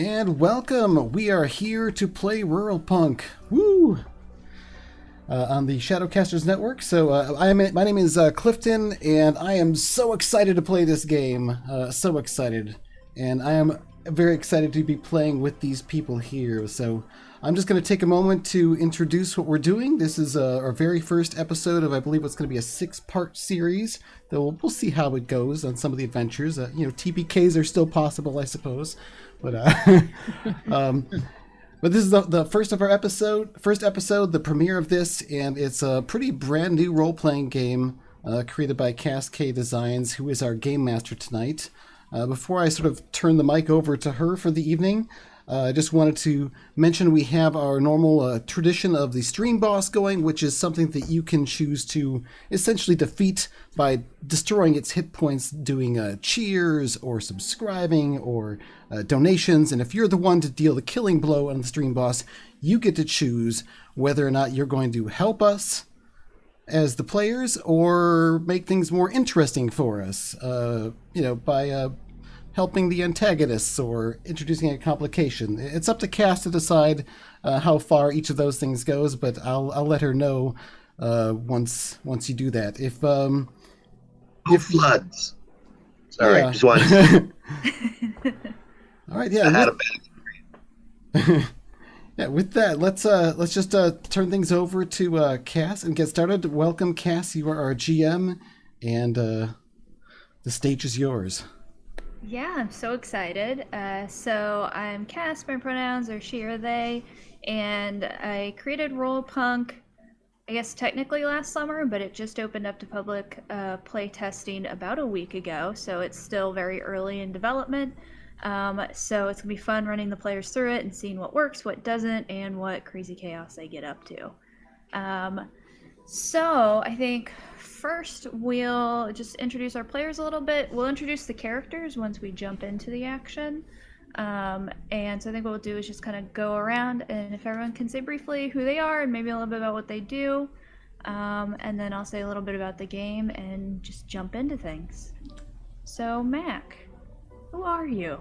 And welcome! We are here to play Ruralpunk. Woo! On the ShadowcastersNetwork. So my name is Clifton, and I am so excited to play this game. So excited. And I am very excited to be playing with these people here. So I'm just going to take a moment to introduce what we're doing. This is our very first episode of, I believe, what's going to be a 6-part series. Though we'll see how it goes on some of the adventures. TPKs are still possible, I suppose. But but this is the first of our first episode, the premiere of this, and it's a pretty brand new role-playing game created by Cascade Designs, who is our game master tonight. Before I sort of turn the mic over to her for the evening, I just wanted to mention we have our normal tradition of the stream boss going, which is something that you can choose to essentially defeat by destroying its hit points, doing cheers or subscribing or donations. And if you're the one to deal the killing blow on the stream boss, you get to choose whether or not you're going to help us as the players or make things more interesting for us, by helping the antagonists or introducing a complication. It's up to Cass to decide how far each of those things goes, but I'll let her know once you do that. If floods. Sorry, yeah. just wanted. All right, yeah. I had a bad. Yeah, with that, let's just turn things over to Cass and get started. Welcome, Cass. You are our GM, and the stage is yours. Yeah, I'm so excited. So I'm Cass, my pronouns are she or they, and I created Ruralpunk, I guess technically last summer, but it just opened up to public play testing about a week ago, so it's still very early in development. So it's gonna be fun running the players through it and seeing what works, what doesn't, and what crazy chaos they get up to. So I think first we'll just introduce our players a little bit. We'll introduce the characters once we jump into the action. And so I think what we'll do is just kind of go around, and if everyone can say briefly who they are and maybe a little bit about what they do, and then I'll say a little bit about the game and just jump into things. So Mac, who are you?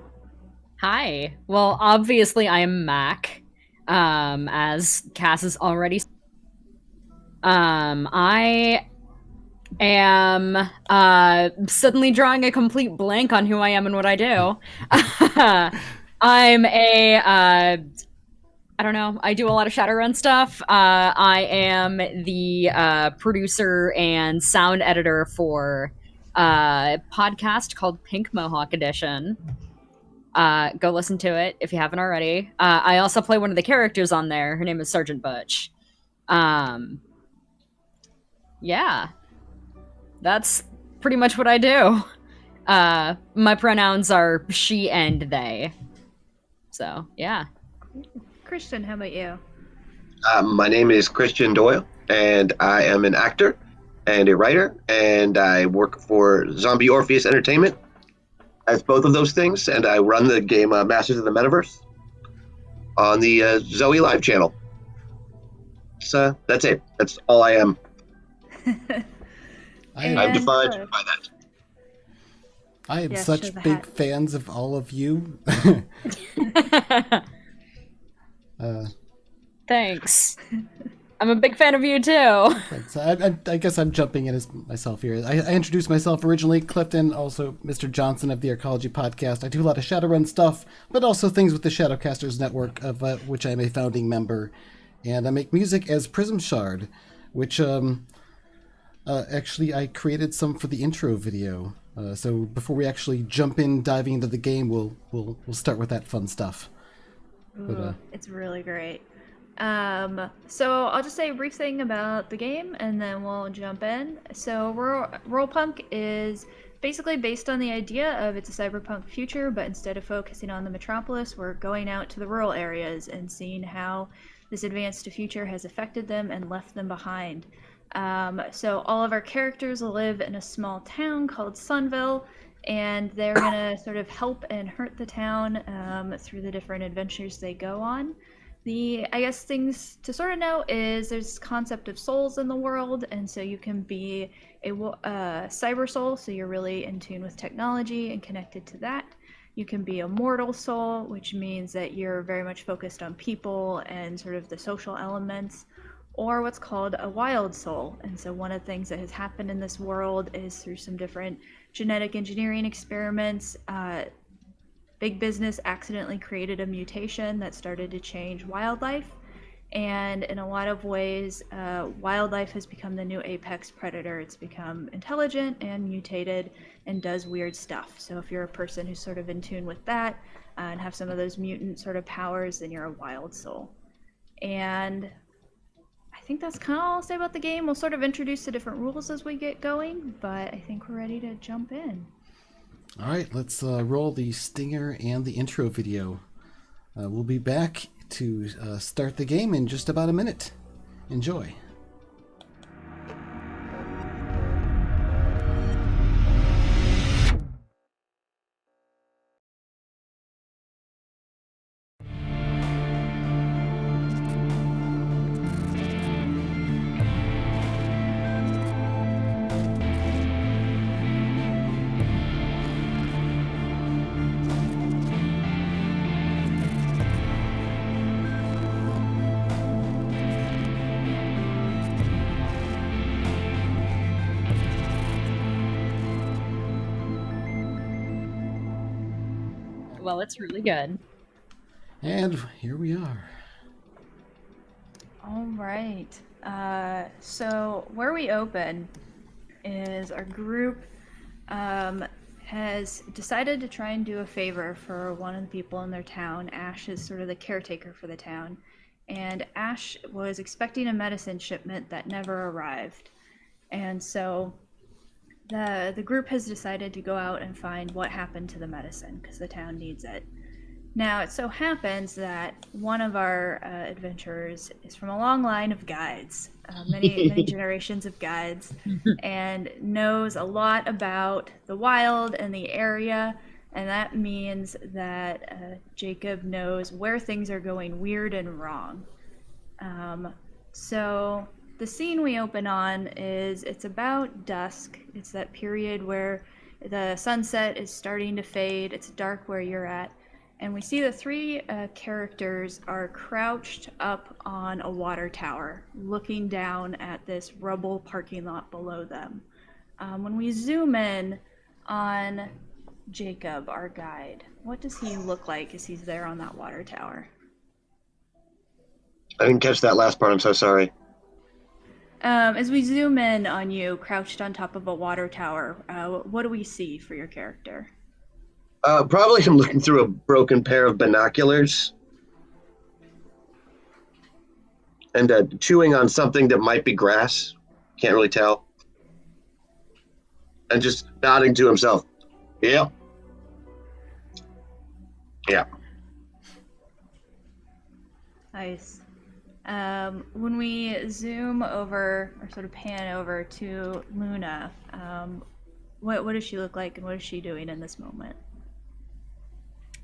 Hi. Well, obviously I am Mac, as Cass has already. I am suddenly drawing a complete blank on who I am and what I do. I'm I don't know, I do a lot of Shadowrun stuff. I am the producer and sound editor for a podcast called Pink Mohawk Edition. Go listen to it if you haven't already. I also play one of the characters on there. Her name is Sergeant Butch. Yeah. That's pretty much what I do. My pronouns are she and they. So, yeah. Christian, how about you? My name is Christian Doyle, and I am an actor and a writer, and I work for Zombie Orpheus Entertainment as both of those things, and I run the game Masters of the Metaverse on the Zoe Live channel. So that's it. That's all I am. I'm defined by that. I am such big fans of all of you. Thanks. I'm a big fan of you too. Thanks. I guess I'm jumping in as myself here. I introduced myself originally, Clifton, also Mr. Johnson of the Arcology podcast. I do a lot of Shadowrun stuff, but also things with the Shadowcasters Network, of which I'm a founding member. And I make music as Prism Shard, which actually I created some for the intro video. So before we actually diving into the game, we'll start with that fun stuff. Ooh, it's really great. So I'll just say a brief thing about the game, and then we'll jump in. So Ruralpunk is basically based on the idea of it's a cyberpunk future, but instead of focusing on the metropolis, we're going out to the rural areas and seeing how this advanced future has affected them and left them behind. So all of our characters live in a small town called Sunville, and they're gonna sort of help and hurt the town through the different adventures they go on. I guess things to sort of know is there's this concept of souls in the world, and so you can be a cyber soul, so you're really in tune with technology and connected to that. You can be a mortal soul, which means that you're very much focused on people and sort of the social elements, or what's called a wild soul. And so one of the things that has happened in this world is through some different genetic engineering experiments, big business accidentally created a mutation that started to change wildlife. And in a lot of ways, wildlife has become the new apex predator. It's become intelligent and mutated and does weird stuff. So if you're a person who's sort of in tune with that and have some of those mutant sort of powers, then you're a wild soul. And I think that's kind of all I'll say about the game. We'll sort of introduce the different rules as we get going, but I think we're ready to jump in. All right, let's roll the stinger and the intro video. We'll be back to start the game in just about a minute. Enjoy. Well, it's really good. And here we are. All right. So where we open is our group has decided to try and do a favor for one of the people in their town. Ash is sort of the caretaker for the town. And Ash was expecting a medicine shipment that never arrived. And so the group has decided to go out and find what happened to the medicine because the town needs it. Now, it so happens that one of our adventurers is from a long line of guides, many generations of guides, and knows a lot about the wild and the area, and that means that Jacob knows where things are going weird and wrong. So the scene we open on it's about dusk. It's that period where the sunset is starting to fade. It's dark where you're at. And we see the three characters are crouched up on a water tower, looking down at this rubble parking lot below them. When we zoom in on Jacob, our guide, what does he look like as he's there on that water tower? I didn't catch that last part. I'm so sorry. As we zoom in on you, crouched on top of a water tower, what do we see for your character? Probably him looking through a broken pair of binoculars and chewing on something that might be grass. Can't really tell. And just nodding to himself. Yep. Yeah. Nice. When we zoom over, or sort of pan over to Luna, what does she look like and what is she doing in this moment?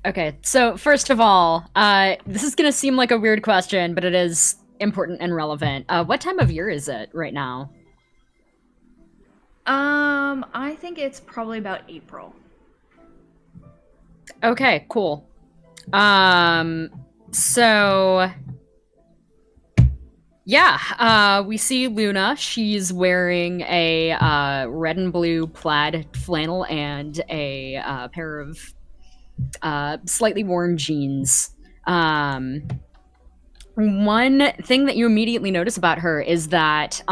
Okay, so first of all, this is going to seem like a weird question, but it is important and relevant. What time of year is it right now? I think it's probably about April. Okay, cool. So yeah, we see Luna. She's wearing a red and blue plaid flannel and a pair of slightly worn jeans. One thing that you immediately notice about her is that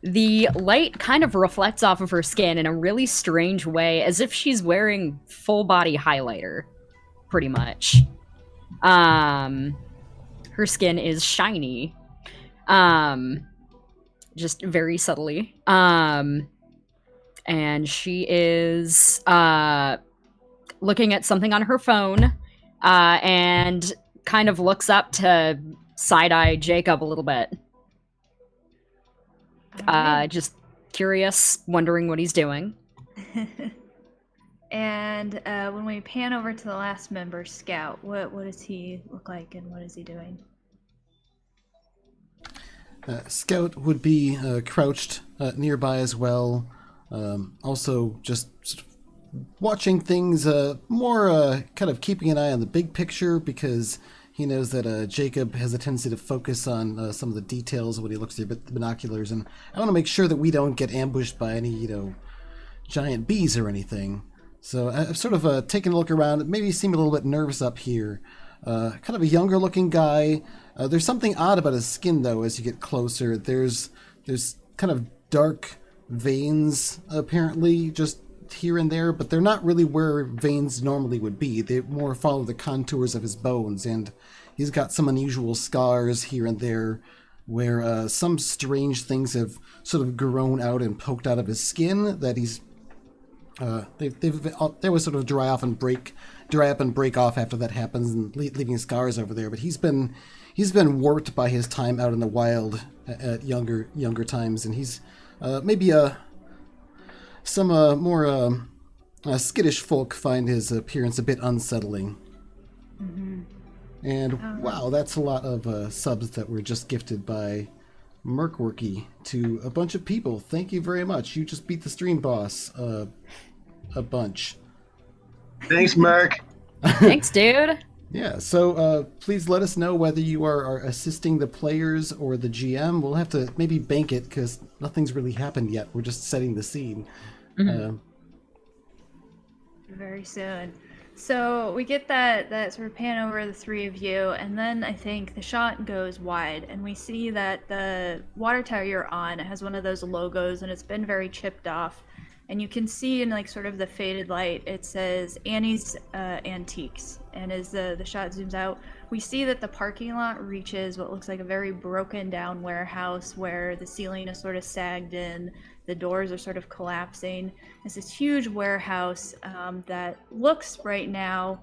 the light kind of reflects off of her skin in a really strange way, as if she's wearing full body highlighter, pretty much. Her skin is shiny, just very subtly. And she is looking at something on her phone and kind of looks up to side-eye Jacob a little bit. Just curious, wondering what he's doing. And when we pan over to the last member, Scout, what does he look like and what is he doing? Scout would be crouched nearby as well, also just watching things more, kind of keeping an eye on the big picture because he knows that Jacob has a tendency to focus on some of the details when he looks through the binoculars, and I want to make sure that we don't get ambushed by any, giant bees or anything. So I've sort of taken a look around. Maybe seem a little bit nervous up here. Kind of a younger looking guy. There's something odd about his skin, though, as you get closer. There's kind of dark veins, apparently, just here and there, but they're not really where veins normally would be. They more follow the contours of his bones, and he's got some unusual scars here and there where some strange things have sort of grown out and poked out of his skin that he's they would sort of dry up and break off after that happens, and leaving scars over there. But he's been warped by his time out in the wild at younger times, and he's maybe some more skittish folk find his appearance a bit unsettling. Mm-hmm. And wow, that's a lot of subs that were just gifted by Merkworky to a bunch of people. Thank you very much. You just beat the stream boss a bunch. Thanks, Merk. Thanks, dude. Yeah, so please let us know whether you are assisting the players or the GM. We'll have to maybe bank it because nothing's really happened yet. We're just setting the scene. Mm-hmm. Very soon. So we get that sort of pan over the three of you, and then I think the shot goes wide, and we see that the water tower you're on has one of those logos, and it's been very chipped off. And you can see in like sort of the faded light, it says Annie's Antiques. And as the shot zooms out, we see that the parking lot reaches what looks like a very broken down warehouse where the ceiling is sort of sagged in, the doors are sort of collapsing. It's this huge warehouse that looks right now,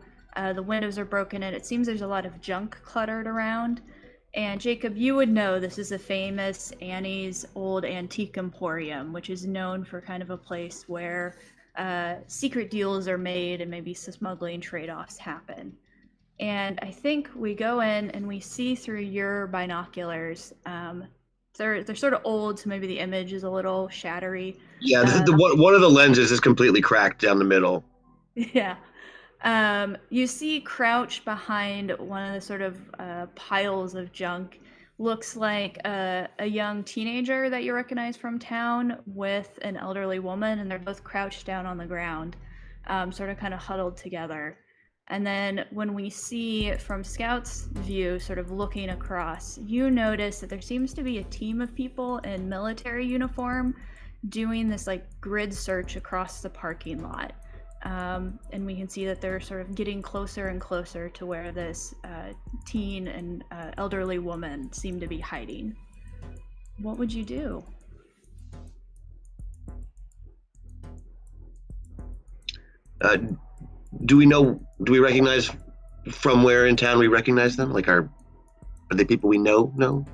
the windows are broken in. It seems there's a lot of junk cluttered around. And Jacob, you would know this is a famous Annie's Old Antique Emporium, which is known for kind of a place where secret deals are made and maybe smuggling trade-offs happen. And I think we go in and we see through your binoculars. They're sort of old, so maybe the image is a little shattery. Yeah, one of the lenses is completely cracked down the middle. Yeah. You see crouched behind one of the sort of piles of junk, looks like a young teenager that you recognize from town with an elderly woman, and they're both crouched down on the ground, sort of kind of huddled together. And then when we see from Scout's view, sort of looking across, you notice that there seems to be a team of people in military uniform doing this like grid search across the parking lot. And we can see that they're sort of getting closer and closer to where this teen and elderly woman seem to be hiding. What would you do? Do we recognize from where in town we recognize them? Like, are they people we know? No?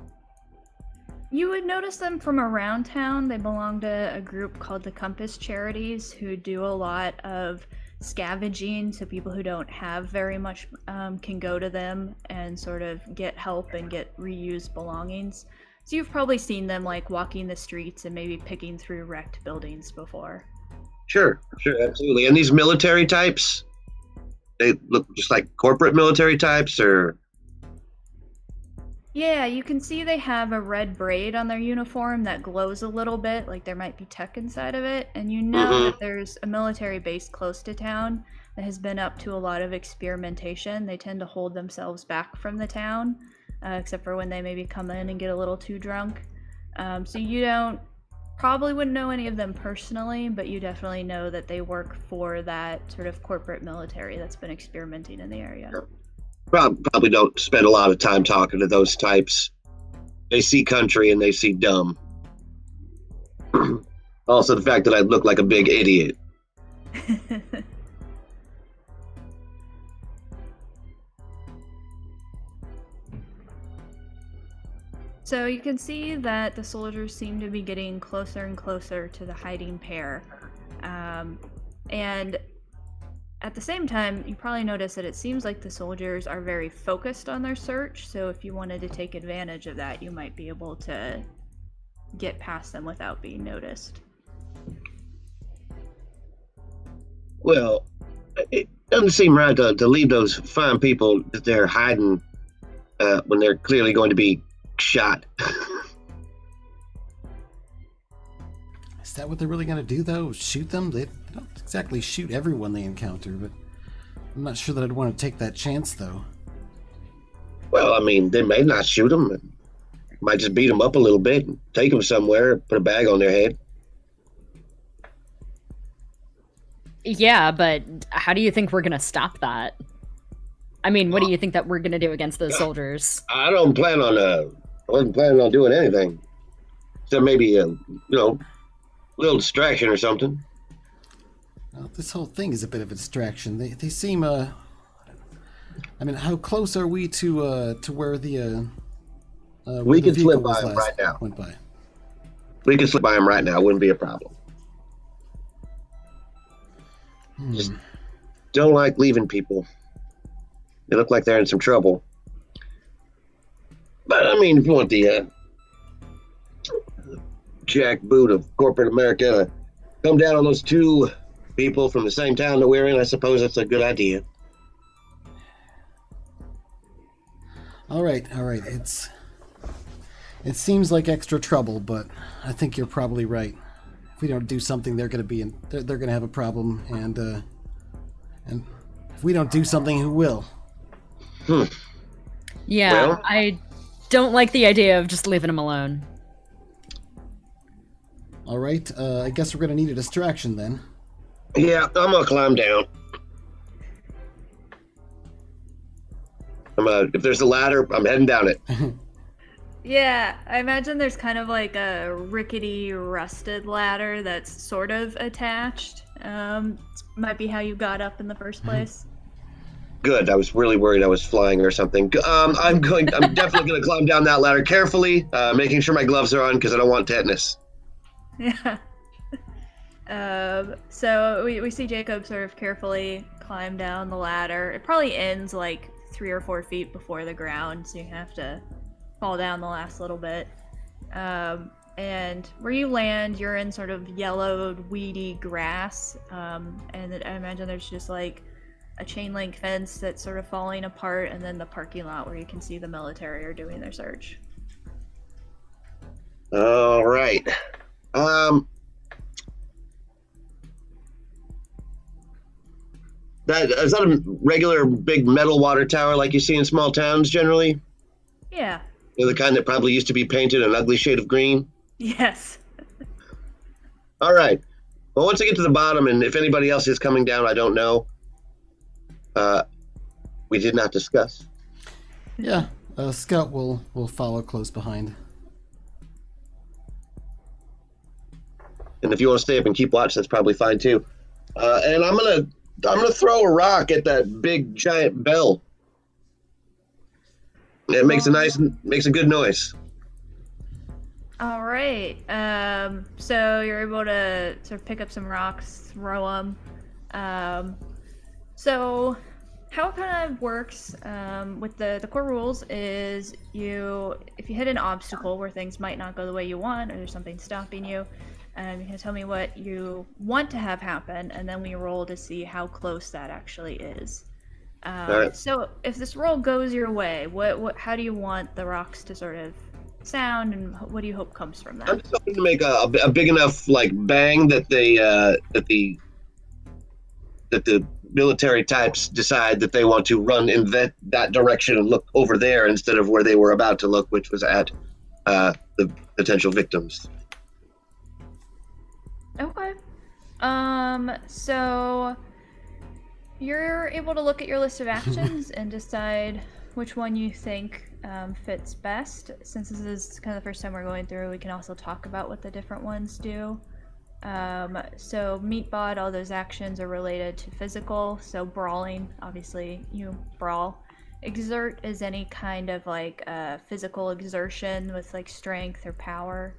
You would notice them from around town. They belong to a group called the Compass Charities, who do a lot of scavenging, so people who don't have very much can go to them and sort of get help and get reused belongings. So you've probably seen them like walking the streets and maybe picking through wrecked buildings before. Sure, absolutely. And these military types, they look just like corporate military types, or? Yeah, you can see they have a red braid on their uniform that glows a little bit, like there might be tech inside of it. And you know that there's a military base close to town that has been up to a lot of experimentation. They tend to hold themselves back from the town, except for when they maybe come in and get a little too drunk. So you probably wouldn't know any of them personally, but you definitely know that they work for that sort of corporate military that's been experimenting in the area. Probably don't spend a lot of time talking to those types. They see country and they see dumb. Also, the fact that I look like a big idiot. So you can see that the soldiers seem to be getting closer and closer to the hiding pair. And at the same time, you probably notice that it seems like the soldiers are very focused on their search, so if you wanted to take advantage of that, you might be able to get past them without being noticed. Well, it doesn't seem right to leave those fine people that they're hiding when they're clearly going to be shot. Is that what they're really going to do, though? Shoot them? They don't exactly shoot everyone they encounter, but I'm not sure that I'd want to take that chance, though. Well, I mean, they may not shoot them. Might just beat them up a little bit, and take them somewhere, put a bag on their head. Yeah, but how do you think we're gonna stop that? I mean, what do you think that we're gonna do against those soldiers? I wasn't planning on doing anything. Except maybe little distraction or something. Well, this whole thing is a bit of a distraction. They seem, I mean, how close are we to where the, we could slip by them right now. Went by? We could slip by them right now. Wouldn't be a problem. Just don't like leaving people. They look like they're in some trouble. But, I mean, if you want the jackboot of corporate America to come down on those two people from the same town that we're in, I suppose that's a good idea. All right. It seems like extra trouble, but I think you're probably right. If we don't do something, they're going to have a problem, and if we don't do something, who will? Yeah, well, I don't like the idea of just leaving them alone. All right, I guess we're going to need a distraction then. Yeah, I'm going to climb down. If there's a ladder, I'm heading down it. Yeah, I imagine there's kind of like a rickety, rusted ladder that's sort of attached. Might be how you got up in the first place. Good. I was really worried I was flying or something. I'm definitely going to climb down that ladder carefully, making sure my gloves are on because I don't want tetanus. Yeah. So we see Jacob sort of carefully climb down the ladder. It probably ends like 3 or 4 feet before the ground, so you have to fall down the last little bit. And where you land, you're in sort of yellowed, weedy grass. And I imagine there's just like a chain link fence that's sort of falling apart, and then the parking lot where you can see the military are doing their search. All right. Is that a regular big metal water tower like you see in small towns generally? Yeah. They're the kind that probably used to be painted an ugly shade of green? Yes. All right. Well, once I get to the bottom, and if anybody else is coming down, I don't know. We did not discuss. Yeah, Scout will follow close behind. And if you want to stay up and keep watch, that's probably fine too. And I'm gonna throw a rock at that big giant bell. It makes a good noise. All right. So you're able to sort of pick up some rocks, throw them. So how it kind of works with the core rules is if you hit an obstacle where things might not go the way you want, or there's something stopping you, you can tell me what you want to have happen, and then we roll to see how close that actually is. Right. So if this roll goes your way, how do you want the rocks to sort of sound, and what do you hope comes from that? I'm just hoping to make a big enough like bang that the military types decide that they want to run in that direction and look over there instead of where they were about to look, which was at the potential victims. Okay. So you're able to look at your list of actions and decide which one you think fits best. Since this is kind of the first time we're going through, we can also talk about what the different ones do. So Meatbot, all those actions are related to physical. So brawling, obviously you brawl. Exert is any kind of like physical exertion with like strength or power.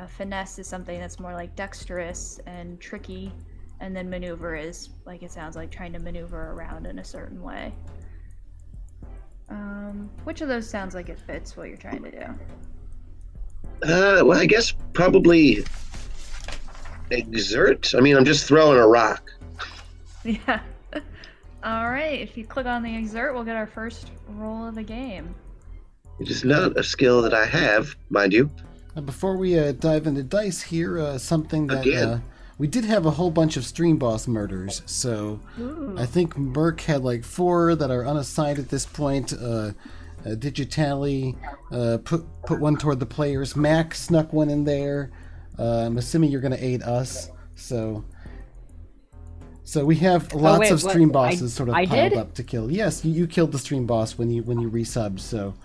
Finesse is something that's more like dexterous and tricky. And then maneuver is, like it sounds like, trying to maneuver around in a certain way. Which of those sounds like it fits what you're trying to do? Well, I guess probably exert. I mean, I'm just throwing a rock. Yeah. All right. If you click on the exert, we'll get our first roll of the game. It is not a skill that I have, mind you. Before we dive into dice here, something that Again. we did have a whole bunch of stream boss murders. So Ooh. I think Merc had like 4 that are unassigned at this point. Digitally put one toward the players. Mac snuck one in there. I'm assuming you're going to aid us. So we have lots of stream bosses sort of piled up to kill. Yes, you killed the stream boss when you resubbed. So.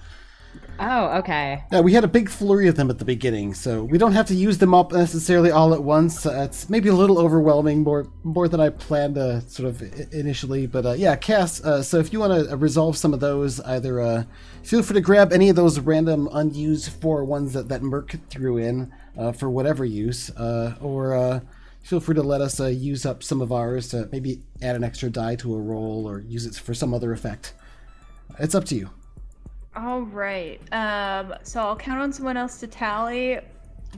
Oh, okay. Yeah, we had a big flurry of them at the beginning, so we don't have to use them up necessarily all at once. It's maybe a little overwhelming, more than I planned sort of initially. But yeah, Cass, so if you want to resolve some of those, either feel free to grab any of those random unused 4 ones that Merc threw in for whatever use, or feel free to let us use up some of ours to maybe add an extra die to a roll or use it for some other effect. It's up to you. All right. So I'll count on someone else to tally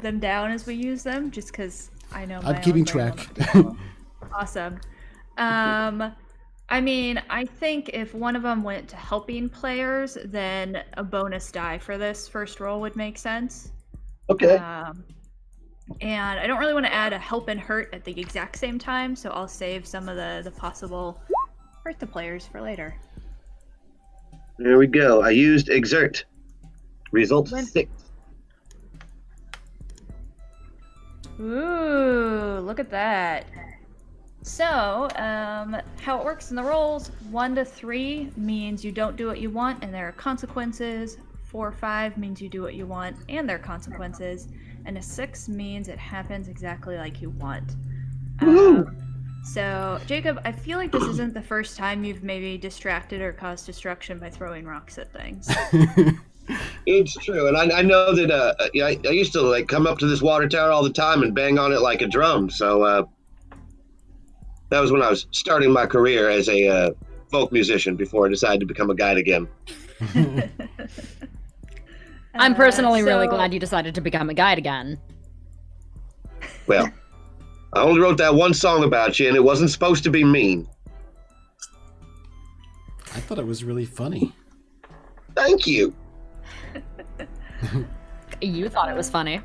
them down as we use them, just because I know my I'm keeping own track. Awesome. I mean, I think if one of them went to helping players, then a bonus die for this first roll would make sense. Okay. And I don't really want to add a help and hurt at the exact same time, so I'll save some of the possible hurt the players for later. There we go. I used exert. Result 6. Ooh, look at that. So, how it works in the rolls, 1 to 3 means you don't do what you want and there are consequences. 4 or 5 means you do what you want and there are consequences. And a 6 means it happens exactly like you want. So, Jacob, I feel like this isn't the first time you've maybe distracted or caused destruction by throwing rocks at things. It's true, and I know that I used to like come up to this water tower all the time and bang on it like a drum. So that was when I was starting my career as a folk musician before I decided to become a guide again. I'm personally really glad you decided to become a guide again. Well, I only wrote that one song about you, and it wasn't supposed to be mean. I thought it was really funny. Thank you. You thought it was funny.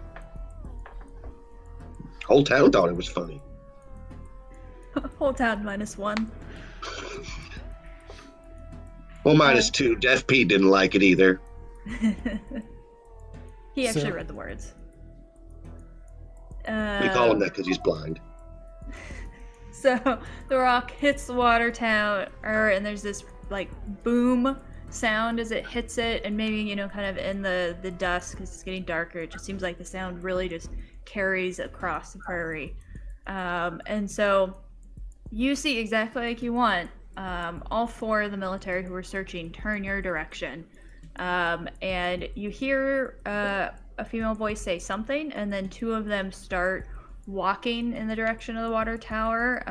Whole town thought it was funny. Whole town -1. Well, -2. Deaf Pete didn't like it either. He actually read the words. We call him that because he's blind. So the rock hits the water tower, and there's this like boom sound as it hits it, and maybe kind of in the dusk because it's getting darker. It just seems like the sound really just carries across the prairie, and so you see exactly like you want. All 4 of the military who are searching turn your direction, and you hear a female voice say something, and then 2 of them start walking in the direction of the water tower.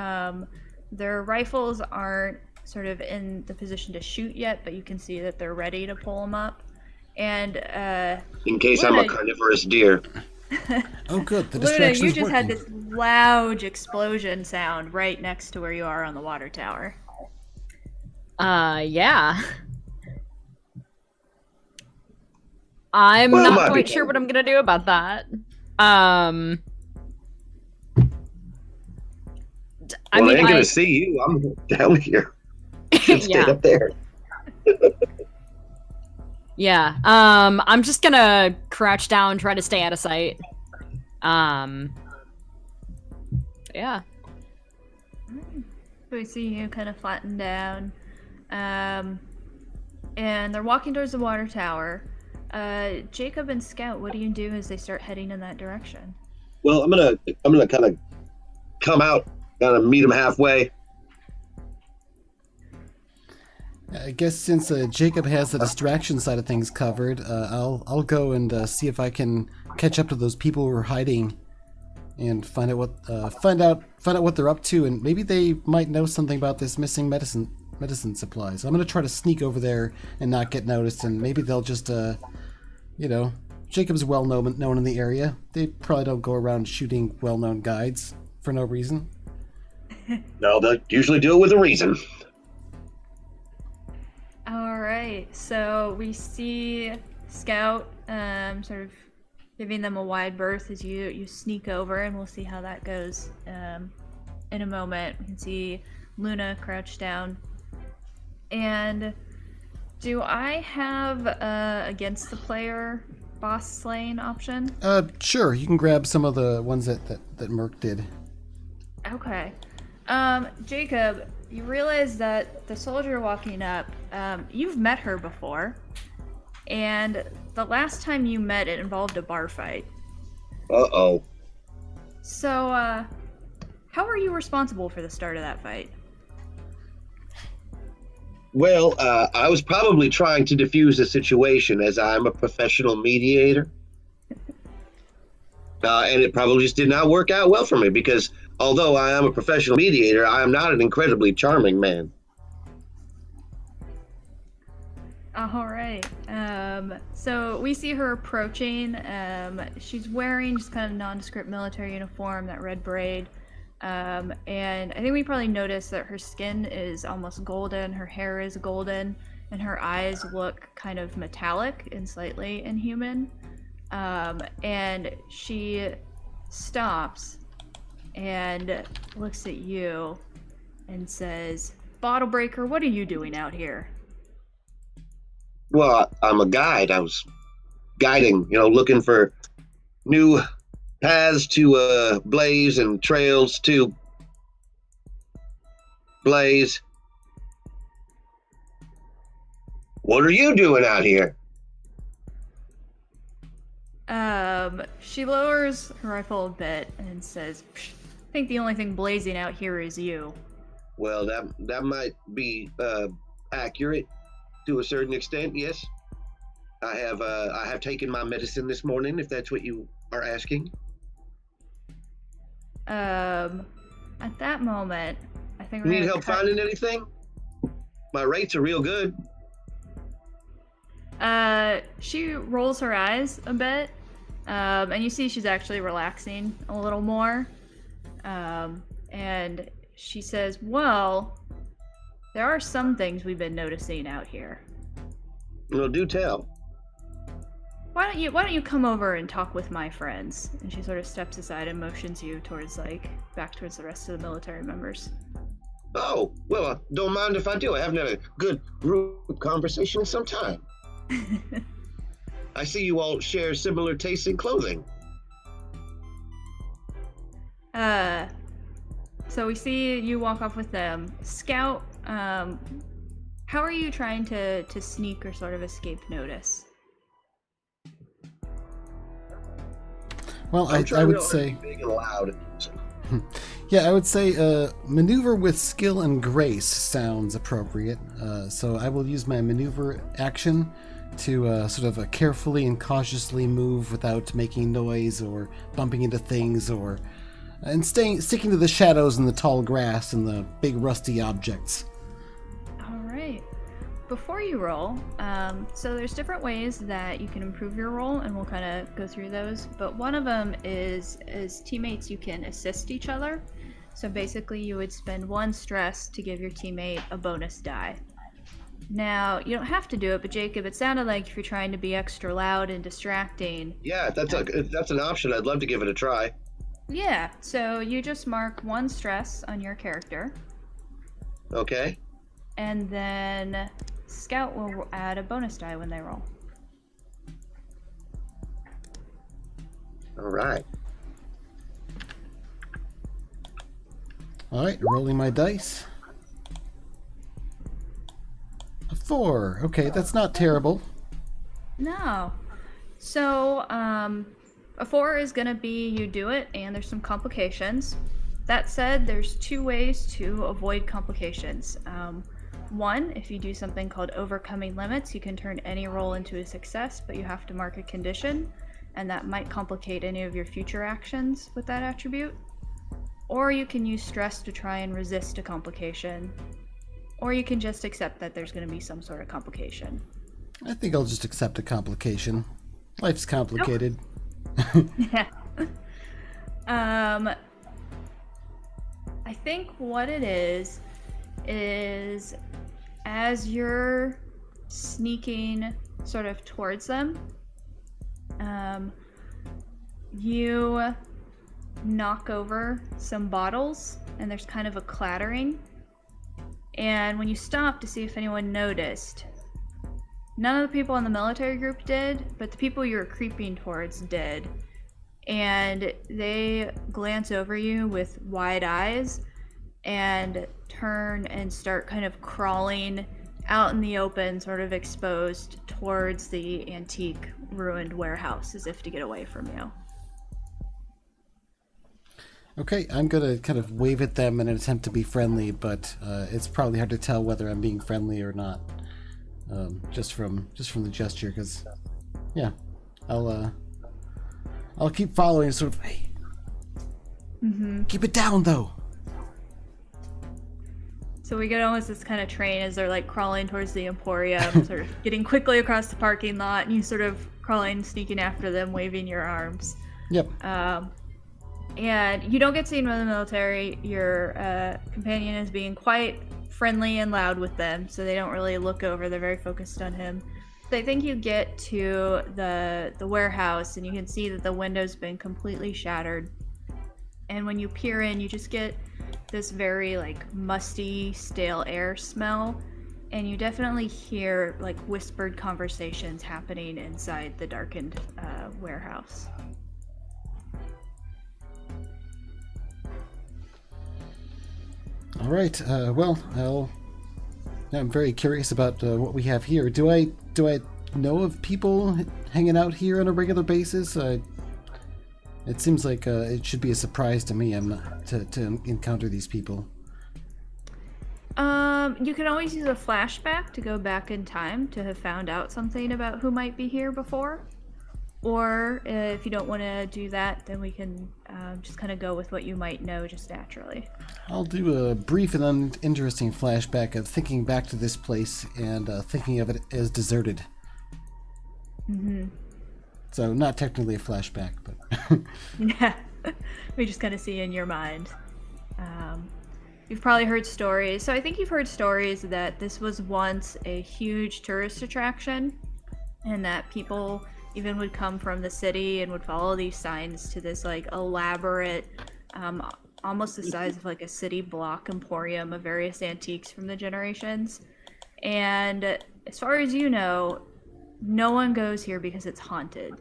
Their rifles aren't sort of in the position to shoot yet, but you can see that they're ready to pull them up. And in case I'm a carnivorous deer. Oh, good. The Luna, distraction's you just working. had this loud explosion sound right next to where you are on the water tower. Yeah. I'm not quite sure what I'm gonna do about that. I ain't gonna see you. I'm down here. Stay up there. Yeah. I'm just gonna crouch down, try to stay out of sight. Yeah. We see you kind of flatten down. And they're walking towards the water tower. Jacob and Scout, what do you do as they start heading in that direction? Well, I'm gonna kind of come out, kind of meet them halfway. I guess since Jacob has the distraction side of things covered, I'll go and see if I can catch up to those people who are hiding, and find out what they're up to, and maybe they might know something about this missing medicine supplies. I'm gonna try to sneak over there and not get noticed, and maybe they'll just Jacob's well known in the area. They probably don't go around shooting well-known guides for no reason. No, they usually do it with a reason. All right, so we see Scout sort of giving them a wide berth as you sneak over, and we'll see how that goes in a moment. We can see Luna crouched down. And do I have against the player boss slaying option? Sure. You can grab some of the ones that Merc did. Okay. Jacob, you realize that the soldier walking up, you've met her before, and the last time you met it involved a bar fight. Uh-oh. So, how are you responsible for the start of that fight? Well, I was probably trying to defuse the situation as I'm a professional mediator. And it probably just did not work out well for me because although I am a professional mediator, I am not an incredibly charming man. All right. So we see her approaching. She's wearing just kind of nondescript military uniform, that red braid. And I think we probably noticed that her skin is almost golden, her hair is golden, and her eyes look kind of metallic and slightly inhuman. And she stops and looks at you and says, "Bottle breaker, what are you doing out here?" Well, I'm a guide. I was guiding, looking for new paths to blaze and trails to blaze. What are you doing out here? She lowers her rifle a bit and says, "I think the only thing blazing out here is you." Well, that might be accurate to a certain extent. Yes, I have taken my medicine this morning. If that's what you are asking. At that moment, I think You we're need gonna help cut- finding anything? My rates are real good. She rolls her eyes a bit, and you see she's actually relaxing a little more. And she says, "Well, there are some things we've been noticing out here. Well, do tell. Why don't you come over and talk with my friends?" And she sort of steps aside and motions you towards back towards the rest of the military members. Oh, well, don't mind if I do. I haven't had a good group conversation in some time. I see you all share similar tastes in clothing. So we see you walk off with them. Scout, how are you trying to sneak or sort of escape notice? Well, I'm I trying would real hard say, to be big and loud. yeah, I would say maneuver with skill and grace sounds appropriate. So I will use my maneuver action to sort of carefully and cautiously move without making noise or bumping into things and sticking to the shadows and the tall grass and the big rusty objects. All right. Before you roll, so there's different ways that you can improve your roll, and we'll kind of go through those. But one of them is, as teammates, you can assist each other. So basically, you would spend one stress to give your teammate a bonus die. Now, you don't have to do it, but Jacob, it sounded like if you're trying to be extra loud and distracting. Yeah, if that's an option. I'd love to give it a try. Yeah, so you just mark one stress on your character, Okay. and then Scout will add a bonus die when they roll. All right. All right, rolling my dice. A 4. Okay, that's not terrible. No. So, a 4 is going to be you do it, and there's some complications. That said, there's two ways to avoid complications. One, if you do something called overcoming limits, you can turn any roll into a success, but you have to mark a condition, and that might complicate any of your future actions with that attribute. Or you can use stress to try and resist a complication. Or you can just accept that there's going to be some sort of complication. I think I'll just accept a complication. Life's complicated. Yeah. I I think what it is as you're sneaking sort of towards them, you knock over some bottles and there's kind of a clattering. And when you stop to see if anyone noticed, none of the people in the military group did, but the people you were creeping towards did. And they glance over you with wide eyes and turn and start kind of crawling out in the open, sort of exposed towards the antique ruined warehouse as if to get away from you. Okay, I'm gonna kind of wave at them in an attempt to be friendly, but it's probably hard to tell whether I'm being friendly or not, just from the gesture. Because, yeah, I'll keep following. Sort of, hey, keep it down though. So we get almost this kind of train as they're like crawling towards the Emporium, sort of getting quickly across the parking lot, and you sort of crawling, sneaking after them, waving your arms. Yep. And you don't get seen by the military. Your companion is being quite friendly and loud with them, so they don't really look over. They're very focused on him. I think you get to the warehouse, and you can see that the window's been completely shattered. And when you peer in, you just get this very like musty, stale air smell, and you definitely hear like whispered conversations happening inside the darkened warehouse. All right. Well, I'm very curious about what we have here. Do I know of people hanging out here on a regular basis? It seems like it should be a surprise to me. I'm not to encounter these people. You can always use a flashback to go back in time to have found out something about who might be here before. Or if you don't want to do that, then we can just kind of go with what you might know just naturally. I'll do a brief and uninteresting flashback of thinking back to this place and thinking of it as deserted. Mm-hmm. So not technically a flashback, but... Yeah, we just kind of see in your mind. You've probably heard stories. So I think you've heard stories that this was once a huge tourist attraction, and that people even would come from the city and would follow these signs to this like elaborate, almost the size of like a city block emporium of various antiques from the generations. And as far as you know, no one goes here because it's haunted.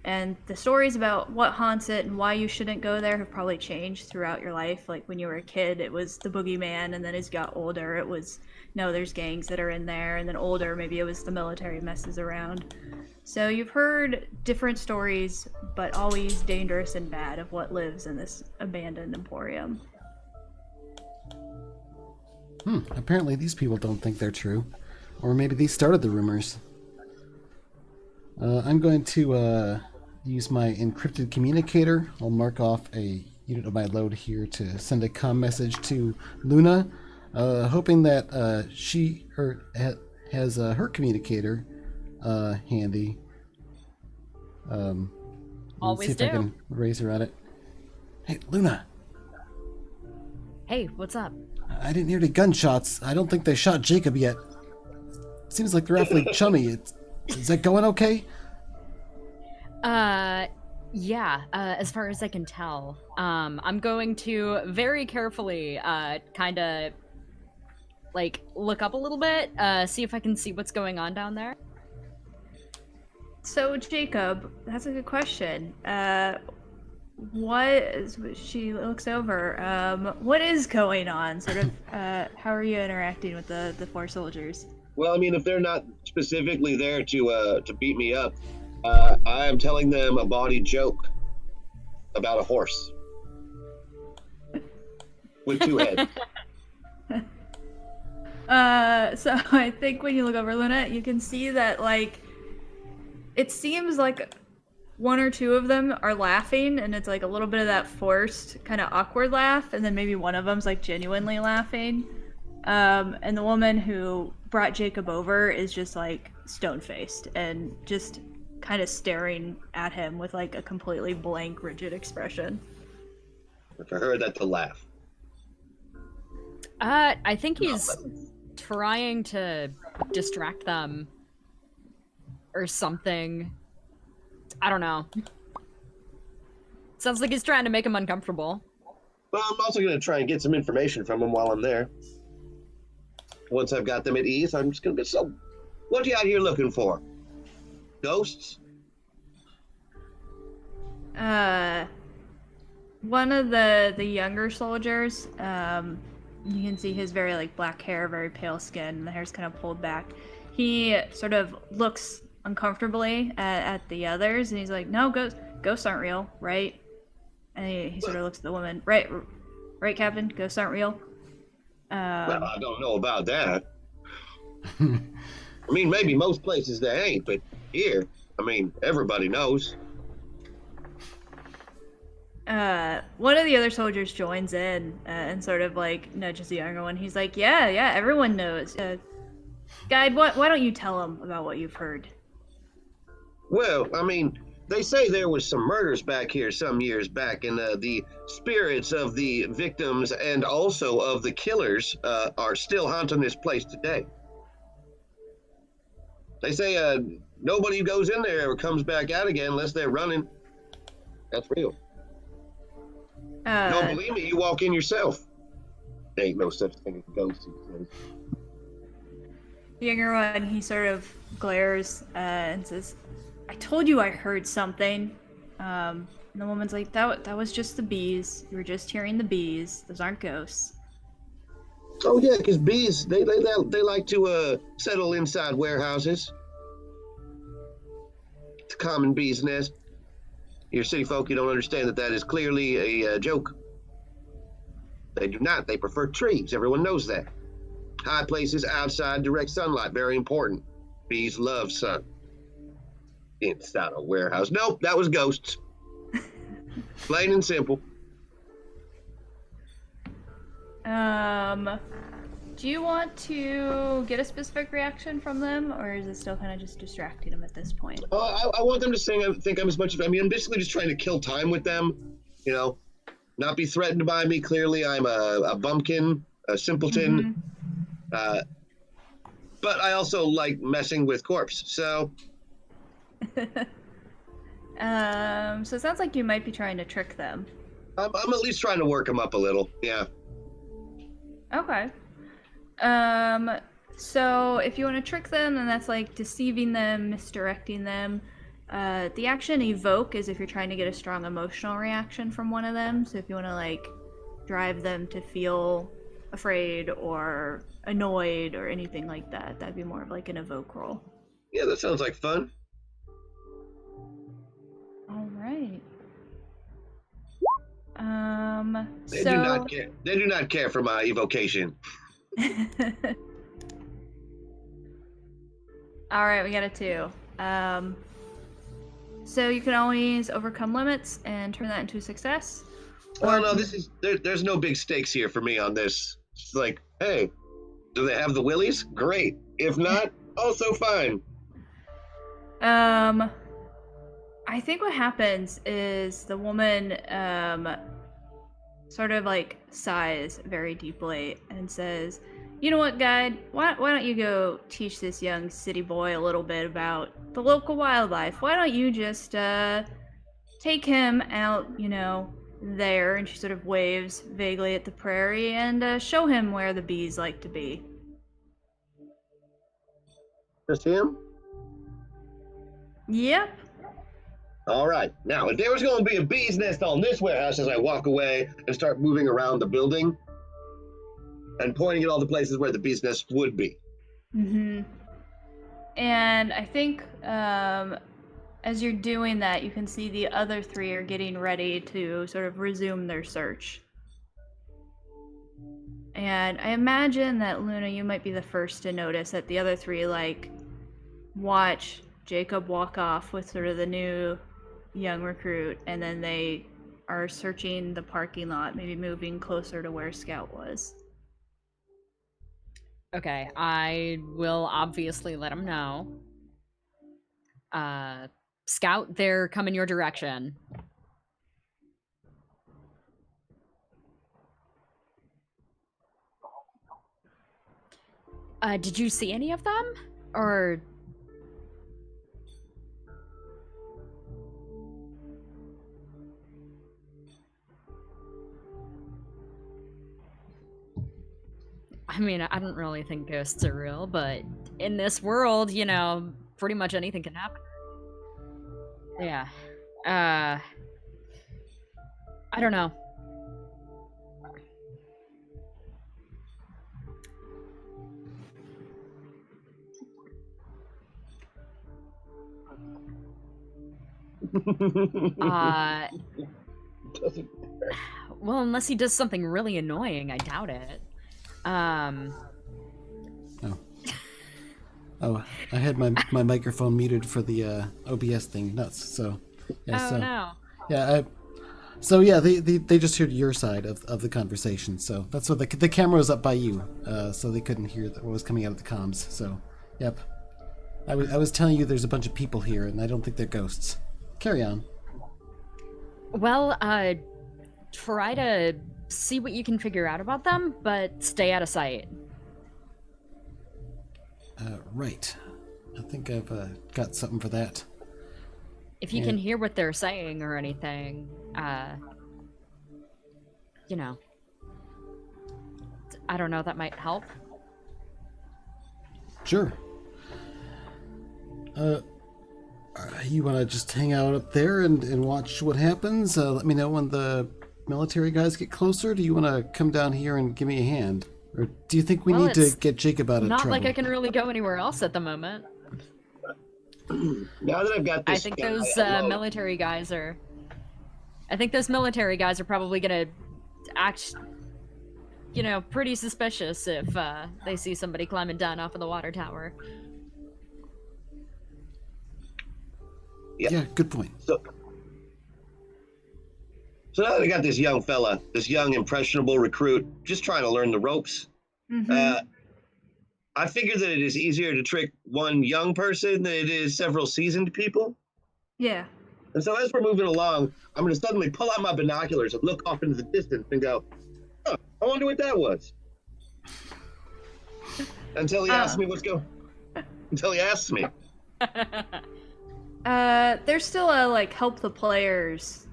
And the stories about what haunts it and why you shouldn't go there have probably changed throughout your life. Like when you were a kid, it was the boogeyman, and then as you got older, it was, no, there's gangs that are in there, and then older, maybe it was the military messes around. So you've heard different stories, but always dangerous and bad, of what lives in this abandoned emporium. Apparently these people don't think they're true. Or maybe they started the rumors. I'm going to use my encrypted communicator. I'll mark off a unit of my load here to send a comm message to Luna, hoping that she has her communicator handy. Always see if do. I can raise her on it. Hey, Luna. Hey, what's up? I didn't hear any gunshots. I don't think they shot Jacob yet. Seems like they're awfully chummy. Is that going okay? Yeah, as far as I can tell. I'm going to very carefully, kind of, like, look up a little bit, see if I can see what's going on down there. So, Jacob, that's a good question. She looks over, what is going on? Sort of, how are you interacting with the four soldiers? Well, I mean, if they're not specifically there to beat me up, I am telling them a bawdy joke about a horse with two heads. So I think when you look over Luna, you can see that, like, it seems like one or two of them are laughing, and it's like a little bit of that forced, kind of awkward laugh, and then maybe one of them's like genuinely laughing. And the woman who brought Jacob over is just like stone-faced and just kind of staring at him with like a completely blank, rigid expression. If I heard that, to laugh. I think he's trying to distract them or something. I don't know. Sounds like he's trying to make him uncomfortable. Well, I'm also going to try and get some information from them while I'm there. Once I've got them at ease, I'm just going to be, so, what are you out here looking for? Ghosts? One of the younger soldiers, you can see his very like black hair, very pale skin, the hair's kind of pulled back. He sort of looks uncomfortably at the others, and he's like, "No, ghosts aren't real, right?" And he sort of looks at the woman, right, Captain, ghosts aren't real. Well, I don't know about that. I mean, maybe most places they ain't, but here, I mean, everybody knows. One of the other soldiers joins in and sort of like nudges the younger one. He's like, yeah, everyone knows. Guide, why don't you tell them about what you've heard? Well, I mean, they say there was some murders back here some years back, and the spirits of the victims and also of the killers are still haunting this place today. They say nobody who goes in there ever comes back out again unless they're running. That's real. Don't believe me, you walk in yourself. There ain't no such thing as ghosts. The younger one, he sort of glares and says, "I told you I heard something." And the woman's like, that was just the bees. You were just hearing the bees. Those aren't ghosts. Oh yeah, because bees, they like to settle inside warehouses. It's a common bee's nest. Your city folk, you don't understand that is clearly a joke. They do not. They prefer trees. Everyone knows that. High places, outside, direct sunlight, very important. Bees love sun. Inside a warehouse. Nope, that was ghosts. Plain and simple. Do you want to get a specific reaction from them, or is it still kind of just distracting them at this point? I want them to think I'm as much as, I mean, I'm basically just trying to kill time with them, you know, not be threatened by me. Clearly, I'm a bumpkin, a simpleton, but I also like messing with corpse, so. So it sounds like you might be trying to trick them. I'm at least trying to work them up a little, yeah. Okay. So if you want to trick them, then that's like deceiving them, misdirecting them. The action evoke is if you're trying to get a strong emotional reaction from one of them. So if you want to like drive them to feel afraid or annoyed or anything like that, that'd be more of like an evoke roll. Yeah, that sounds like fun. All right. They do not care. They do not care for my evocation. All right, we got a 2. So you can always overcome limits and turn that into a success. Well, no, there's no big stakes here for me on this. It's like, hey, do they have the willies? Great. If not, also fine. I think what happens is the woman sort of like sighs very deeply and says, "You know what, guide? Why don't you go teach this young city boy a little bit about the local wildlife? Why don't you just take him out, there," and she sort of waves vaguely at the prairie, "and show him where the bees like to be." Just him? Yep. All right. Now, if there was going to be a bee's nest on this warehouse as I walk away and start moving around the building and pointing at all the places where the bee's nest would be. Mm-hmm. And I think as you're doing that, you can see the other 3 are getting ready to sort of resume their search. And I imagine that, Luna, you might be the first to notice that the other 3, watch Jacob walk off with sort of the new young recruit, and then they are searching the parking lot, maybe moving closer to where Scout was. Okay, I will obviously let him know. Scout, they're coming your direction. Did you see any of them? Or... I mean, I don't really think ghosts are real, but in this world, you know, pretty much anything can happen. Yeah. I don't know. Well, unless he does something really annoying, I doubt it. Oh, I had my microphone muted for the OBS thing. Nuts. So, yeah. No. Yeah. They just heard your side of the conversation. So that's what the camera was up by you. So they couldn't hear what was coming out of the comms. So, yep. I was telling you there's a bunch of people here, and I don't think they're ghosts. Carry on. Well, try to see what you can figure out about them, but stay out of sight. Right. I think I've got something for that. If you can hear what they're saying or anything, you know, I don't know, that might help. Sure. You want to just hang out up there and watch what happens? Let me know when the military guys get closer. Do you want to come down here and give me a hand? Or do you think we need to get Jacob out of trouble? Not like I can really go anywhere else at the moment. Now that I've got this, I think those military guys are probably gonna act, you know, pretty suspicious if they see somebody climbing down off of the water tower. Yeah, good point. So now that I got this young fella, this young impressionable recruit, just trying to learn the ropes. Mm-hmm. I figure that it is easier to trick one young person than it is several seasoned people. Yeah. And so as we're moving along, I'm going to suddenly pull out my binoculars and look off into the distance and go, I wonder what that was. Until he asks me until he asks me. There's still a, help the players,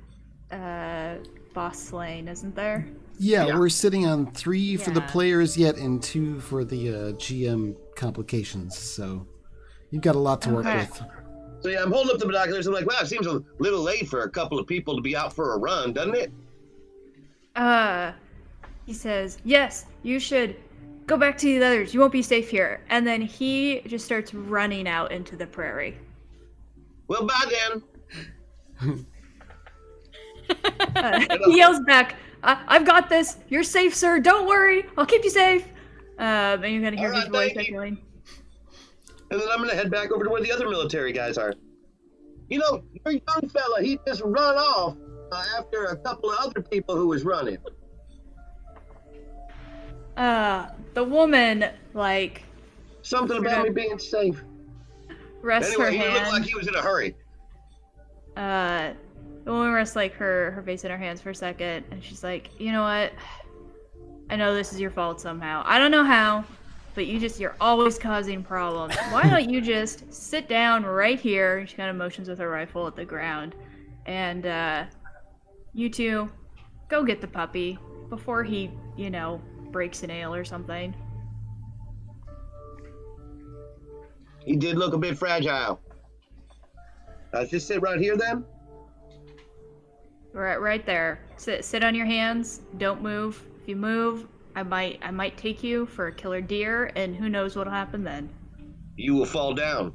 boss lane, isn't there? Yeah, we're sitting on 3 for the players yet and 2 for the GM complications. So you've got a lot to work with. So yeah, I'm holding up the binoculars. I'm like, wow, it seems a little late for a couple of people to be out for a run, doesn't it? He says, yes, you should go back to the others. You won't be safe here. And then he just starts running out into the prairie. Well, bye then. He yells back, I've got this. You're safe, sir. Don't worry. I'll keep you safe. And you're going to hear his voice echoing. And then I'm going to head back over to where the other military guys are. You know, your young fella, he just run off after a couple of other people who was running. The woman, something about me being safe. Rests her anyway, hand. He looked like he was in a hurry. The woman rests her face in her hands for a second, and she's like, you know what? I know this is your fault somehow. I don't know how, but you're always causing problems. Why don't you just sit down right here? And she kind of motions with her rifle at the ground. And, you two, go get the puppy before he, breaks a nail or something. He did look a bit fragile. Just sit right here then? Right there. Sit on your hands. Don't move. If you move, I might take you for a killer deer, and who knows what'll happen then. You will fall down.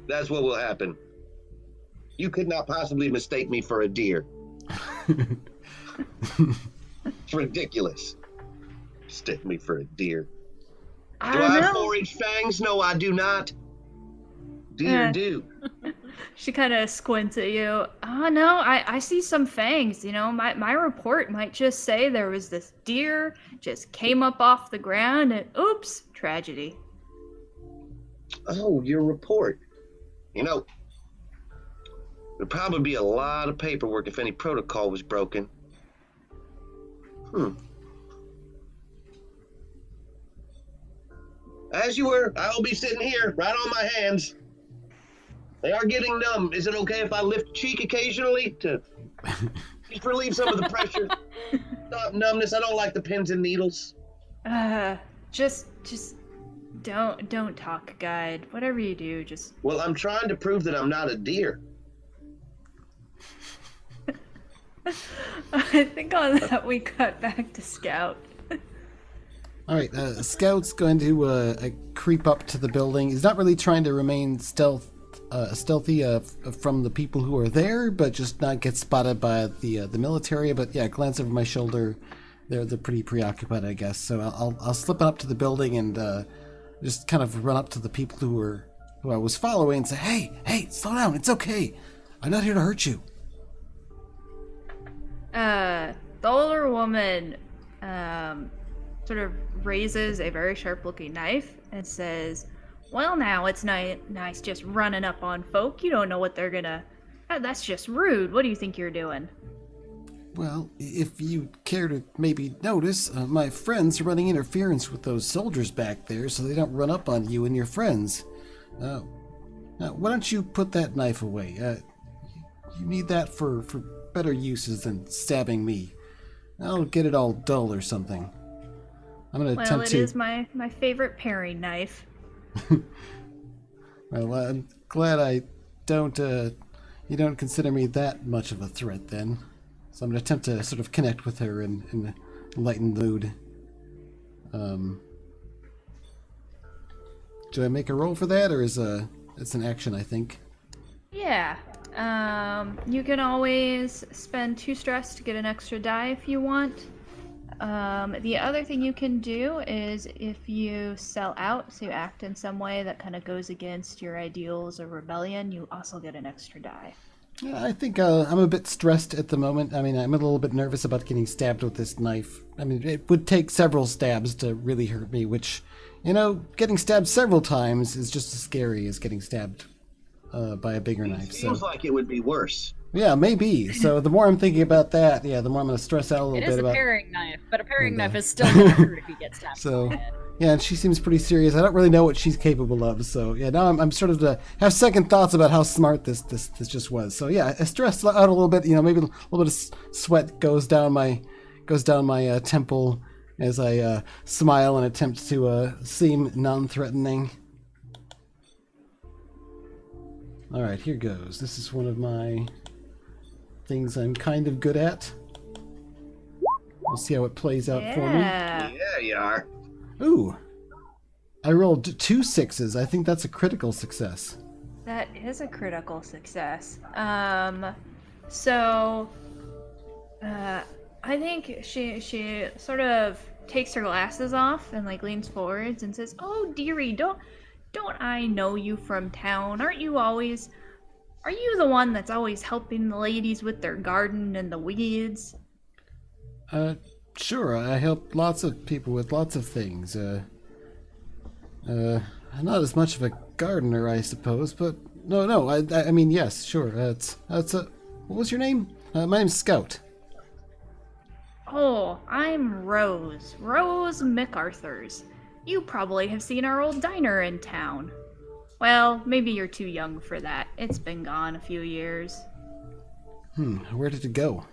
That's what will happen. You could not possibly mistake me for a deer. It's ridiculous. Mistake me for a deer. Do I have 4-inch fangs? No, I do not. Deer do. She kind of squints at you. Oh, no, I see some fangs. My report might just say there was this deer, just came up off the ground, and oops, tragedy. Oh, your report. There'd probably be a lot of paperwork if any protocol was broken. As you were, I will be sitting here, right on my hands. They are getting numb. Is it okay if I lift cheek occasionally to just relieve some of the pressure? Stop numbness. I don't like the pins and needles. Just don't talk, guide. Whatever you do, just. Well, I'm trying to prove that I'm not a deer. I think on that we cut back to Scout. All right, Scout's going to creep up to the building. He's not really trying to remain stealthy from the people who are there, but just not get spotted by the military. But yeah, glance over my shoulder. They're pretty preoccupied, I guess. So I'll slip up to the building and just kind of run up to the people who I was following and say, "Hey, slow down. It's okay. I'm not here to hurt you." The older woman sort of raises a very sharp-looking knife and says, "Well, now it's nice just running up on folk. You don't know what they're gonna. That's just rude. What do you think you're doing?" Well, if you care to maybe notice, my friends are running interference with those soldiers back there so they don't run up on you and your friends. Now, why don't you put that knife away? You need that for better uses than stabbing me. I'll get it all dull or something. I'm going to attempt to... Well, it is my favorite paring knife. Well, I'm glad I don't, you don't consider me that much of a threat then. So I'm going to attempt to sort of connect with her and lighten the mood. Do I make a roll for that, or it's an action, I think? Yeah. You can always spend 2 stress to get an extra die if you want. The other thing you can do is if you sell out, so you act in some way that kind of goes against your ideals or rebellion, you also get an extra die. Yeah, I think I'm a bit stressed at the moment. I mean, I'm a little bit nervous about getting stabbed with this knife. I mean, it would take several stabs to really hurt me, which, getting stabbed several times is just as scary as getting stabbed by a bigger knife. It seems like it would be worse. Yeah, maybe. So the more I'm thinking about that, the more I'm going to stress out a little bit about... It is a paring knife, but a paring knife is still going to hurt if you get stabbed in the head. Yeah, and she seems pretty serious. I don't really know what she's capable of, so yeah, now I'm sort of have second thoughts about how smart this just was. So yeah, I stressed out a little bit. Maybe a little bit of sweat goes down my temple as I smile and attempt to seem non-threatening. All right, here goes. This is one of my things I'm kind of good at. We'll see how it plays out for me. Yeah, you are. Ooh, I rolled 2 6s. I think that's a critical success. That is a critical success. I think she sort of takes her glasses off and leans forwards and says, "Oh, dearie, don't I know you from town? Are you the one that's always helping the ladies with their garden and the weeds?" Sure, I help lots of people with lots of things. Not as much of a gardener, I suppose, but no, I mean, yes, sure. What was your name? My name's Scout. Oh, I'm Rose MacArthur's. You probably have seen our old diner in town. Well, maybe you're too young for that. It's been gone a few years. Where did it go?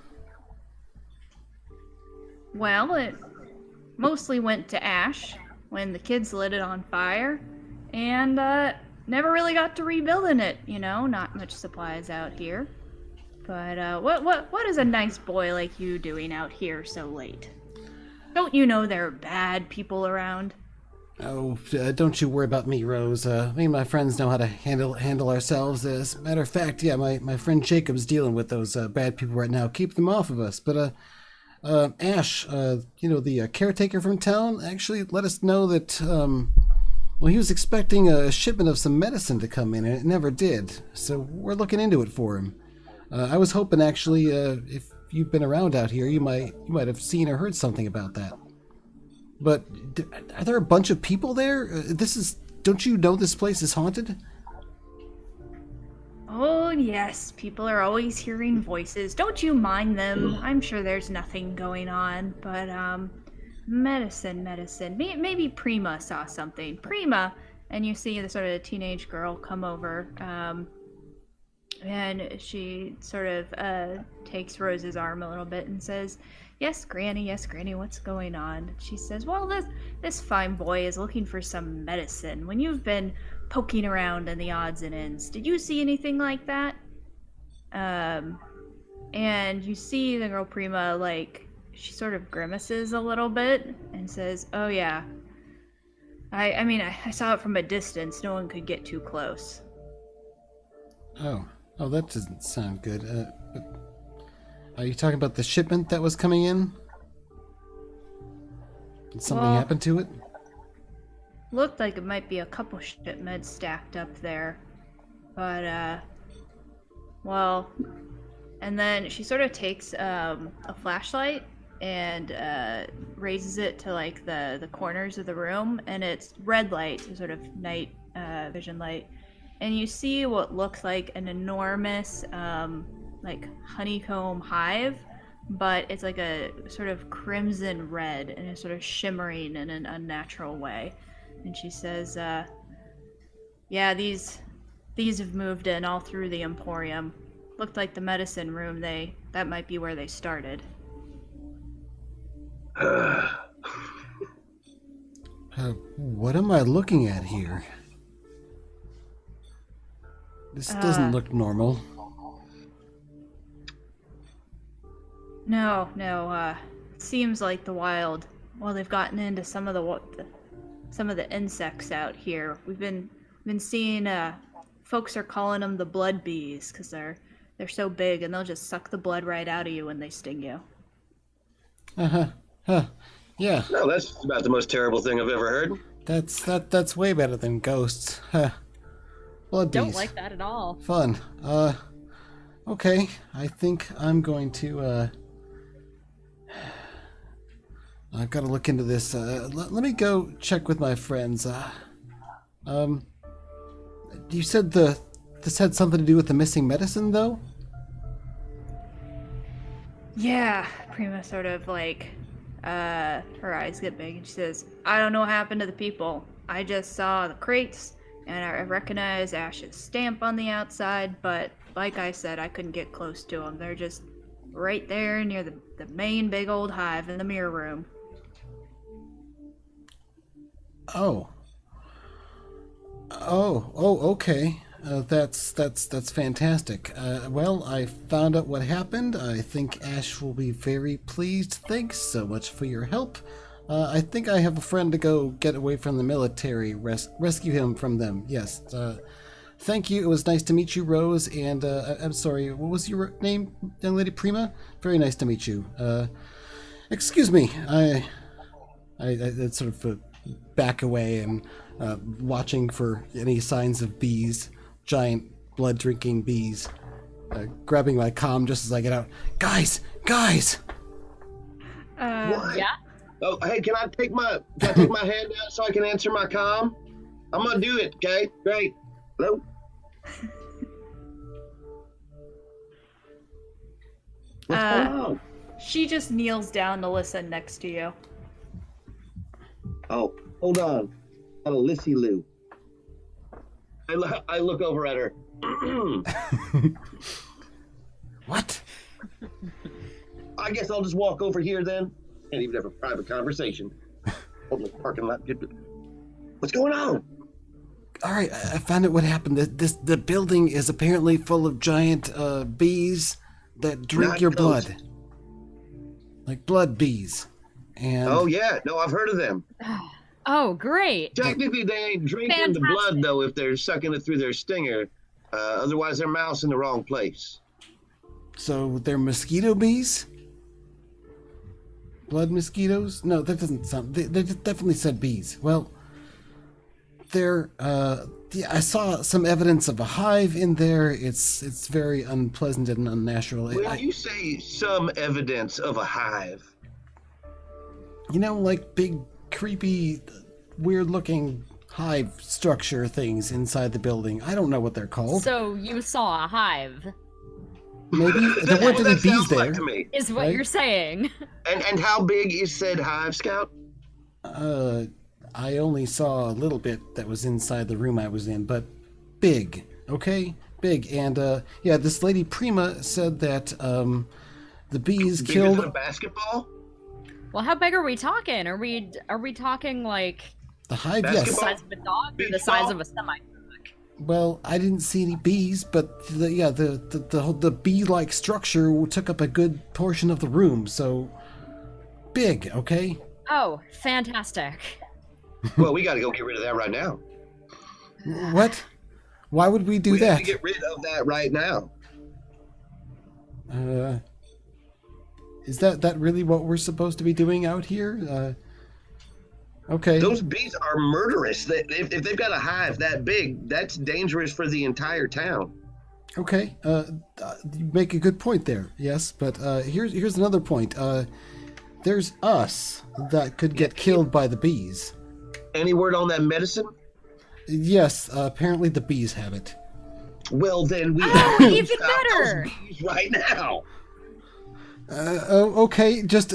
Well, it mostly went to ash when the kids lit it on fire, and never really got to rebuilding it. Not much supplies out here. But what is a nice boy like you doing out here so late? Don't you know there are bad people around? Oh, don't you worry about me, Rose. Me and my friends know how to handle ourselves. As a matter of fact, yeah, my friend Jacob's dealing with those bad people right now. Keep them off of us. But Ash, the caretaker from town, actually let us know that, he was expecting a shipment of some medicine to come in, and it never did. So we're looking into it for him. I was hoping, actually, if you've been around out here, you might have seen or heard something about that. But are there a bunch of people there? Don't you know this place is haunted? Oh, yes, people are always hearing voices. Don't you mind them. I'm sure there's nothing going on, but Medicine. Maybe Prima saw something. Prima, and you see the sort of teenage girl come over, and she sort of takes Rose's arm a little bit and says, yes, Granny, what's going on? She says, well, this fine boy is looking for some medicine. When you've been poking around in the odds and ends, did you see anything like that? And you see the girl Prima, like, she sort of grimaces a little bit and says, oh yeah, I saw it from a distance. No one could get too close. Oh, that doesn't sound good. Are you talking about the shipment that was coming in? Did something happen to it? Looked like it might be a couple shipments stacked up there. But, well, and then she sort of takes a flashlight and raises it to, like, the corners of the room, and it's red light, so sort of night vision light. And you see what looks like an enormous, like, honeycomb hive, but it's like a sort of crimson red, and it's sort of shimmering in an unnatural way. And she says, yeah, these have moved in all through the Emporium. Looked like the medicine room, that might be where they started. What am I looking at here? This doesn't look normal. No, it seems like the wild. Well, they've gotten into some of the insects out here. We've been seeing. Folks are calling them the blood bees because they're so big and they'll just suck the blood right out of you when they sting you. Yeah. No, that's about the most terrible thing I've ever heard. That's way better than ghosts. Blood bees. Don't like that at all. Fun. Okay. I think I'm going to. I've got to look into this. Let me go check with my friends. You said this had something to do with the missing medicine, though? Yeah, Prima sort of like, her eyes get big and she says, I don't know what happened to the people. I just saw the crates and I recognized Ash's stamp on the outside, but like I said, I couldn't get close to them. They're just right there near the main big old hive in the mirror room. Oh, okay. That's fantastic. Well, I found out what happened. I think Ash will be very pleased. Thanks so much for your help. I think I have a friend to go get away from the military, rescue him from them. Yes. Thank you. It was nice to meet you, Rose. And I'm sorry, what was your name, young lady? Prima? Very nice to meet you. Excuse me. I sort of back away and watching for any signs of bees, giant blood-drinking bees. Grabbing my comm just as I get out. Guys! What? Yeah? Oh, hey, can I take my hand out so I can answer my comm? I'm gonna do it, okay? Great. Hello? What's going on? She just kneels down to listen next to you. Oh, hold on. Got a Lissy Lou. I look over at her. What? I guess I'll just walk over here then. Can't even have a private conversation. Hold the parking lot. What's going on? All right, I found out what happened. The building is apparently full of giant bees that drink Not your ghosts. blood, like blood bees. And Oh yeah, no, I've heard of them. Oh, great. Technically, they ain't drinking the blood though if they're sucking it through their stinger. Otherwise, they're mouse in the wrong place. so they're mosquito bees. Blood mosquitoes? No, that doesn't sound. They definitely said bees. Well, there. Yeah, I saw some evidence of a hive in there. It's very unpleasant and unnatural. When you say some evidence of a hive, You know, like big, creepy, weird-looking hive structure things inside the building. I don't know what they're called. So you saw a hive. maybe there weren't any that bees sounds there. like to me. Is what Right? you're saying. And how big is said hive, Scout? I only saw a little bit that was inside the room I was in, but big, okay? Big. And, yeah, this lady Prima said that, the bees Bigger killed... than a basketball? Well, how big are we talking? Are we talking like The hive, the yes. Basketball? size of a dog or the Beach size ball? of a semi? Well, I didn't see any bees, but the bee-like structure took up a good portion of the room, so... Big, okay? Oh, fantastic. Well, we got to go get rid of that right now. What? Why would we do We have that? to get rid of that right now. Is that really what we're supposed to be doing out here? Okay. Those bees are murderous. If they've got a hive that big, that's dangerous for the entire town. Okay. You make a good point there. Yes, but here's another point. There's us that could get killed by the bees. Any word on that medicine? Yes. Apparently the bees have it. Well, then we Oh, have to even stop better. those bees right now. Okay. Just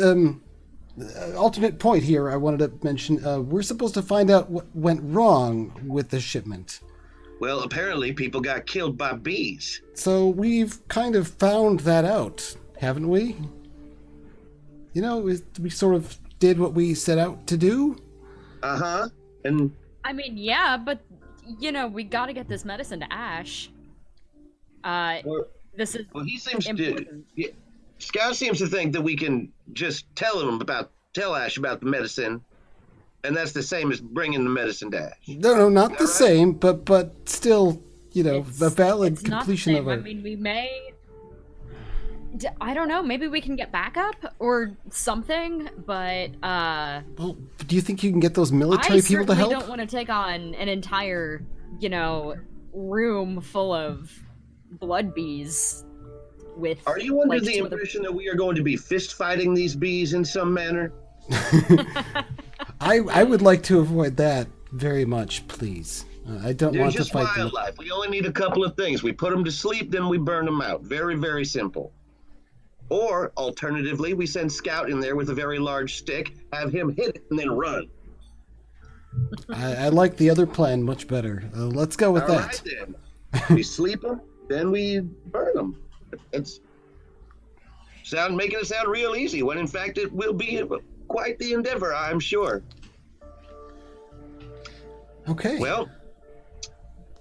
alternate point here. I wanted to mention. We're supposed to find out what went wrong with the shipment. Well, apparently people got killed by bees. So we've kind of found that out, haven't we? You know, we sort of did what we set out to do. Uh-huh. And I mean, yeah, but you know, we got to get this medicine to Ash. well, This is he seems important. to... Yeah, Scout seems to think that we can just tell Ash about the medicine, and that's the same as bringing the medicine to Ash. No, not the right? same, but still, you know, It's- a valid it's not the completion same. of a. I mean, we may. I don't know. Maybe we can get backup or something, but Well, do you think you can get those I military people to certainly help? don't want to take on an entire, you know, room full of blood bees. With Are you under like, the two other- impression that we are going to be fist fighting these bees in some manner? I would like to avoid that very much, please. I don't They're want to just fight them. wildlife. We only need a couple of things. We put them to sleep, then we burn them out. Very, very simple. Or, alternatively, we send Scout in there with a very large stick, have him hit it, and then run. I like the other plan much better. Let's go with All that. right, then. We sleep them, then we burn them. It's making it sound real easy, when in fact it will be quite the endeavor, I'm sure. Okay. Well,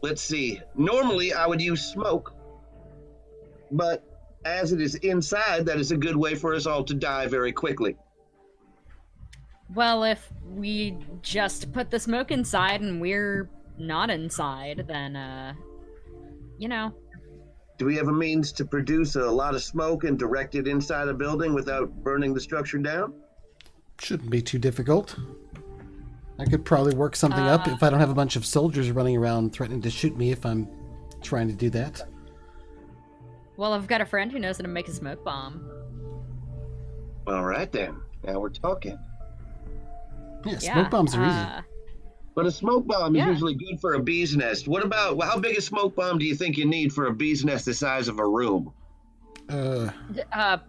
let's see. Normally, I would use smoke, but as it is inside, that is a good way for us all to die very quickly. Well, if we just put the smoke inside and we're not inside, then you know. Do we have a means to produce a lot of smoke and direct it inside a building without burning the structure down? Shouldn't be too difficult. I could probably work something up if I don't have a bunch of soldiers running around threatening to shoot me if I'm trying to do that. Well, I've got a friend who knows how to make a smoke bomb. All right, then. Now we're talking. Yeah, smoke bombs are easy. But a smoke bomb is Yeah. usually good for a bee's nest. What about, well, how big a smoke bomb do you think you need for a bee's nest the size of a room?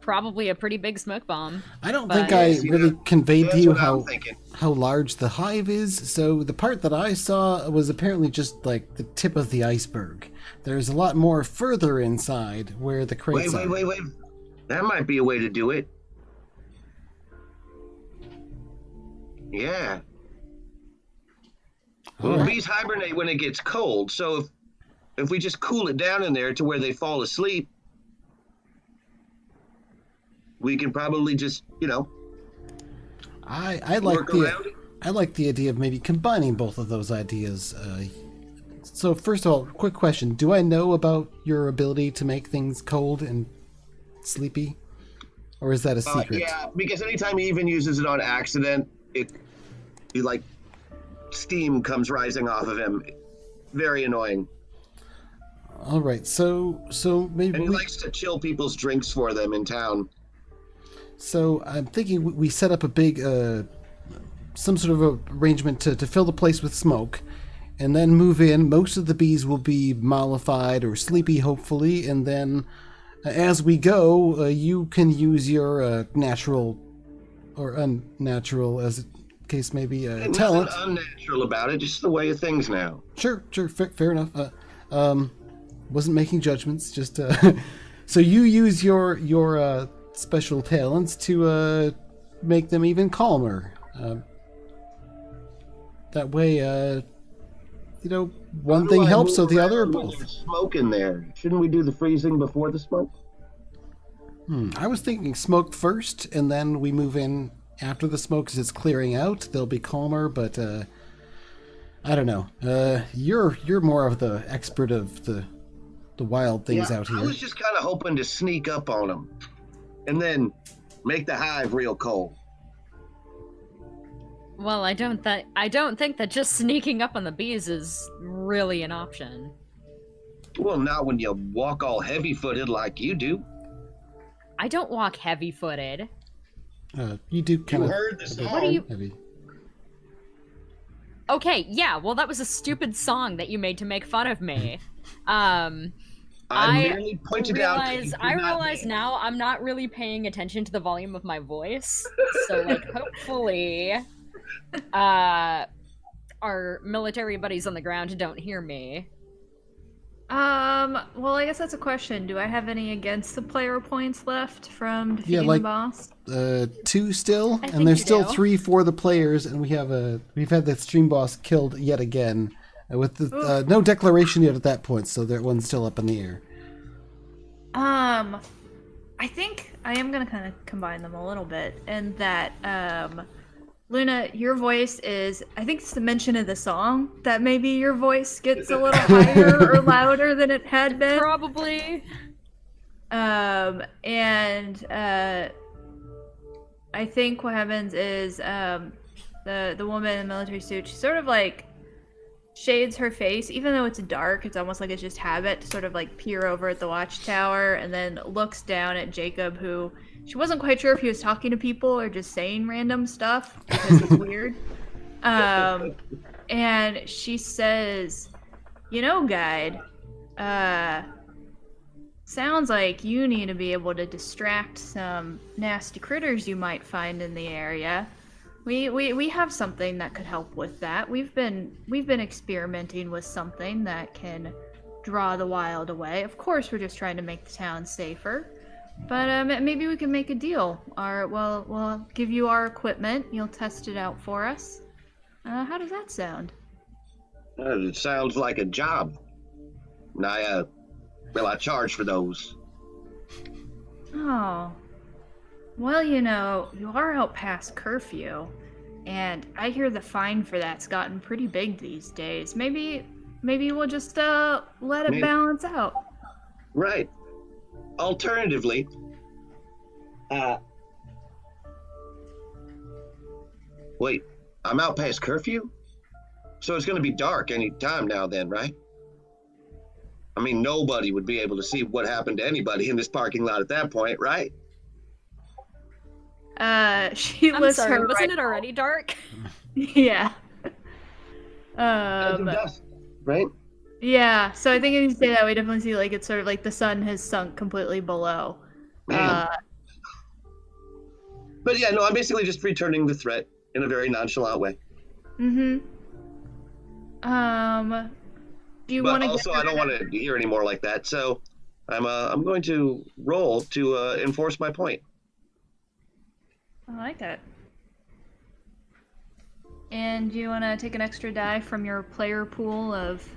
Probably a pretty big smoke bomb. I don't But- think I really conveyed to That's you what I'm thinking. how large the hive is. So the part that I saw was apparently just like the tip of the iceberg. There's a lot more further inside where the crates are. Wait. That might be a way to do it. Yeah. Well, Alright. bees hibernate when it gets cold, so if we just cool it down in there to where they fall asleep, we can probably just, I like work around it. I like the idea of maybe combining both of those ideas. So first of all, quick question: do I know about your ability to make things cold and sleepy, or is that a secret? Yeah, because anytime he even uses it on accident, steam comes rising off of him. Very annoying. All right, so maybe And he likes to chill people's drinks for them in town. So I'm thinking we set up a big, some sort of arrangement to fill the place with smoke, and then move in. Most of the bees will be mollified or sleepy, hopefully, and then as we go, you can use your natural or unnatural, as the case may be, talent. Nothing unnatural about it, just the way of things now. Sure, fair enough. Wasn't making judgments, just so you use your special talents to make them even calmer. That way, one thing helps, so the other both. There's smoke in there. Shouldn't we do the freezing before the smoke? I was thinking smoke first, and then we move in after the smoke as it's clearing out. They'll be calmer, but I don't know. You're more of the expert of the wild things out here. I was just kind of hoping to sneak up on them, and then make the hive real cold. Well, I don't think that just sneaking up on the bees is really an option. Well, not when you walk all heavy-footed like you do. I don't walk heavy-footed. You do kind of. Heard the song. What do you? Heavy. Okay, yeah. Well, that was a stupid song that you made to make fun of me. I merely pointed out. I realize now I'm not really paying attention to the volume of my voice. So, hopefully, our military buddies on the ground don't hear me. Well, I guess that's a question. Do I have any against the player points left from defeating the boss? 2 still, I and there's think still you do. 3 for the players, and we've had the stream boss killed yet again, with the, no declaration yet at that point, so that one's still up in the air. I think I am gonna kind of combine them a little bit, and that, Luna, your voice is, I think it's the mention of the song that maybe your voice gets a little higher or louder than it had been. Probably. I think what happens is, the woman in the military suit, she sort of shades her face, even though it's dark. It's almost like it's just habit to sort of peer over at the watchtower, and then looks down at Jacob, who she wasn't quite sure if he was talking to people or just saying random stuff because it's weird. And she says, guide, sounds like you need to be able to distract some nasty critters you might find in the area. We have something that could help with that. We've been experimenting with something that can draw the wild away. Of course, we're just trying to make the town safer. But maybe we can make a deal. We'll give you our equipment. You'll test it out for us. How does that sound? It sounds like a job. And I charge for those. Oh. Well, you are out past curfew, and I hear the fine for that's gotten pretty big these days. Maybe we'll just let it balance out. Right. Alternatively, wait, I'm out past curfew? So it's going to be dark any time now then, right? I mean, nobody would be able to see what happened to anybody in this parking lot at that point, right? She I'm lists sorry, her wasn't it rifle. already dark? Yeah. Edge of dusk, right? Yeah, so I think if you say that, we definitely see it's sort of the sun has sunk completely below. Man. But yeah, no, I'm basically just returning the threat in a very nonchalant way. Mm-hmm. Do you want to also, I don't want to hear any more like that, so I'm going to roll to enforce my point. I like that. And do you want to take an extra die from your player pool of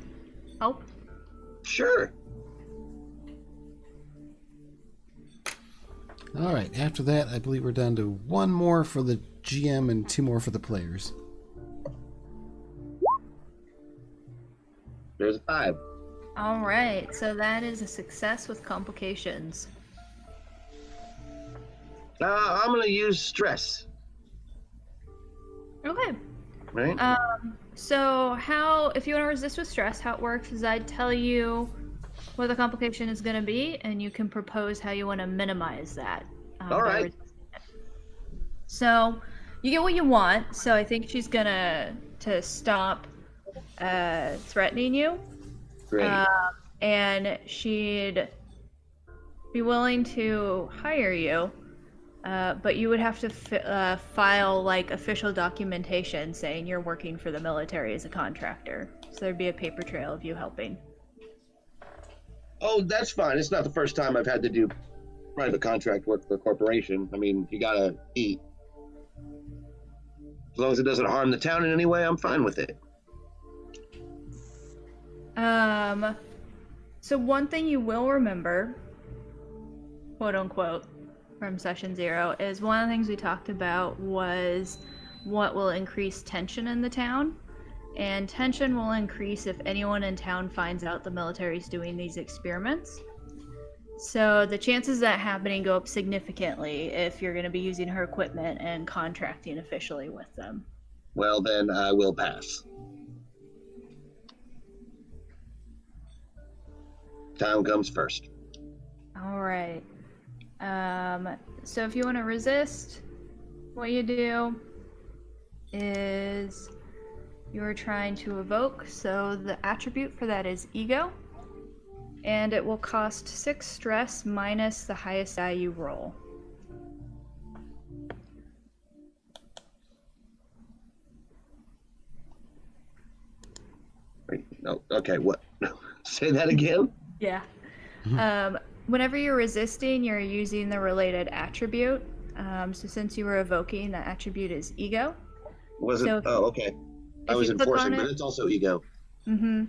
help? Sure. All right. After that, I believe we're down to 1 more for the GM and 2 more for the players. There's a 5. All right, so that is a success with complications. I'm going to use stress. Okay. Right? So if you want to resist with stress, how it works is I'd tell you what the complication is going to be, and you can propose how you want to minimize that. All right. So you get what you want. So I think she's gonna stop threatening you. Great. And she'd be willing to hire you, but you would have to file like official documentation saying you're working for the military as a contractor. So there'd be a paper trail of you helping. Oh, that's fine. It's not the first time I've had to do private contract work for a corporation. I mean, you gotta eat. As long as it doesn't harm the town in any way, I'm fine with it. So one thing you will remember, quote unquote, from session 0 is one of the things we talked about was what will increase tension in the town. And tension will increase if anyone in town finds out the military's doing these experiments. So the chances of that happening go up significantly if you're going to be using her equipment and contracting officially with them. Well, then I will pass. Town comes first. All right. So if you want to resist, what you do is you're trying to evoke. So the attribute for that is ego. And it will cost 6 stress minus the highest value roll. Wait, no, okay, what? No, say that again? Yeah. Whenever you're resisting, you're using the related attribute. So since you were evoking, that attribute is ego. Was it? So Oh, okay. I was enforcing, but it's also ego. Mm-hmm.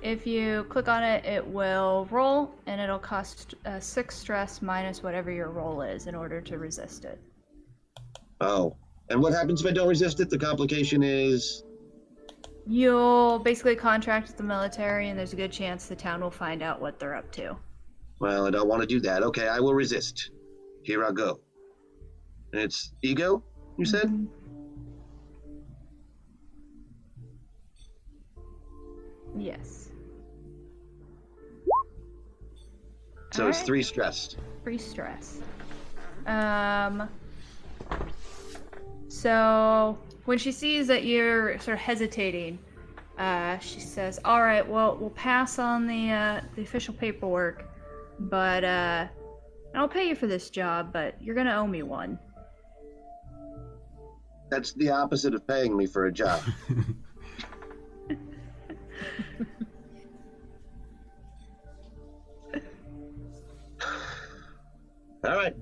If you click on it, it will roll, and it'll cost 6 stress minus whatever your roll is in order to resist it. Oh. And what happens if I don't resist it? The complication is... You'll basically contract with the military, and there's a good chance the town will find out what they're up to. Well, I don't want to do that. Okay, I will resist. Here I go. And it's ego, you said? Mm-hmm. Yes. So All it's right. 3 stressed. 3 stress. So when she sees that you're sort of hesitating, she says, "All right, well, we'll pass on the official paperwork, but I'll pay you for this job, but you're gonna owe me one." That's the opposite of paying me for a job. All right.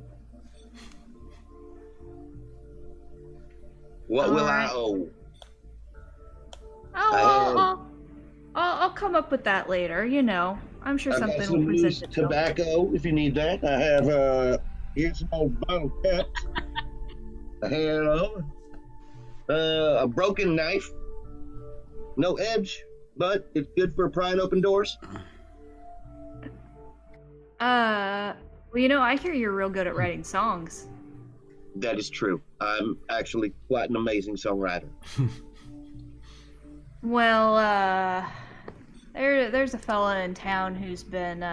What will I owe? I'll come up with that later. You know, I'm sure I got something some will present loose itself. tobacco if you need that. I have here's some old bottle caps. A hand a broken knife. No edge, but it's good for prying open doors. Well, you know, I hear you're real good at writing songs. That is true. I'm actually quite an amazing songwriter. Well, there's a fella in town who's been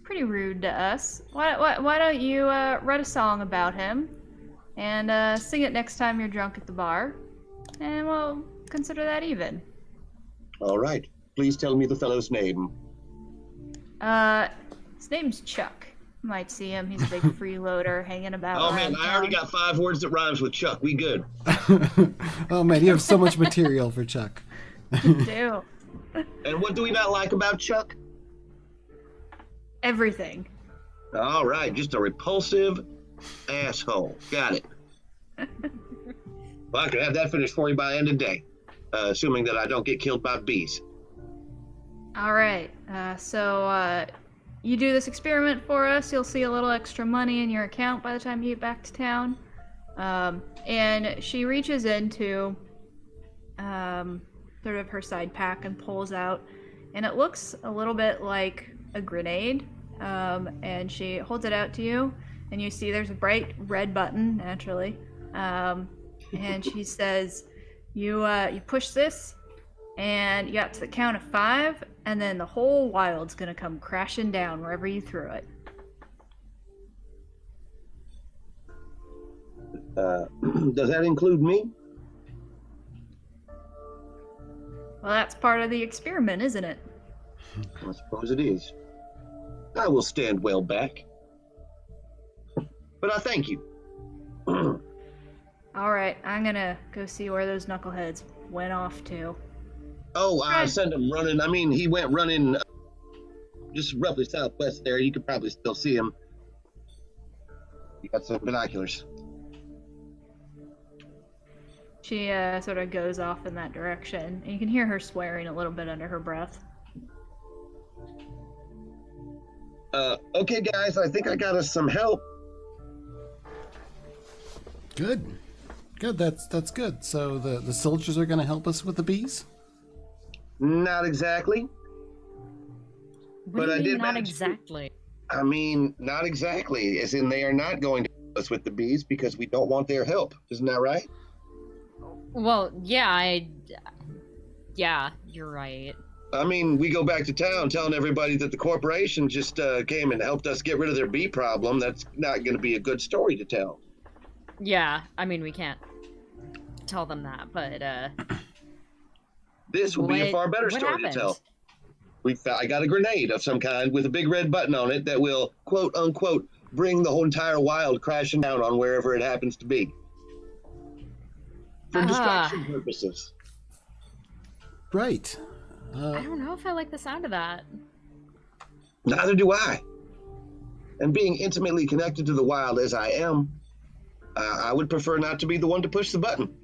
pretty rude to us. Why don't you write a song about him and sing it next time you're drunk at the bar, and we'll consider that even. All right. Please tell me the fellow's name. His name's Chuck. You might see him. He's a big freeloader hanging about. Oh man, I already got 5 words that rhymes with Chuck. We good. Oh man, you have so much material for Chuck. You do. And what do we not like about Chuck? Everything. All right, just a repulsive asshole. Got it. Well, I can have that finished for you by end of day, assuming that I don't get killed by bees. All right. So you do this experiment for us. You'll see a little extra money in your account by the time you get back to town. And she reaches into sort of her side pack and pulls out, and it looks a little bit like a grenade. And she holds it out to you, and you see there's a bright red button, naturally. And she says, you push this, and you got to the count of 5, and then the whole wild's gonna come crashing down wherever you threw it. Does that include me? Well, that's part of the experiment, isn't it? I suppose it is. I will stand well back. But I thank you. All right, I'm gonna go see where those knuckleheads went off to. Oh, I Okay. sent him running. I mean, he went running just roughly southwest there. You could probably still see him. You got some binoculars. She sort of goes off in that direction, and you can hear her swearing a little bit under her breath. Okay, guys, I think I got us some help. Good. Good, that's good. So the soldiers are going to help us with the bees? Not exactly. What But do you I mean, did not manage to- exactly? I mean, not exactly. As in, they are not going to help us with the bees because we don't want their help. Isn't that right? Well, yeah, yeah, you're right. I mean, we go back to town telling everybody that the corporation just came and helped us get rid of their bee problem. That's not going to be a good story to tell. Yeah, I mean, we can't tell them that, but, This will be a far better what story happened? to tell. I got a grenade of some kind with a big red button on it that will, quote unquote, bring the whole entire wild crashing down on wherever it happens to be. For distraction purposes. Right. I don't know if I like the sound of that. Neither do I. And being intimately connected to the wild as I am, I would prefer not to be the one to push the button.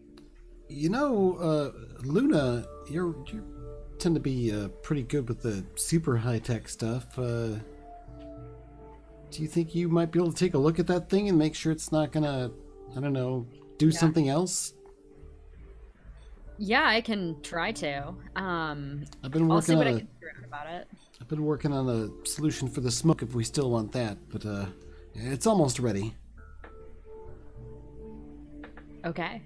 You know, Luna, you tend to be pretty good with the super high-tech stuff. Do you think you might be able to take a look at that thing and make sure it's not gonna, I don't know, do something else? Yeah, I can try to. I've been I'll see working what on I can figure out about it. I've been working on a solution for the smoke if we still want that, but it's almost ready. Okay.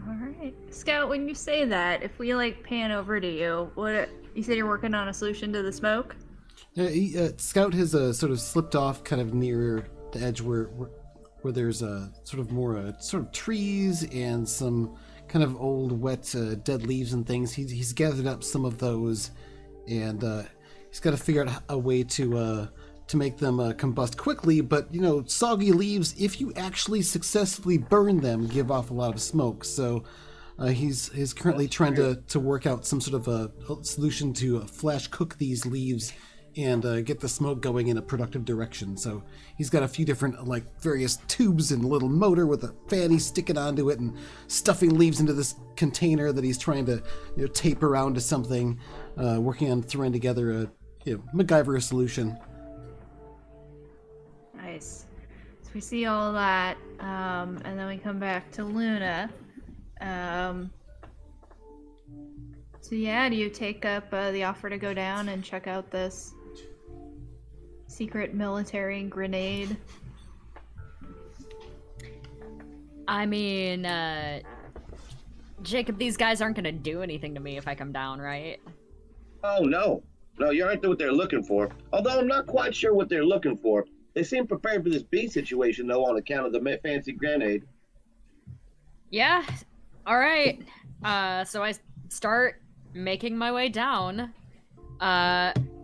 All right, Scout. When you say that, if we like pan over to you, what you said you're working on a solution to the smoke? Scout has sort of slipped off kind of near the edge where there's sort of more sort of trees and some kind of old wet dead leaves and things. He's gathered up some of those, and he's got to figure out a way to make them combust quickly. But you know, soggy leaves, if you actually successfully burn them, give off a lot of smoke. So he's currently trying to work out some sort of a solution to flash cook these leaves and get the smoke going in a productive direction. So he's got a few different, like, various tubes and a little motor with a fan he's sticking onto it and stuffing leaves into this container that he's trying to, you know, tape around to something, working on throwing together a, you know, MacGyver solution. Nice. So we see all that, and then we come back to Luna. So yeah, do you take up the offer to go down and check out this secret military grenade? I mean, Jacob, these guys aren't gonna do anything to me if I come down, right? Oh, no. No, you aren't what they're looking for. Although I'm not quite sure what they're looking for. They seem prepared for this bee situation, though, on account of the fancy grenade. Yeah, alright. So I start making my way down,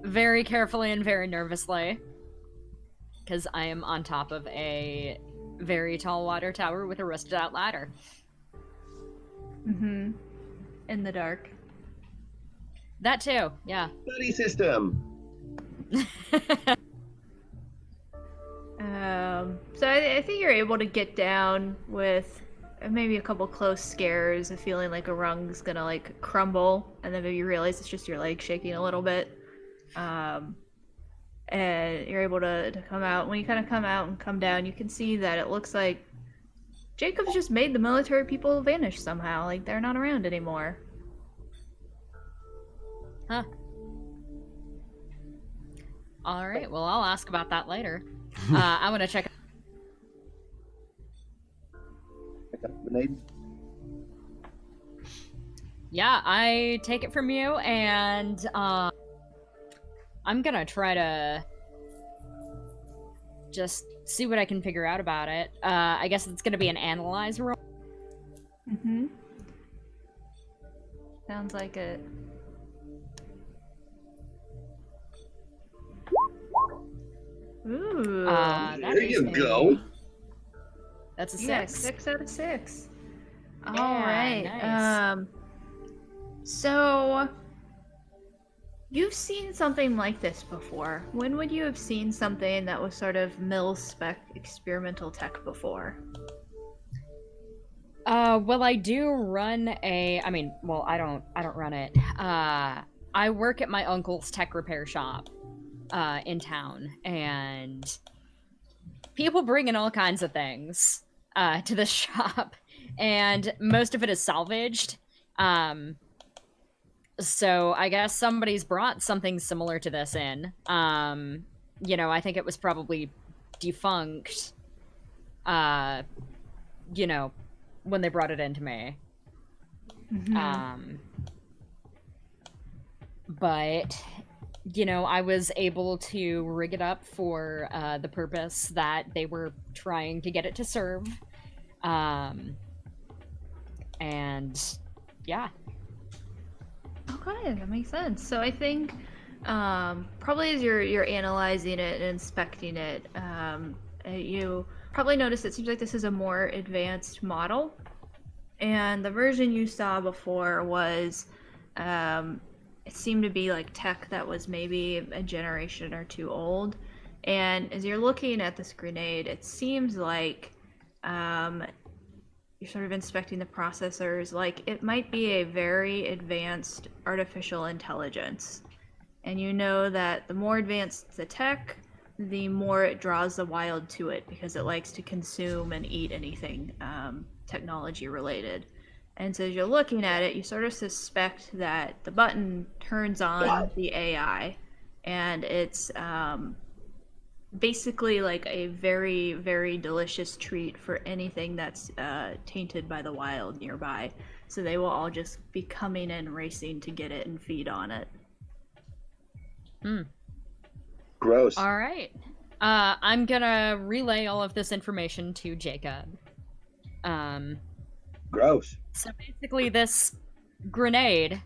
very carefully and very nervously, because I am on top of a very tall water tower with a rusted out ladder. Mm-hmm. In the dark. That too, yeah. Buddy system. So I think you're able to get down with maybe a couple close scares, a feeling like a rung's gonna like crumble, and then maybe you realize it's just your leg shaking a little bit. And you're able to come out. When you kind of come out and come down, you can see that it looks like Jacob's just made the military people vanish somehow. Like they're not around anymore. Huh. Alright, well, I'll ask about that later. I'm gonna check. Grenade. Yeah, I take it from you, and I'm gonna try to just see what I can figure out about it. I guess it's gonna be an analyze roll. Mm-hmm. Sounds like it. Ooh. That There is you go. That's a Yeah, 6. 6 out of 6. All Yeah, right. nice. So you've seen something like this before. When would you have seen something that was sort of mil-spec experimental tech before? Well, I do run I don't run it. I work at my uncle's tech repair shop, in town, and people bring in all kinds of things, to the shop, and most of it is salvaged. So I guess somebody's brought something similar to this in. I think it was probably defunct, uh, when they brought it into me. Mm-hmm. But I was able to rig it up for the purpose that they were trying to get it to serve. And yeah. Okay, that makes sense. So I think probably as you're analyzing it and inspecting it, you probably notice it seems like this is a more advanced model. And the version you saw before was, it seemed to be like tech that was maybe a generation or two old. And as you're looking at this grenade, it seems like you're sort of inspecting the processors, like it might be a very advanced artificial intelligence. And you know that the more advanced the tech, the more it draws the wild to it because it likes to consume and eat anything technology related. And so as you're looking at it, you sort of suspect that the button turns on the AI, and it's basically like a very, very delicious treat for anything that's tainted by the wild nearby. So they will all just be coming in racing to get it and feed on it. Gross. All right. I'm gonna relay all of this information to Jacob. Gross. So basically, this grenade,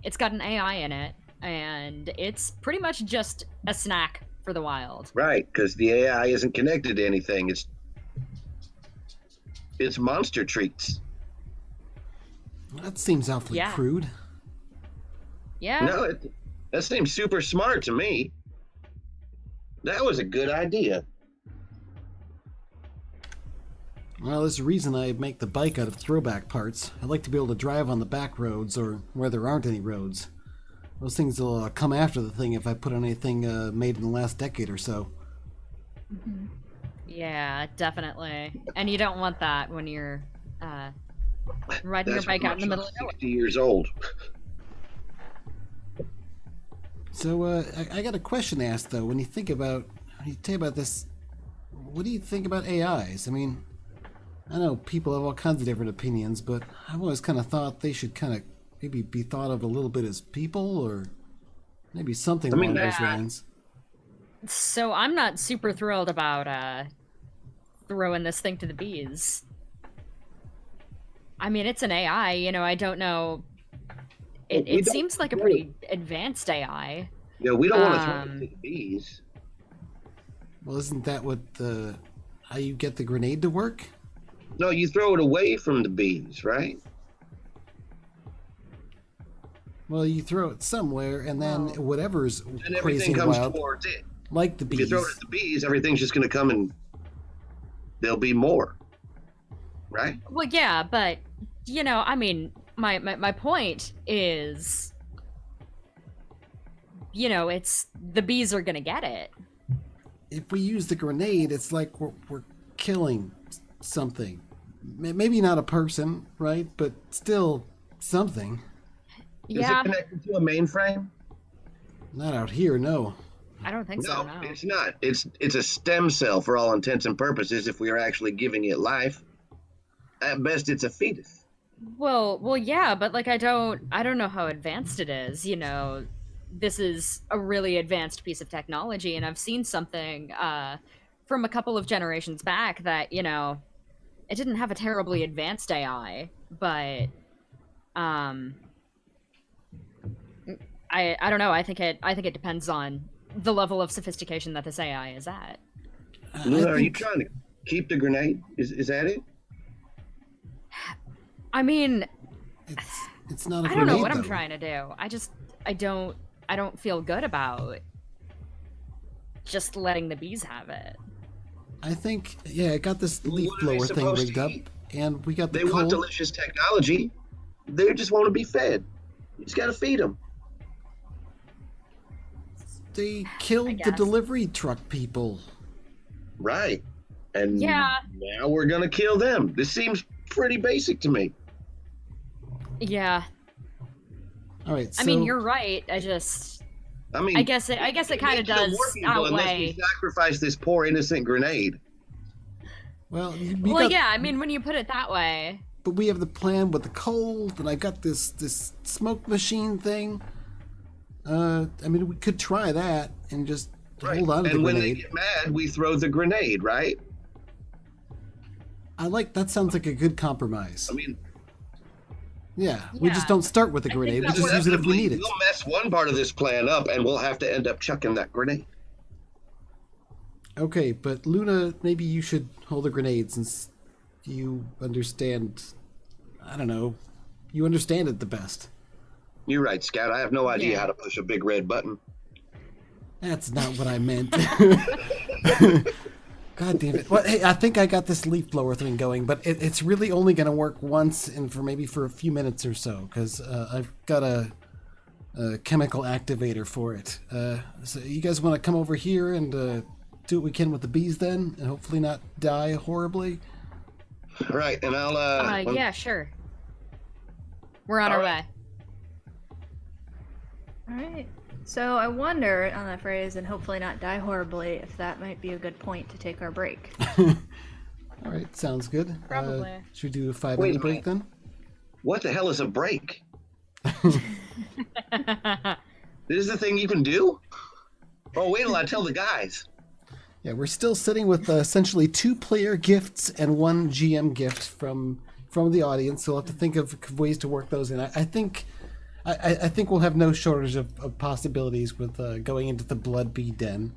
it's got an AI in it, and it's pretty much just a snack for the wild. Right, because the AI isn't connected to anything. It's monster treats. That seems awfully Yeah. crude. Yeah. No, that seems super smart to me. That was a good idea. Well, there's a reason I make the bike out of throwback parts. I like to be able to drive on the back roads or where there aren't any roads. Those things will come after the thing if I put on anything made in the last decade or so. Yeah, definitely. And you don't want that when you're riding your That's bike out in the when middle I'm of nowhere. 60 years old. So I got a question to ask though. When you think about this, what do you think about AIs? I mean, I know people have all kinds of different opinions, but I've always kind of thought they should kind of maybe be thought of a little bit as people, or maybe something along those lines. So I'm not super thrilled about throwing this thing to the bees. I mean, it's an AI, I don't know. It seems like a pretty advanced AI. Yeah, we don't want to throw it to the bees. Well, isn't that what how you get the grenade to work? No, you throw it away from the bees, right? Well, you throw it somewhere, and then whatever's And crazy everything and comes wild, towards it. like the bees. If you throw it at the bees, everything's just going to come and there'll be more, right? Well, yeah, but I mean, my point is, it's the bees are gonna get it. If we use the grenade, it's like we're killing something. Maybe not a person, right? But still something. Yeah, Is it connected to a mainframe? Not out here, no. I don't think so. No, No. it's not. It's a stem cell for all intents and purposes. If we are actually giving it life, at best, it's a fetus. Well, yeah, but like I don't know how advanced it is. This is a really advanced piece of technology, and I've seen something from a couple of generations back that it didn't have a terribly advanced AI, but I don't know. I think it depends on the level of sophistication that this AI is at. Luna, are you trying to keep the grenade? Is that it? I mean, It's not a I grenade, don't know what I'm though. trying to do. I don't feel good about just letting the bees have it. I think, yeah, I got this leaf what are they blower thing supposed rigged to up, eat? and we got the They want coal. delicious technology. They just want to be fed. You just got to feed them. They killed the guess. delivery truck people. Right. And Yeah. now we're going to kill them. This seems pretty basic to me. Yeah. All right, so I mean, you're right. I mean, guess it kind of does unless we outweigh. sacrifice this poor innocent grenade. well, Yeah. I mean, when you put it that way. but we have the plan with the coal, and I got this smoke machine thing. I mean, we could try that and just hold on to the And when they grenade. get mad, we throw the grenade, right? That sounds like a good compromise. I mean, Yeah, we just don't start with the grenade. We that just use it if we need it. We'll mess one part of this plan up, and we'll have to end up chucking that grenade. Okay, but Luna, maybe you should hold the grenade since you understand. I don't know. You understand it the best. You're right, Scout. I have no idea Yeah. how to push a big red button. That's not what I meant. God damn it. Well, hey, I think I got this leaf blower thing going, but it's really only going to work once and for a few minutes or so, because I've got a chemical activator for it. So you guys want to come over here and do what we can with the bees then, and hopefully not die horribly? Right, and I'll Yeah, sure. We're on our way. All right. So I wonder on that phrase, and hopefully not die horribly, if that might be a good point to take our break. All right, sounds good. Probably. Should we do a 5-minute Wait a break then? What the hell is a break? This is the thing you can do? Oh, wait till I tell the guys. Yeah, we're still sitting with essentially 2 player gifts and 1 GM gift from the audience, so we'll have to think of ways to work those in. I think we'll have no shortage of possibilities with going into the Blood Bee Den.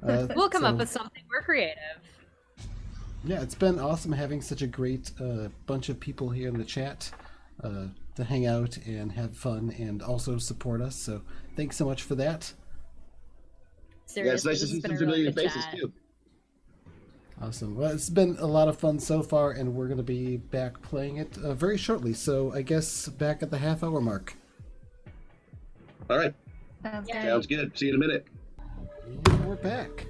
We'll come up with something. We're creative. Yeah, it's been awesome having such a great bunch of people here in the chat to hang out and have fun and also support us. So thanks so much for that. Seriously, Yeah, it's nice to this see has been some a really familiar good faces, chat. too. Awesome. Well, it's been a lot of fun so far, and we're going to be back playing it very shortly. So I guess back at the half-hour mark. All right, Sounds sounds good. See you in a minute. And we're back.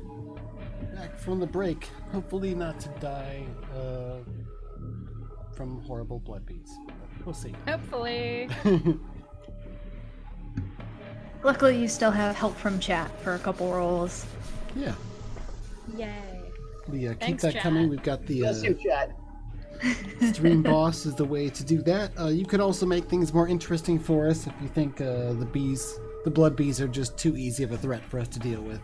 Back from the break. Hopefully not to die from horrible blood bees. We'll see. Hopefully. Luckily, you still have help from chat for a couple rolls. Yeah. Yay. We keep Thanks, that chat. coming. We've got the Chad. stream boss is the way to do that. You can also make things more interesting for us if you think the blood bees are just too easy of a threat for us to deal with.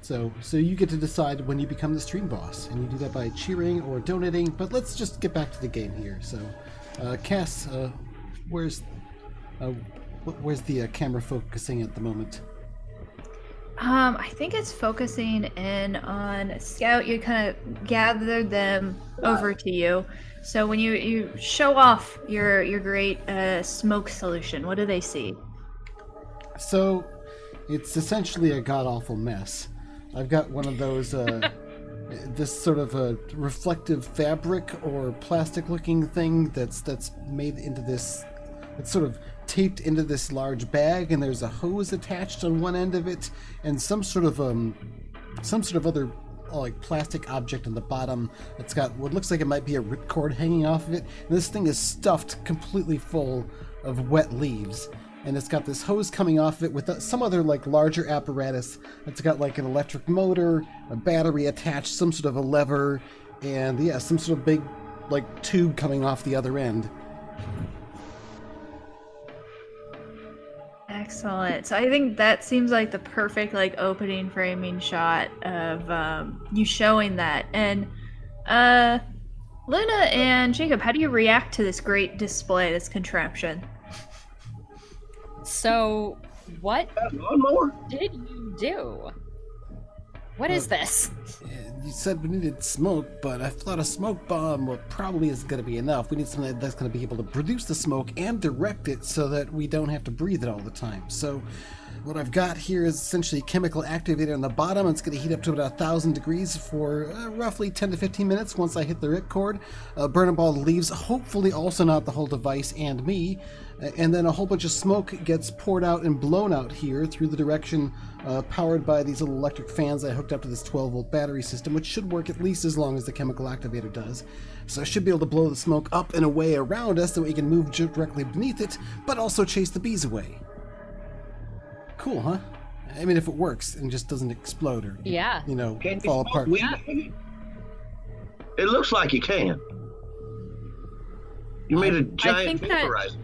So you get to decide when you become the stream boss, and you do that by cheering or donating. But let's just get back to the game here. So, Cass, where's the camera focusing at the moment? I think it's focusing in on Scout. You kind of gather them over to you. So when you show off your great smoke solution, what do they see? So, it's essentially a god-awful mess. I've got one of those, this sort of a reflective fabric or plastic-looking thing that's made into this. It's sort of taped into this large bag, and there's a hose attached on one end of it, and some sort of other like plastic object on the bottom. It's got what looks like it might be a ripcord hanging off of it. And this thing is stuffed completely full of wet leaves. And it's got this hose coming off of it with some other like larger apparatus. It's got like an electric motor, a battery attached, some sort of a lever, and yeah, some sort of big like tube coming off the other end. Excellent. So I think that seems like the perfect like opening framing shot of you showing that. And Luna and Jacob, how do you react to this great display, this contraption? So, what That lawnmower? did you do? What is this? You said we needed smoke, but I thought a smoke bomb probably isn't going to be enough. We need something that's going to be able to produce the smoke and direct it so that we don't have to breathe it all the time. So what I've got here is essentially a chemical activator on the bottom. It's going to heat up to about 1,000 degrees for roughly 10 to 15 minutes once I hit the ripcord. Burn up all the leaves, hopefully also not the whole device and me. And then a whole bunch of smoke gets poured out and blown out here through the direction powered by these little electric fans I hooked up to this 12-volt battery system, which should work at least as long as the chemical activator does. So I should be able to blow the smoke up and away around us so we can move directly beneath it, but also chase the bees away. Cool, huh? I mean, if it works and just doesn't explode or, Yeah. Can you fall smoke apart. weed? It looks like you can. You made a giant think that- vaporizer.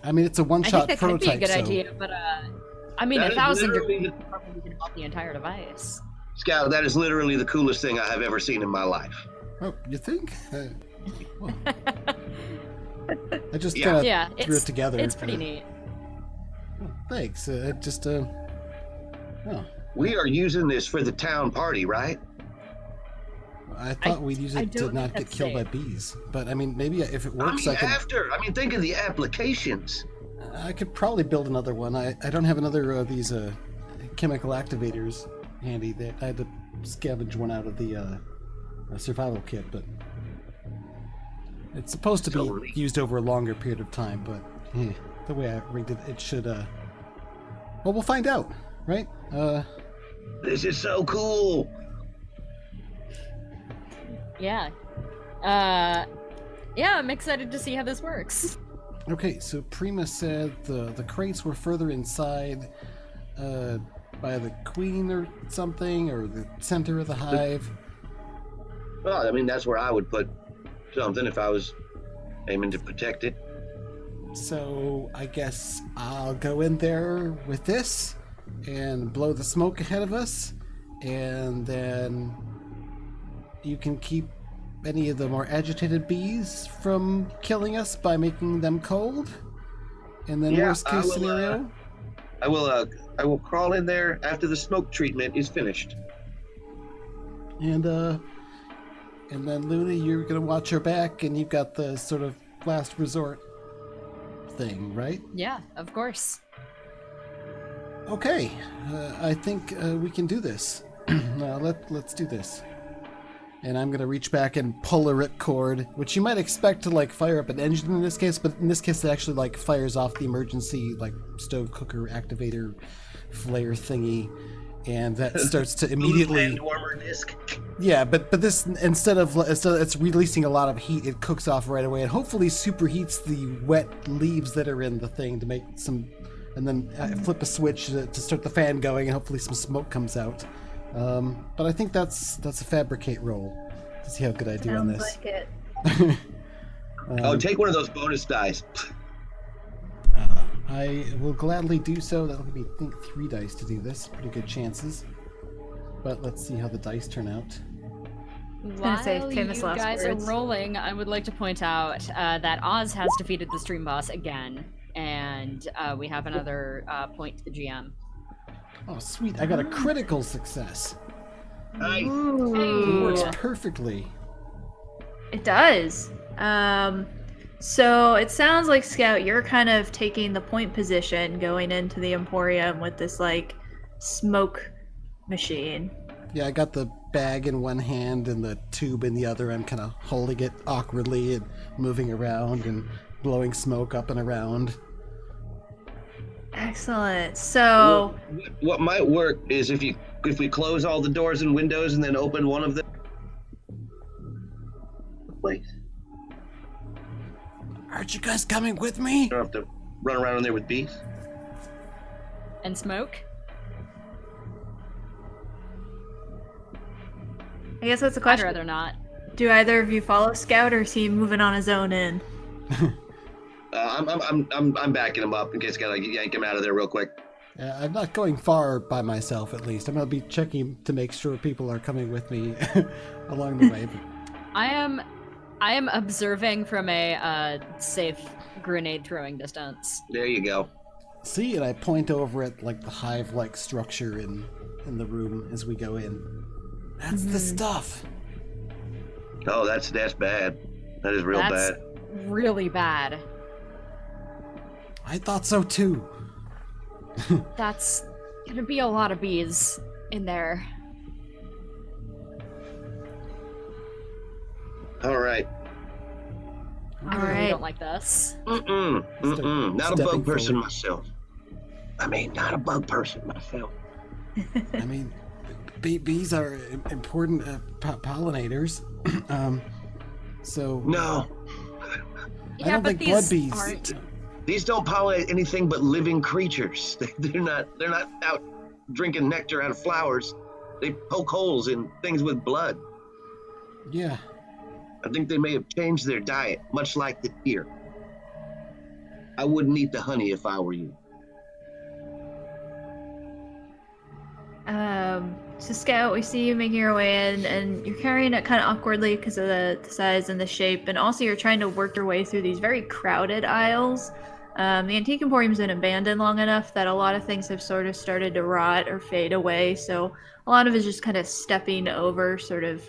I mean, it's a I one-shot think that could be a prototype, good so... idea, but I mean, That is 1,000 literally degrees probably can help the entire device. Scout, that is literally the coolest thing I have ever seen in my life. Oh, you think? Well, I just kind of Yeah, threw it together. it's pretty neat. Oh, thanks. We are using this for the town party, right? I thought we'd use I it to don't not think get that's killed by safe. bees. But I mean, maybe if it I works, mean, I could. think of the applications. I could probably build another one. I don't have another of these chemical activators handy. That I had to scavenge one out of the survival kit, but it's supposed to be Totally. used over a longer period of time. But the way I rigged it, it should. Well, we'll find out, right? This is so cool. Yeah. Yeah, I'm excited to see how this works. Okay, so Prima said the crates were further inside by the queen or something, or the center of the hive. Well, I mean, that's where I would put something if I was aiming to protect it. So I guess I'll go in there with this and blow the smoke ahead of us, and then you can keep any of the more agitated bees from killing us by making them cold. And then Yeah, worst I case will, scenario, I will crawl in there after the smoke treatment is finished. and then Luna, you're gonna watch her back, and you've got the sort of last resort thing, right? Yeah, of course. Okay, I think we can do this. Let's do this. And I'm gonna reach back and pull a ripcord, which you might expect to like fire up an engine in this case, but in this case it actually like fires off the emergency like stove cooker activator flare thingy, and that starts to immediately. Hand warmer disc. Yeah, but this instead of it's releasing a lot of heat, it cooks off right away, and hopefully superheats the wet leaves that are in the thing to make some, and then flip a switch to start the fan going, and hopefully some smoke comes out. But I think that's a fabricate roll to see how good I do on Sounds this. like it. Take one of those bonus dice. I will gladly do so. That'll give me, I think, 3 dice to do this. Pretty good chances. But let's see how the dice turn out. gonna say While famous you last guys words. are rolling, I would like to point out that Oz has defeated the stream boss again, and we have another point to the GM. Oh, sweet. I got a critical success. Nice. It Ooh. works perfectly. It does. So it sounds like, Scout, you're kind of taking the point position going into the Emporium with this like smoke machine. Yeah, I got the bag in one hand and the tube in the other. I'm kind of holding it awkwardly and moving around and blowing smoke up and around. Excellent. So What might work is if we close all the doors and windows and then open one of them. Place. Aren't you guys coming with me? You don't have to run around in there with bees. And smoke? I guess that's a I'd question. rather not. Do either of you follow Scout, or is he moving on his own in? I'm backing him up in case I gotta yank him out of there real quick. I'm not going far by myself, at least. I'm going to be checking to make sure people are coming with me along the way. But... I am observing from a safe grenade throwing distance. There you go. See, and I point over at like the hive-like structure in the room as we go in. That's the stuff. Oh, that's bad. That is real That's bad. really bad. I thought so too. That's gonna be a lot of bees in there. All right. I All really right. don't like this. Not a Stepping bug person forward. myself. Not a bug person myself. I mean, bees are important pollinators. So No, I don't think blood bees. aren't. these don't pollinate anything but living creatures. They're not out drinking nectar out of flowers. They poke holes in things with blood. Yeah. I think they may have changed their diet, much like the deer. I wouldn't eat the honey if I were you. So Scout, we see you making your way in, and you're carrying it kind of awkwardly because of the size and the shape, and also you're trying to work your way through these very crowded aisles. The Antique Emporium's been abandoned long enough that a lot of things have sort of started to rot or fade away, so a lot of it is just kind of stepping over sort of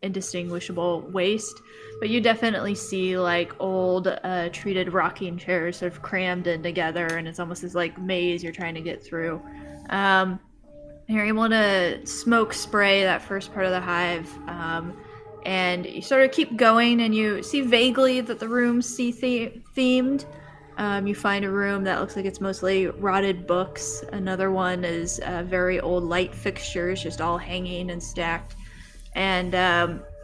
indistinguishable waste. But you definitely see like old treated rocking chairs sort of crammed in together, and it's almost this like maze you're trying to get through. You're able to smoke spray that first part of the hive, and you sort of keep going, and you see vaguely that the room's themed. You find a room that looks like it's mostly rotted books. Another one is very old light fixtures, just all hanging and stacked. And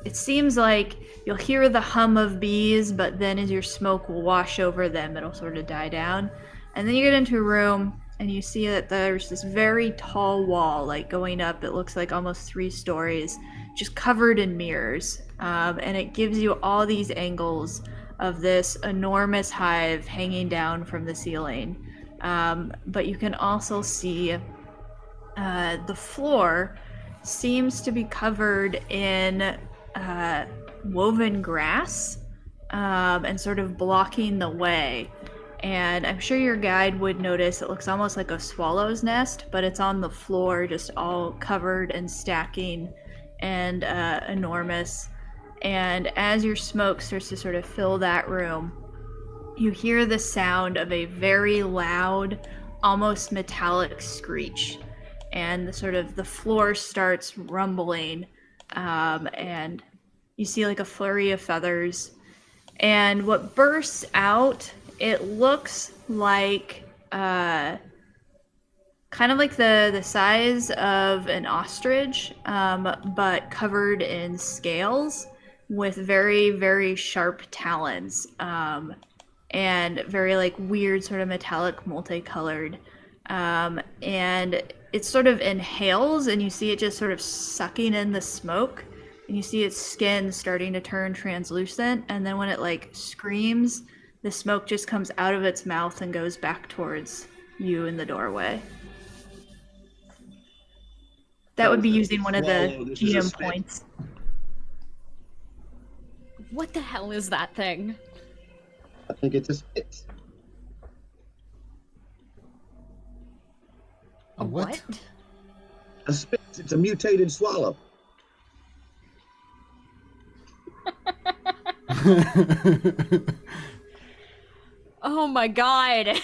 it seems like you'll hear the hum of bees, but then as your smoke will wash over them, it'll sort of die down. And then you get into a room, and you see that there's this very tall wall, like going up, it looks like almost 3 stories, just covered in mirrors. And it gives you all these angles of this enormous hive hanging down from the ceiling. But you can also see the floor seems to be covered in woven grass and sort of blocking the way. And I'm sure your guide would notice it looks almost like a swallow's nest, but it's on the floor, just all covered and stacking and enormous. And as your smoke starts to sort of fill that room, you hear the sound of a very loud, almost metallic screech. And the floor starts rumbling, and you see like a flurry of feathers. And what bursts out, it looks like kind of like the size of an ostrich, but covered in scales with very, very sharp talons, and very like weird sort of metallic multicolored. And it sort of inhales, and you see it just sort of sucking in the smoke, and you see its skin starting to turn translucent, and then when it like screams, the smoke just comes out of its mouth and goes back towards you in the doorway. That would be using one of the GM points. What the hell is that thing? I think it's a spit. A what? A spit. It's a mutated swallow. Oh my god.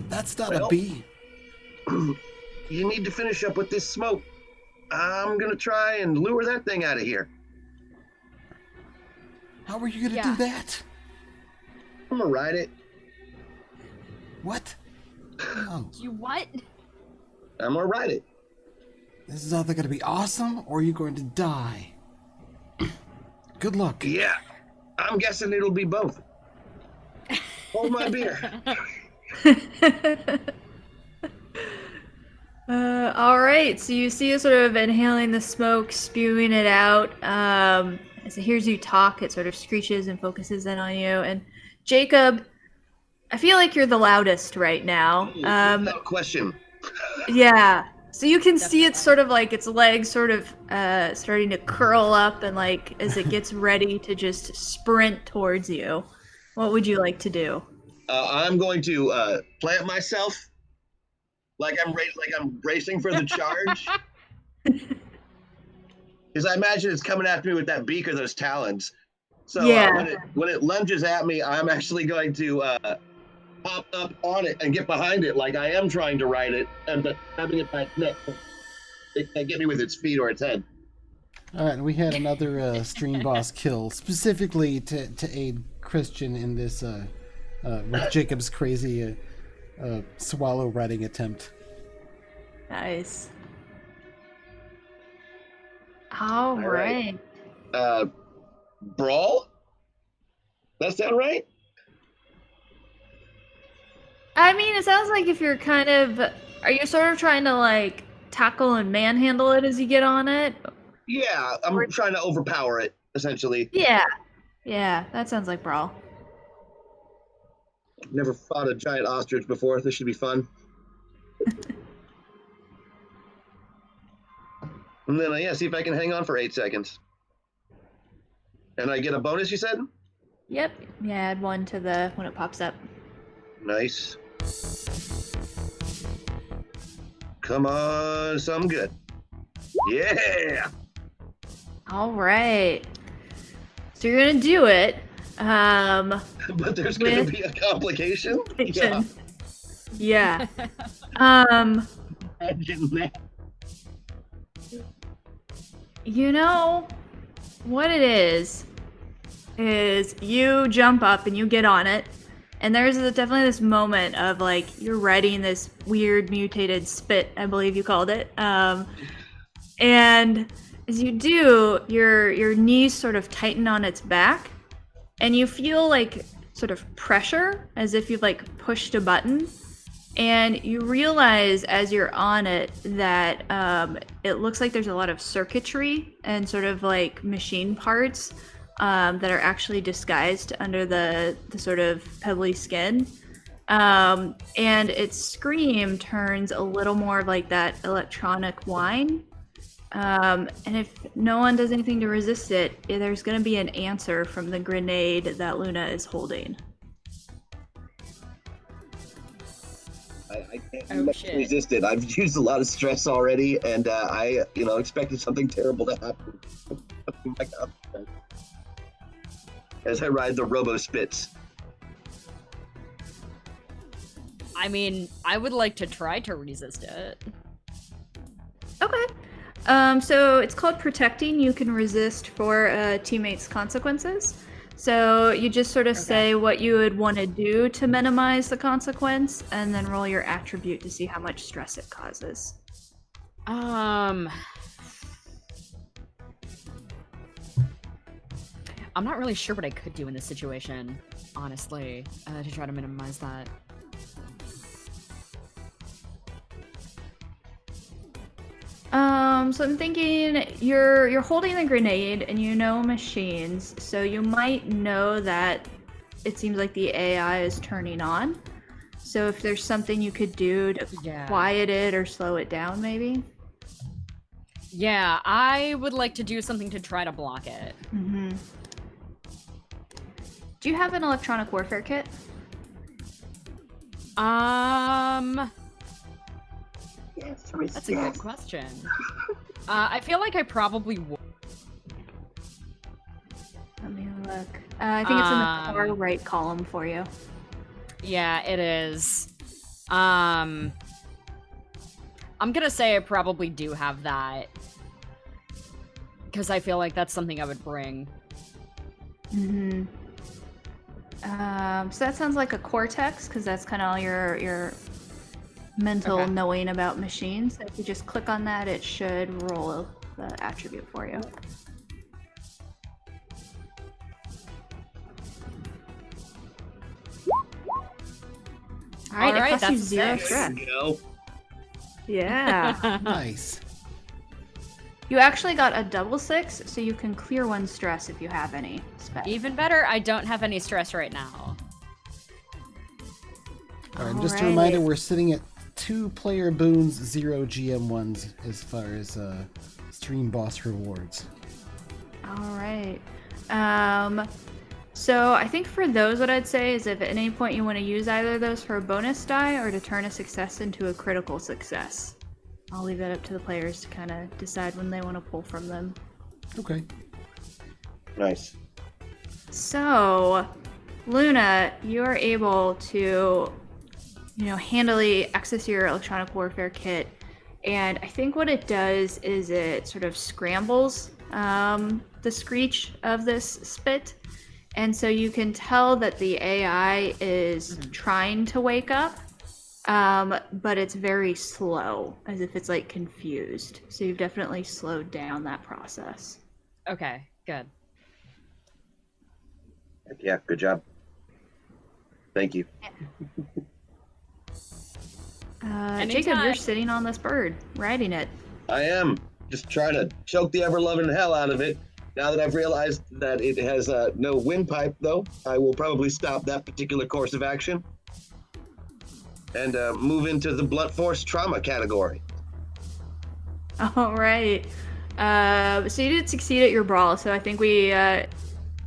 That's not a bee. You need to finish up with this smoke. I'm gonna try and lure that thing out of here. How are you gonna do that? I'm gonna ride it. What? Oh, You what? I'm gonna ride it. this is either gonna be awesome or you're going to die. Good luck. Yeah, I'm guessing it'll be both. Hold my beer. All right, so you see it sort of inhaling the smoke, spewing it out. As it hears you talk, it sort of screeches and focuses in on you. And Jacob, I feel like you're the loudest right now. Without question. Yeah. So you can see it's sort of like its legs sort of starting to curl up, and like as it gets ready to just sprint towards you. What would you like to do? I'm going to plant myself like I'm racing for the charge. Because I imagine it's coming after me with that beak or those talons. So when it lunges at me, I'm actually going to pop up on it and get behind it like I am trying to ride it, and but having it by its neck. It can't get me with its feet or its head. All right, and we had another stream boss kill, specifically to aid Christian in this with Jacob's crazy swallow riding attempt. Nice. All right. Brawl? That sound right? I mean, it sounds like if you're kind of... Are you sort of trying to, like, tackle and manhandle it as you get on it? Yeah, I'm trying to overpower it, essentially. Yeah. Yeah, that sounds like Brawl. Never fought a giant ostrich before. This should be fun. And then, see if I can hang on for 8 seconds. And I get a bonus, you said? Yep. Yeah, add 1 to the when it pops up. Nice. Come on, something good. Yeah! All right. So you're going to do it. But there's going to be a complication? Yeah. Imagine that. You know, what it is you jump up and you get on it, and there's definitely this moment of, like, you're riding this weird mutated spit, I believe you called it, and as you do, your knees sort of tighten on its back, and you feel, like, sort of pressure, as if you've, like, pushed a button. And you realize as you're on it that it looks like there's a lot of circuitry and sort of like machine parts that are actually disguised under the sort of pebbly skin. And its scream turns a little more like that electronic whine. And if no one does anything to resist it, there's going to be an answer from the grenade that Luna is holding. I can't resist it. I've used a lot of stress already, and I expected something terrible to happen. As I ride the Robo Spits. I mean, I would like to try to resist it. Okay. So it's called Protecting. You can resist for a teammate's consequences. So you just sort of say what you would want to do to minimize the consequence, and then roll your attribute to see how much stress it causes. I'm not really sure what I could do in this situation, honestly, to try to minimize that. So I'm thinking you're holding the grenade and you know machines, so you might know that it seems like the AI is turning on. So if there's something you could do to quiet it or slow it down, maybe? Yeah, I would like to do something to try to block it. Mm-hmm. Do you have an electronic warfare kit? That's a good question. I feel like I probably would. Let me look. I think it's in the far right column for you. Yeah, it is. I'm gonna say I probably do have that. Because I feel like that's something I would bring. Mm-hmm. So that sounds like a cortex, because that's kind of all your mental knowing about machines. So if you just click on that, it should roll the attribute for you. All right, it costs you 0 stress. Yeah. Nice. You actually got a double 6, so you can clear 1 stress if you have any. Even better, I don't have any stress right now. All right, just a reminder, we're sitting at 2 player boons, 0 GM ones as far as stream boss rewards. All right. So I think for those, what I'd say is if at any point you want to use either of those for a bonus die or to turn a success into a critical success. I'll leave that up to the players to kind of decide when they want to pull from them. Okay. Nice. So, Luna, you are able to, handily access your electronic warfare kit. And I think what it does is it sort of scrambles the screech of this spit. And so you can tell that the AI is trying to wake up, but it's very slow, as if it's like confused. So you've definitely slowed down that process. Okay, good. Yeah, good job. Thank you. Jacob, you're sitting on this bird, riding it. I am just trying to choke the ever-loving hell out of it. Now that I've realized that it has no windpipe, though, I will probably stop that particular course of action and move into the blunt force trauma category. All right. So you did succeed at your brawl, so I think it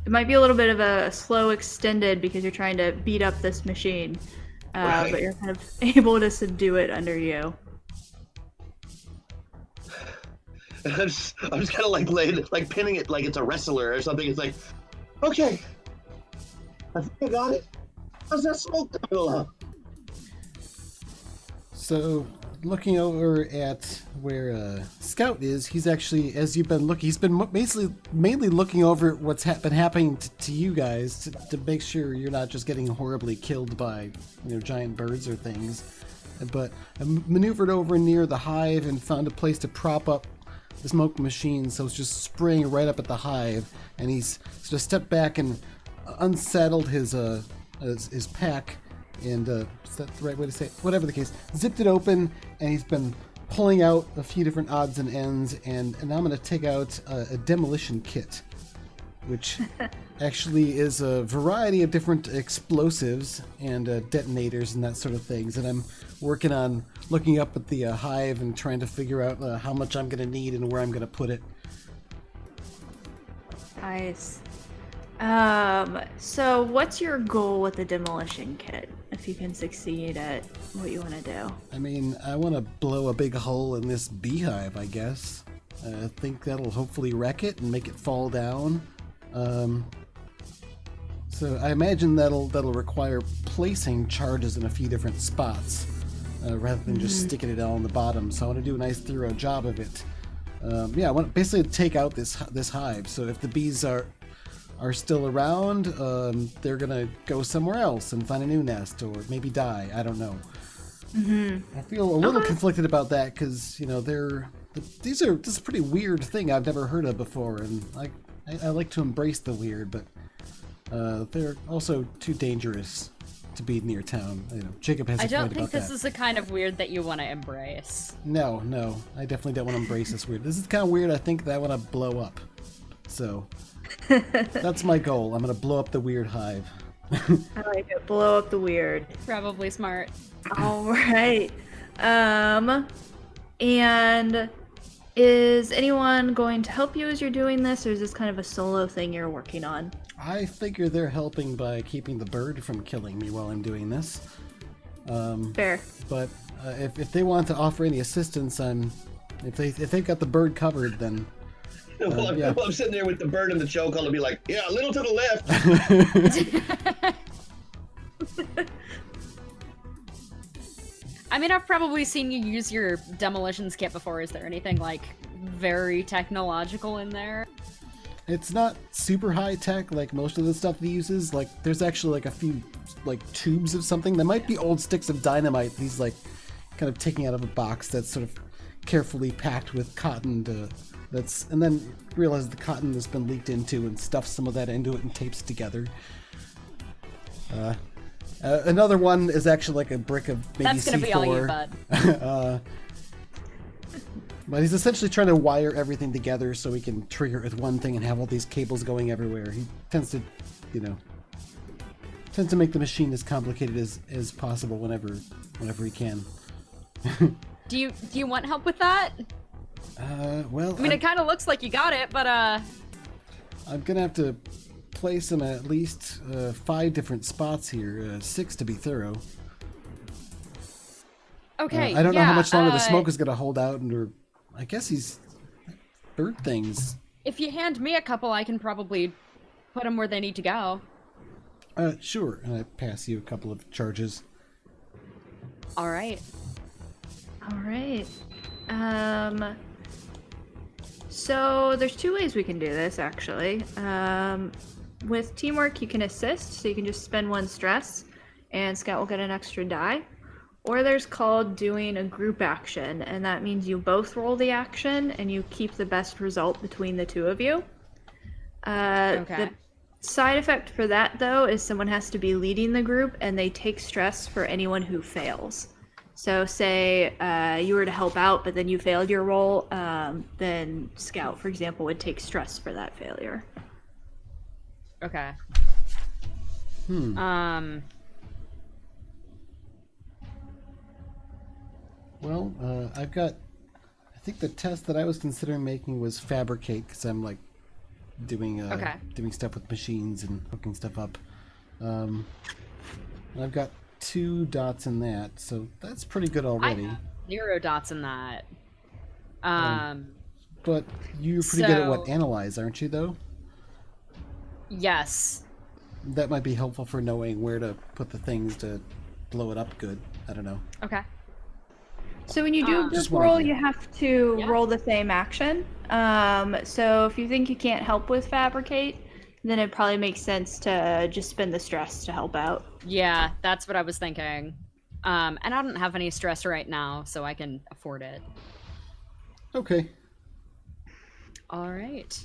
might be a little bit of a slow extended because you're trying to beat up this machine, Right. but you're kind of able to subdue it under you. I'm just kind of like pinning it like it's a wrestler or something. It's like, okay, I think I got it. How's that smoke coming along? So, looking over at where Scout is, he's actually, as you've been looking, he's been mainly looking over at what's been happening to you guys to make sure you're not just getting horribly killed by, giant birds or things. But I maneuvered over near the hive and found a place to prop up the smoke machine, so it's just spraying right up at the hive. And he's sort of stepped back and unsaddled his pack. And is that the right way to say it? Whatever the case, zipped it open, and he's been pulling out a few different odds and ends, and now I'm going to take out a demolition kit, which actually is a variety of different explosives and detonators and that sort of things. And I'm working on looking up at the hive and trying to figure out how much I'm going to need and where I'm going to put it. Nice. So what's your goal with the demolition kit, if you can succeed at what you want to do? I mean, I want to blow a big hole in this beehive, I guess. I think that'll hopefully wreck it and make it fall down. So I imagine that'll require placing charges in a few different spots rather than just sticking it all on the bottom. So I want to do a nice thorough job of it. I want to basically take out this hive. So if the bees are still around, they're gonna go somewhere else and find a new nest or maybe die. I don't know. I feel a little conflicted about that because this is a pretty weird thing I've never heard of before, and I like to embrace the weird, but they're also too dangerous to be near town. Jacob has a point about that. I don't think this is the kind of weird that you want to embrace. No, I definitely don't want to embrace this weird. This is the kind of weird I think that I want to blow up. So that's my goal. I'm gonna blow up the weird hive. I like it. Blow up the weird. Probably smart. All right. And is anyone going to help you as you're doing this, or is this kind of a solo thing you're working on? I figure they're helping by keeping the bird from killing me while I'm doing this. Fair. But if they want to offer any assistance, if they've got the bird covered, then Well, I'm sitting there with the bird in the chokehold and be like, yeah, a little to the left. I mean, I've probably seen you use your demolitions kit before. Is there anything very technological in there? It's not super high tech like most of the stuff he uses. There's actually a few tubes of something. There might be old sticks of dynamite he's kind of taking out of a box that's sort of carefully packed with cotton and then realize the cotton has been leaked into and stuffs some of that into it and tapes it together. Another one is actually a brick of maybe That's gonna C4. be all you, bud. But he's essentially trying to wire everything together so he can trigger it with one thing and have all these cables going everywhere. He tends to, make the machine as complicated as possible whenever he can. Do you want help with that? Well, I mean, it kind of looks like you got it, but I'm gonna have to place them at least 5 different spots here, 6 to be thorough. okay. I don't know how much longer the yeah, smoke is gonna hold out, or I guess these bird things. If you hand me a couple, I can probably put them where they need to go. Sure. And I pass you a couple of charges. All right. All right. So there's 2 ways we can do this, actually. With teamwork, you can assist, so you can just spend 1 stress, and Scout will get an extra die. Or there's called doing a group action, and that means you both roll the action, and you keep the best result between the 2 of you. Okay. The side effect for that, though, is someone has to be leading the group, and they take stress for anyone who fails. So say you were to help out, but then you failed your roll, then Scout, for example, would take stress for that failure. Okay. Well, I've got. I think the test that I was considering making was fabricate, because I'm like doing doing stuff with machines and hooking stuff up. And I've got 2 dots in that, so that's pretty good already. I have 0 dots in that. But you're pretty good at what, analyze, aren't you, though? Yes. That might be helpful for knowing where to put the things to blow it up good. I don't know. Okay. So when you do a Just group one roll, idea. you have to roll the same action. So if you think you can't help with fabricate, then it probably makes sense to just spend the stress to help out. Yeah, that's what I was thinking. And I don't have any stress right now, so I can afford it. Okay. All right.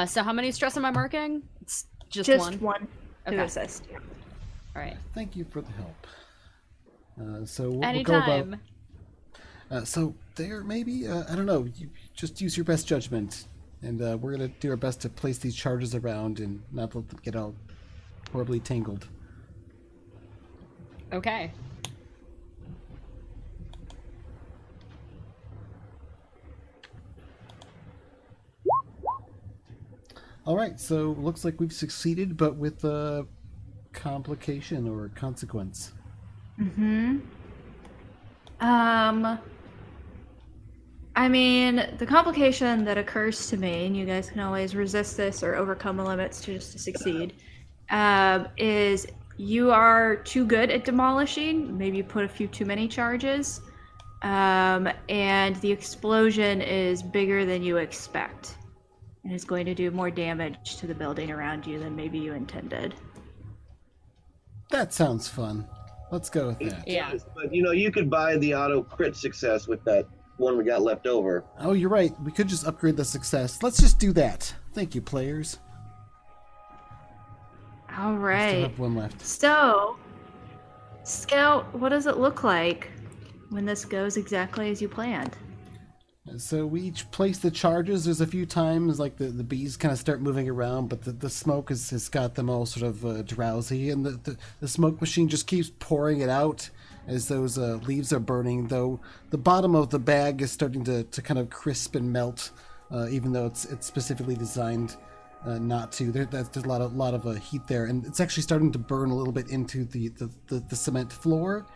So how many stress am I marking? It's just 1 to Okay. assist. All right. Thank you for the help. So we'll Anytime. go about. So there, maybe I don't know. You just use your best judgment, and we're gonna do our best to place these charges around and not let them get all horribly tangled. Okay. All right. So looks like we've succeeded, but with a complication or consequence. I mean, the complication that occurs to me, and you guys can always resist this or overcome the limits to succeed, is you are too good at demolishing. Maybe you put a few too many charges, and the explosion is bigger than you expect, and is going to do more damage to the building around you than maybe you intended. That sounds fun. Let's go with that. Yeah. But you could buy the auto crit success with that one we got left over. Oh, you're right. We could just upgrade the success. Let's just do that. Thank you, players. All I still right. have 1 left. So, Scout, what does it look like when this goes exactly as you planned? So we each place the charges. There's a few times like the bees kind of start moving around, but the smoke has got them all sort of drowsy, and the smoke machine just keeps pouring it out as those leaves are burning, though the bottom of the bag is starting to kind of crisp and melt, even though it's specifically designed not to. There's a lot of heat there, and it's actually starting to burn a little bit into the cement floor.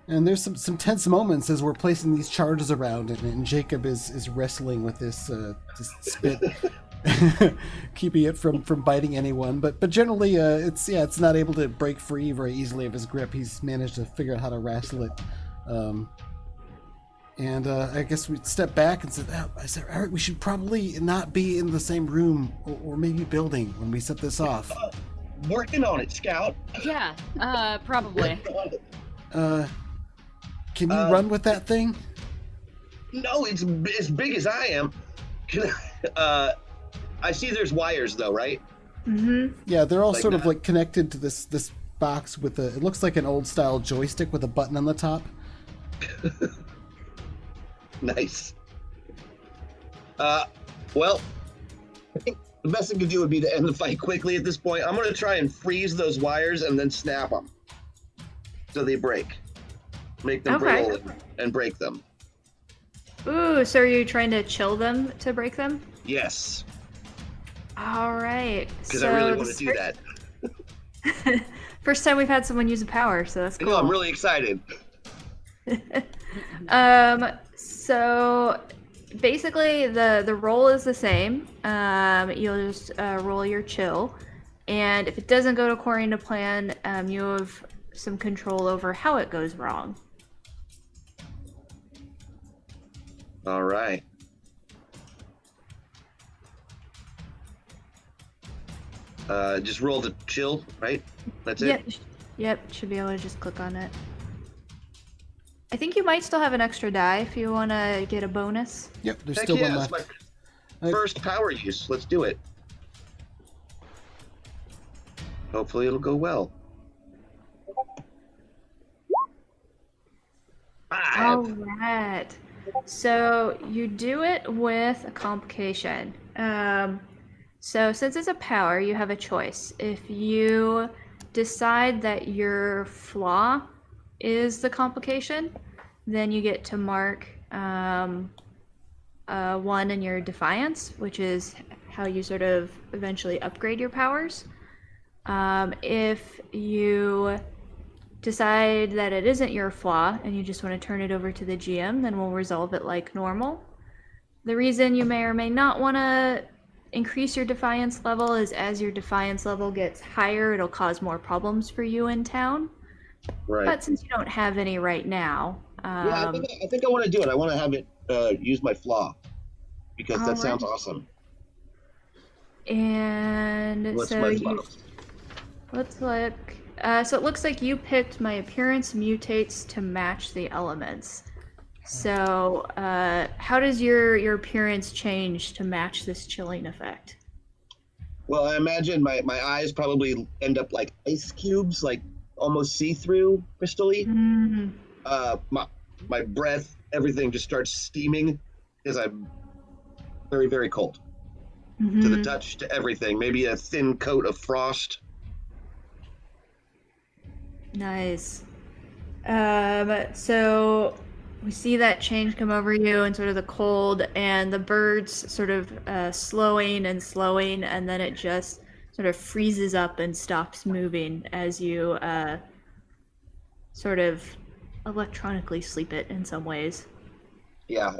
And there's some tense moments as we're placing these charges around, and Jacob is wrestling with this spit, keeping it from biting anyone. But generally, it's not able to break free very easily of his grip. He's managed to figure out how to wrestle it. And I guess we step back and said, all right, we should probably not be in the same room or maybe building when we set this off. Working on it, Scout. Yeah, probably. Can you run with that thing? No, it's as big as I am. I see there's wires though, right? Mm-hmm. Yeah, they're all Like sort of that. like connected to this box with it looks like an old style joystick with a button on the top. Nice. Well, I think the best thing to do would be to end the fight quickly at this point. I'm going to try and freeze those wires and then snap them so they break. make them Okay. brittle and break them. Ooh, so are you trying to chill them to break them? Yes, All right. because So I really want this to do that. first time we've had someone use a power, so that's I cool. know, I'm really excited. So basically the roll is the same. You'll just roll your chill, and if it doesn't go according to plan, you have some control over how it goes wrong. All right. Just roll the chill, right? That's it? Yep, should be able to just click on it. I think you might still have an extra die if you want to get a bonus. Yep, there's Heck still yeah, one it's left. my first power use. Let's do it. Hopefully it'll go well. 5. All right. So you do it with a complication. So since it's a power, you have a choice. If you decide that your flaw is the complication, then you get to mark 1 in your defiance, which is how you sort of eventually upgrade your powers. If you decide that it isn't your flaw and you just want to turn it over to the GM, then we'll resolve it like normal. The reason you may or may not want to increase your defiance level is as your defiance level gets higher, it'll cause more problems for you in town. Right. But since you don't have any right now, Yeah, I think I want to do it. I want to have it use my flaw because that sounds Alright. awesome. And What's so my you flaw? let's look. So it looks like you picked my appearance mutates to match the elements. So how does your appearance change to match this chilling effect? Well, I imagine my eyes probably end up like ice cubes, like almost see-through, crystally. Mm. My breath, everything just starts steaming because I'm very, very cold. Mm-hmm. To the touch, to everything. Maybe a thin coat of frost. Nice. So we see that change come over you and sort of the cold and the birds sort of slowing, and then it just sort of freezes up and stops moving as you sort of electronically sleep it in some ways. Yeah.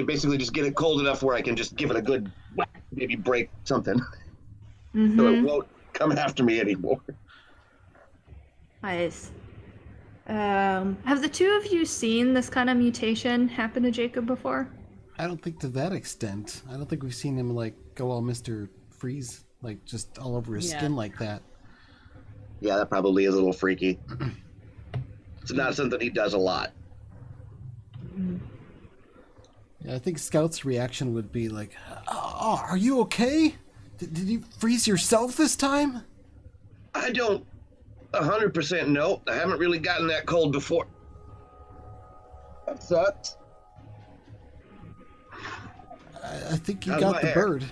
Basically just get it cold enough where I can just give it a good whack, maybe break something. Mm-hmm. So it won't come after me anymore. Nice. Have the two of you seen this kind of mutation happen to Jacob before? I don't think to that extent. I don't think we've seen him like go all Mr. Freeze, like just all over his skin like that. Yeah, that probably is a little freaky. It's not something he does a lot. Yeah, I think Scout's reaction would be like, "Oh, are you okay? Did you freeze yourself this time?" I don't 100% know. I haven't really gotten that cold before. That sucks. I think you How's got my the hair? bird.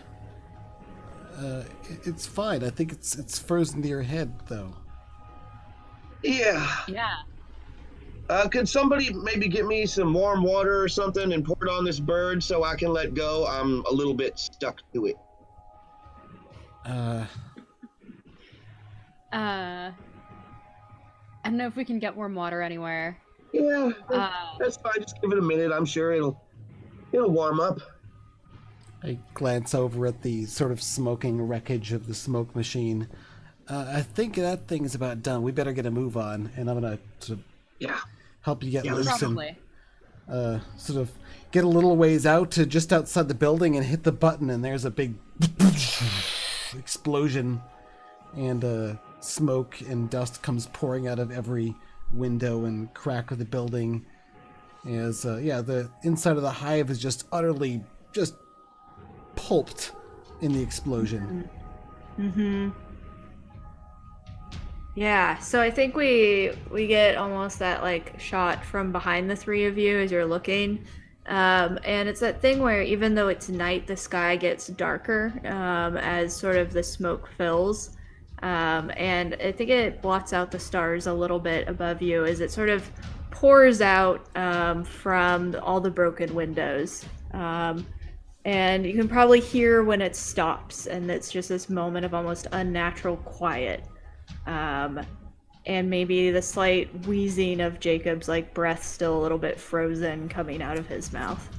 It's fine. I think it's frozen to your head though. Yeah. Yeah. Could somebody maybe get me some warm water or something and pour it on this bird so I can let go? I'm a little bit stuck to it. I don't know if we can get warm water anywhere. Yeah, that's fine. Just give it a minute. I'm sure it'll warm up. I glance over at the sort of smoking wreckage of the smoke machine. I think that thing is about done. We better get a move on, and I'm gonna sort of help you get loose Probably. and sort of get a little ways out to just outside the building and hit the button, and there's a big explosion, and smoke and dust comes pouring out of every window and crack of the building. As the inside of the hive is just utterly just pulped in the explosion. Mm-hmm. Yeah, so I think we get almost that like shot from behind the three of you as you're looking. And it's that thing where even though it's night, the sky gets darker as sort of the smoke fills. And I think it blots out the stars a little bit above you as it sort of pours out from all the broken windows. And you can probably hear when it stops, and it's just this moment of almost unnatural quiet. And maybe the slight wheezing of Jacob's like breath still a little bit frozen coming out of his mouth.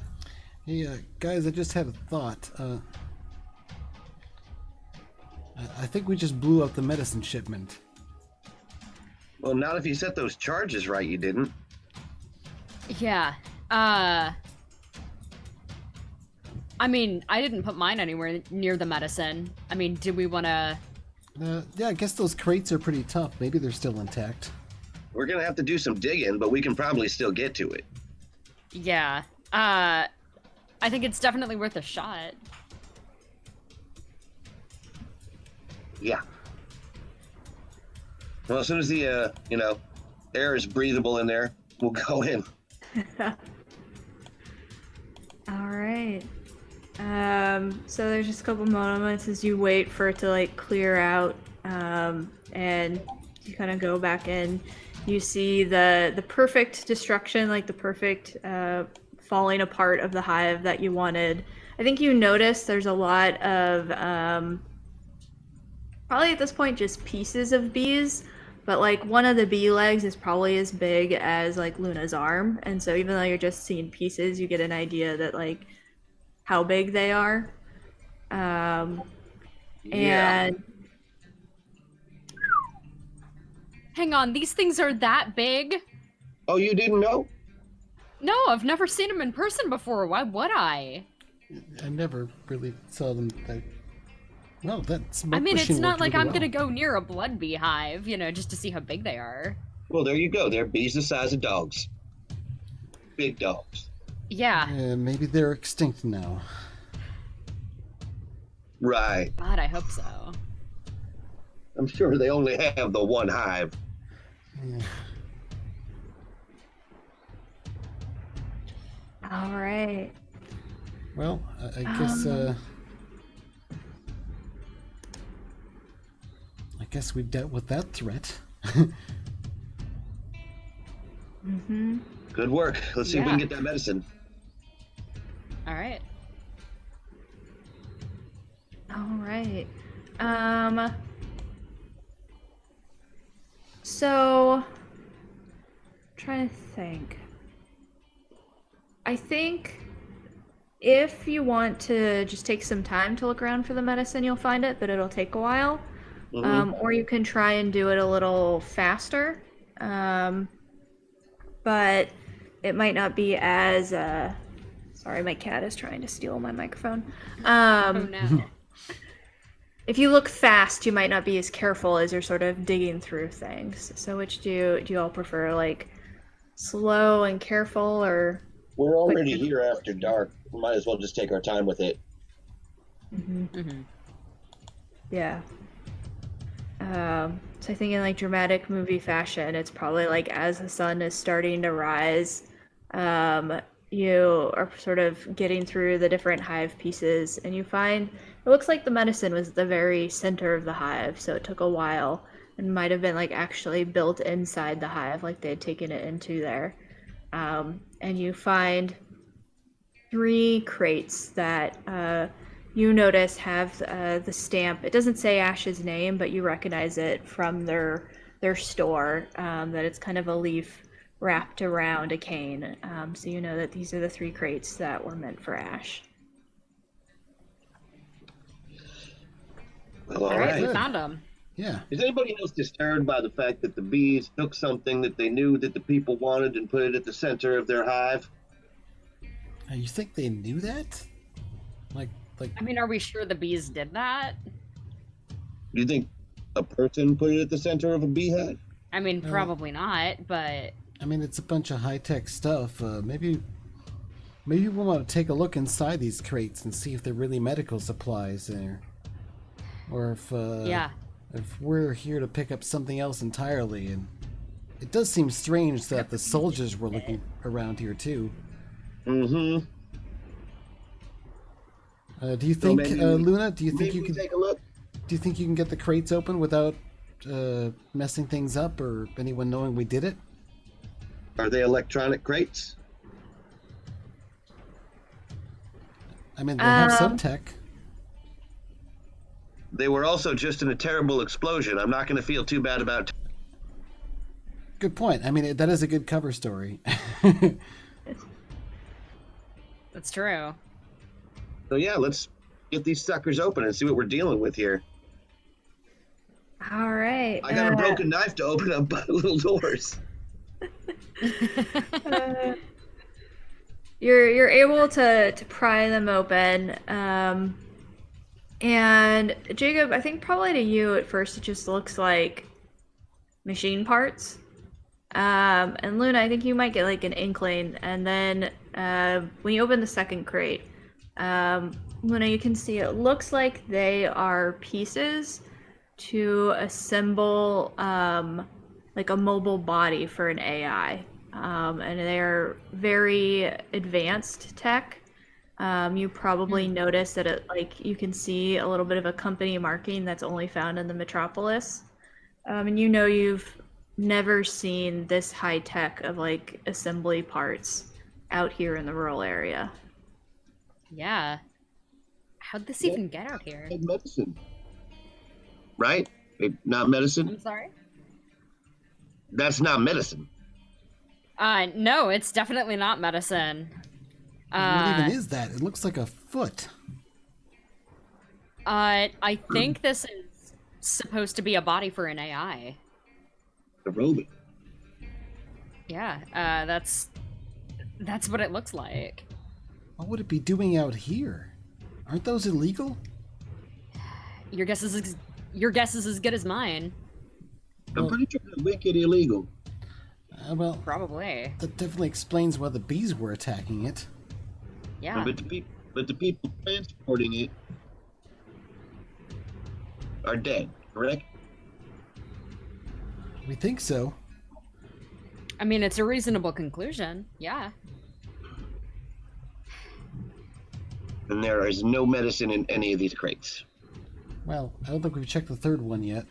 Hey, guys, I just had a thought. I think we just blew up the medicine shipment. Well, not if you set those charges right, you didn't. Yeah. I mean, I didn't put mine anywhere near the medicine. I mean, do we want to... Yeah, I guess those crates are pretty tough. Maybe they're still intact. We're gonna have to do some digging, but we can probably still get to it. Yeah. I think it's definitely worth a shot. Yeah. Well, as soon as the, air is breathable in there, we'll go in. All right. So there's just a couple moments as you wait for it to like clear out, and you kind of go back in. You see the perfect destruction, like the perfect falling apart of the hive that you wanted. I think you notice there's a lot of probably at this point just pieces of bees, but like one of the bee legs is probably as big as like Luna's arm, and so even though you're just seeing pieces, you get an idea that like how big they are. And Hang on, these things are that big? Oh, you didn't know? No, I've never seen them in person before. Why would I? I never really saw them. Well, that's. I mean, it's not like I'm gonna go near a blood beehive, just to see how big they are. Well, there you go. They're bees the size of dogs. Big dogs. Yeah. Maybe they're extinct now. Right. God, I hope so. I'm sure they only have the one hive. Yeah. all right. Well, I guess. I guess we dealt with that threat. Mm-hmm. Good work. Let's see if we can get that medicine. All right. All right. So, trying to think. I think if you want to just take some time to look around for the medicine, you'll find it, but it'll take a while. Mm-hmm. Or you can try and do it a little faster. But it might not be as sorry, my cat is trying to steal my microphone. Oh no. If you look fast, you might not be as careful as you're sort of digging through things. So which do you all prefer, like slow and careful, or? We're already here after dark. We might as well just take our time with it. Mm-hmm. Mm-hmm. Yeah. So I think in like dramatic movie fashion, it's probably like as the sun is starting to rise, you are sort of getting through the different hive pieces, and you find it looks like the medicine was at the very center of the hive, so it took a while and might have been like actually built inside the hive, like they had taken it into there. And you find 3 crates that you notice have the stamp. It doesn't say Ash's name, but you recognize it from their store, that it's kind of a leaf wrapped around a cane. So you know that these are the 3 crates that were meant for Ash. Well, all All right, right. we found them. Yeah. Is anybody else disturbed by the fact that the bees took something that they knew that the people wanted and put it at the center of their hive? You think they knew that? Like. I mean, are we sure the bees did that? Do you think a person put it at the center of a beehive? I mean, probably not, but... I mean, it's a bunch of high-tech stuff. Maybe we'll want to take a look inside these crates and see if they're really medical supplies there. Or if, if we're here to pick up something else entirely. And it does seem strange that the soldiers were looking around here, too. Mm-hmm. Do you think, Luna, do you think Maybe you we can take a look? Do you think you can get the crates open without messing things up or anyone knowing we did it? Are they electronic crates? I mean, they have some tech. They were also just in a terrible explosion. I'm not going to feel too bad about. Good point. I mean, that is a good cover story. That's true. So yeah, let's get these suckers open and see what we're dealing with here. All right. I got a broken knife to open up little doors. You're able to pry them open, and Jacob, I think probably to you at first it just looks like machine parts, and Luna, I think you might get like an inkling, and then when you open the second crate, Luna, you can see it looks like they are pieces to assemble like a mobile body for an AI. And they're very advanced tech. You probably notice that it, like, you can see a little bit of a company marking that's only found in the metropolis. And you know you've never seen this high tech of like assembly parts out here in the rural area. Yeah. How'd this even get out here? Medicine. Right? Not medicine? I'm sorry? That's not medicine. No, it's definitely not medicine. What even is that? It looks like a foot. I think this is supposed to be a body for an AI. A robot. Yeah, that's what it looks like. What would it be doing out here? Aren't those illegal? Your guess is as good as mine. I'm pretty sure they're wicked illegal. Well, Probably. that definitely explains why the bees were attacking it. Yeah. But the people transporting it are dead, correct? We think so. I mean, it's a reasonable conclusion. Yeah. And there is no medicine in any of these crates. Well, I don't think we've checked the third one yet.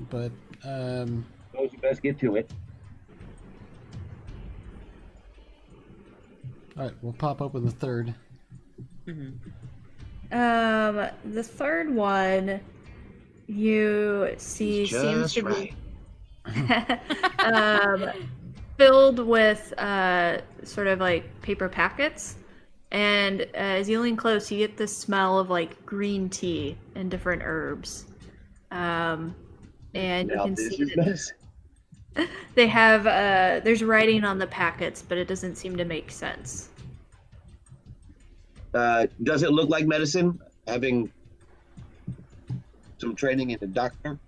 But, Suppose you best get to it. alright, we'll pop open the third. The third one you see seems to be filled with sort of like paper packets, and as you lean close, you get the smell of like green tea and different herbs. And you can see that they have there's writing on the packets, but it doesn't seem to make sense. Does it look like medicine? Having some training in a doctor?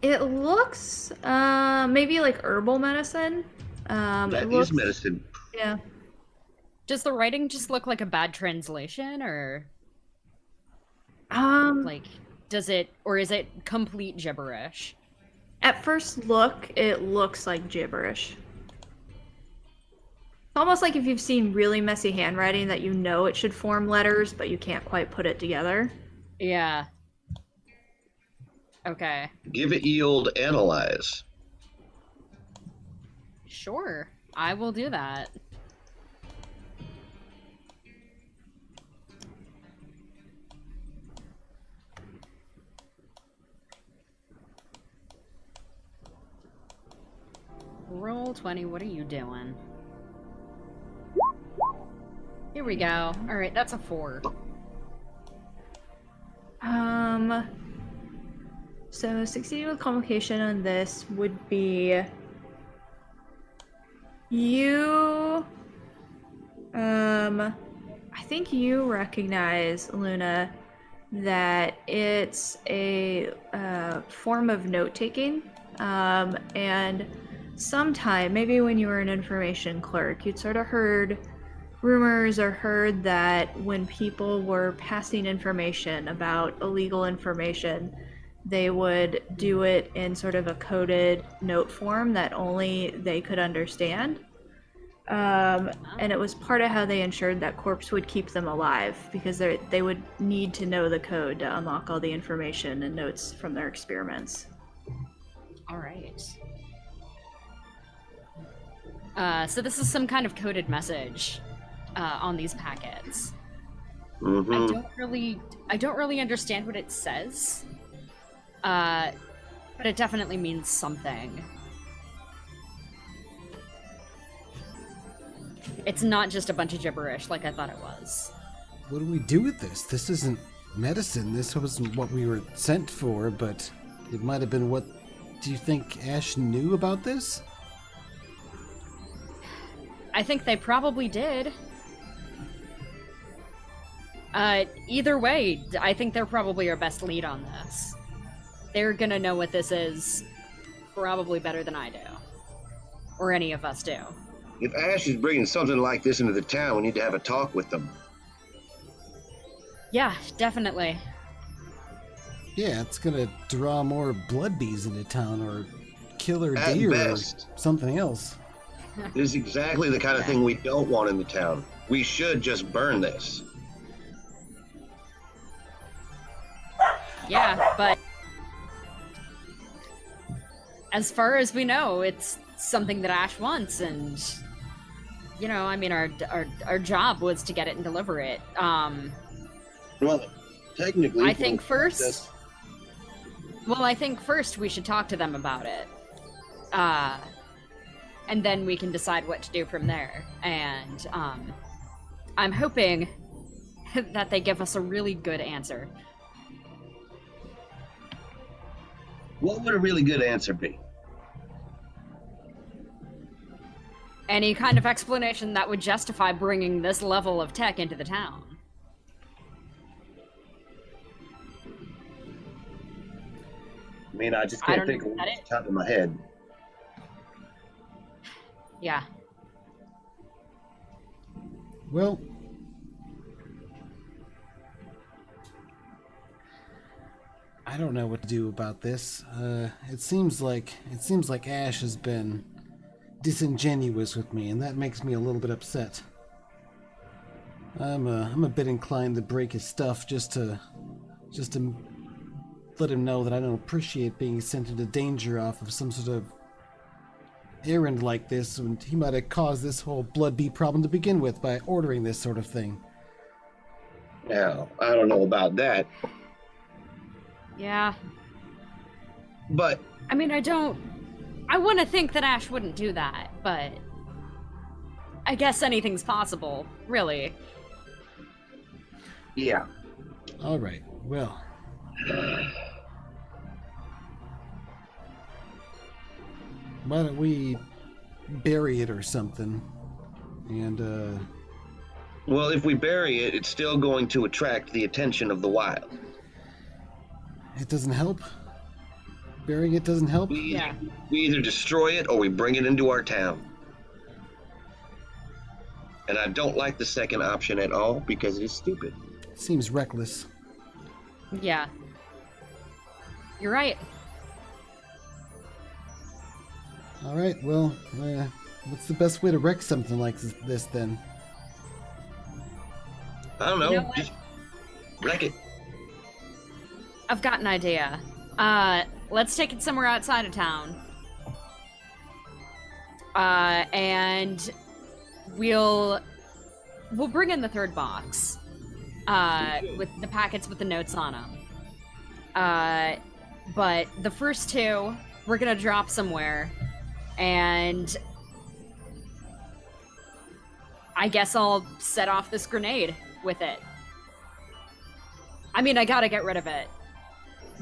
It looks maybe like herbal medicine. That is medicine. Yeah. Does the writing just look like a bad translation, or like does it, or is it complete gibberish? At first look, it looks like gibberish. It's almost like if you've seen really messy handwriting that you know it should form letters, but you can't quite put it together. Yeah. Okay. Give it ye old analyze. Sure. I will do that. Roll 20, what are you doing? Here we go. Alright, that's a 4. So succeeding with complication on this would be you I think you recognize, Luna, that it's a form of note-taking, and sometime, maybe when you were an information clerk, you'd sort of heard rumors or heard that when people were passing information about illegal information, they would do it in sort of a coded note form that only they could understand. And it was part of how they ensured that corps would keep them alive, because they would need to know the code to unlock all the information and notes from their experiments. Alright. So this is some kind of coded message on these packets. Mm-hmm. I don't really understand what it says. But it definitely means something. It's not just a bunch of gibberish like I thought it was. What do we do with this? This isn't medicine. This wasn't what we were sent for, but it might have been what... Do you think Ash knew about this? I think they probably did. Either way, I think they're probably our best lead on this. They're gonna know what this is probably better than I do. Or any of us do. If Ash is bringing something like this into the town, we need to have a talk with them. Yeah, definitely. Yeah, it's gonna draw more blood bees into town, or killer At deer, best. or something else. This is exactly the kind of thing we don't want in the town. We should just burn this. Yeah, but as far as we know, it's something that Ash wants, and you know, I mean, our job was to get it and deliver it. Well, technically, I think first. Well, I think first we should talk to them about it, and then we can decide what to do from there. And I'm hoping that they give us a really good answer. What would a really good answer be? Any kind of explanation that would justify bringing this level of tech into the town. I mean, I just can't think of one off the top of my head. Yeah. Well, I don't know what to do about this. It seems like Ash has been disingenuous with me, and that makes me a little bit upset. I'm a bit inclined to break his stuff just to let him know that I don't appreciate being sent into danger off of some sort of errand like this, and he might have caused this whole blood bee problem to begin with by ordering this sort of thing. Now, I don't know about that, Yeah. but I mean, I want to think that Ash wouldn't do that, but I guess anything's possible, really. yeah. All right. Well, why don't we bury it or something? And Well, if we bury it, it's still going to attract the attention of the wild. it doesn't help. Burying it doesn't help. We either destroy it or we bring it into our town. And I don't like the second option at all because it is stupid. Seems reckless. Yeah. You're right. All right. Well, what's the best way to wreck something like this then? I don't know. You know what? Just wreck it. I've got an idea. Let's take it somewhere outside of town. And we'll bring in the third box. With the packets with the notes on them. But the first two, we're gonna drop somewhere. And I guess I'll set off this grenade with it. I mean, I gotta get rid of it.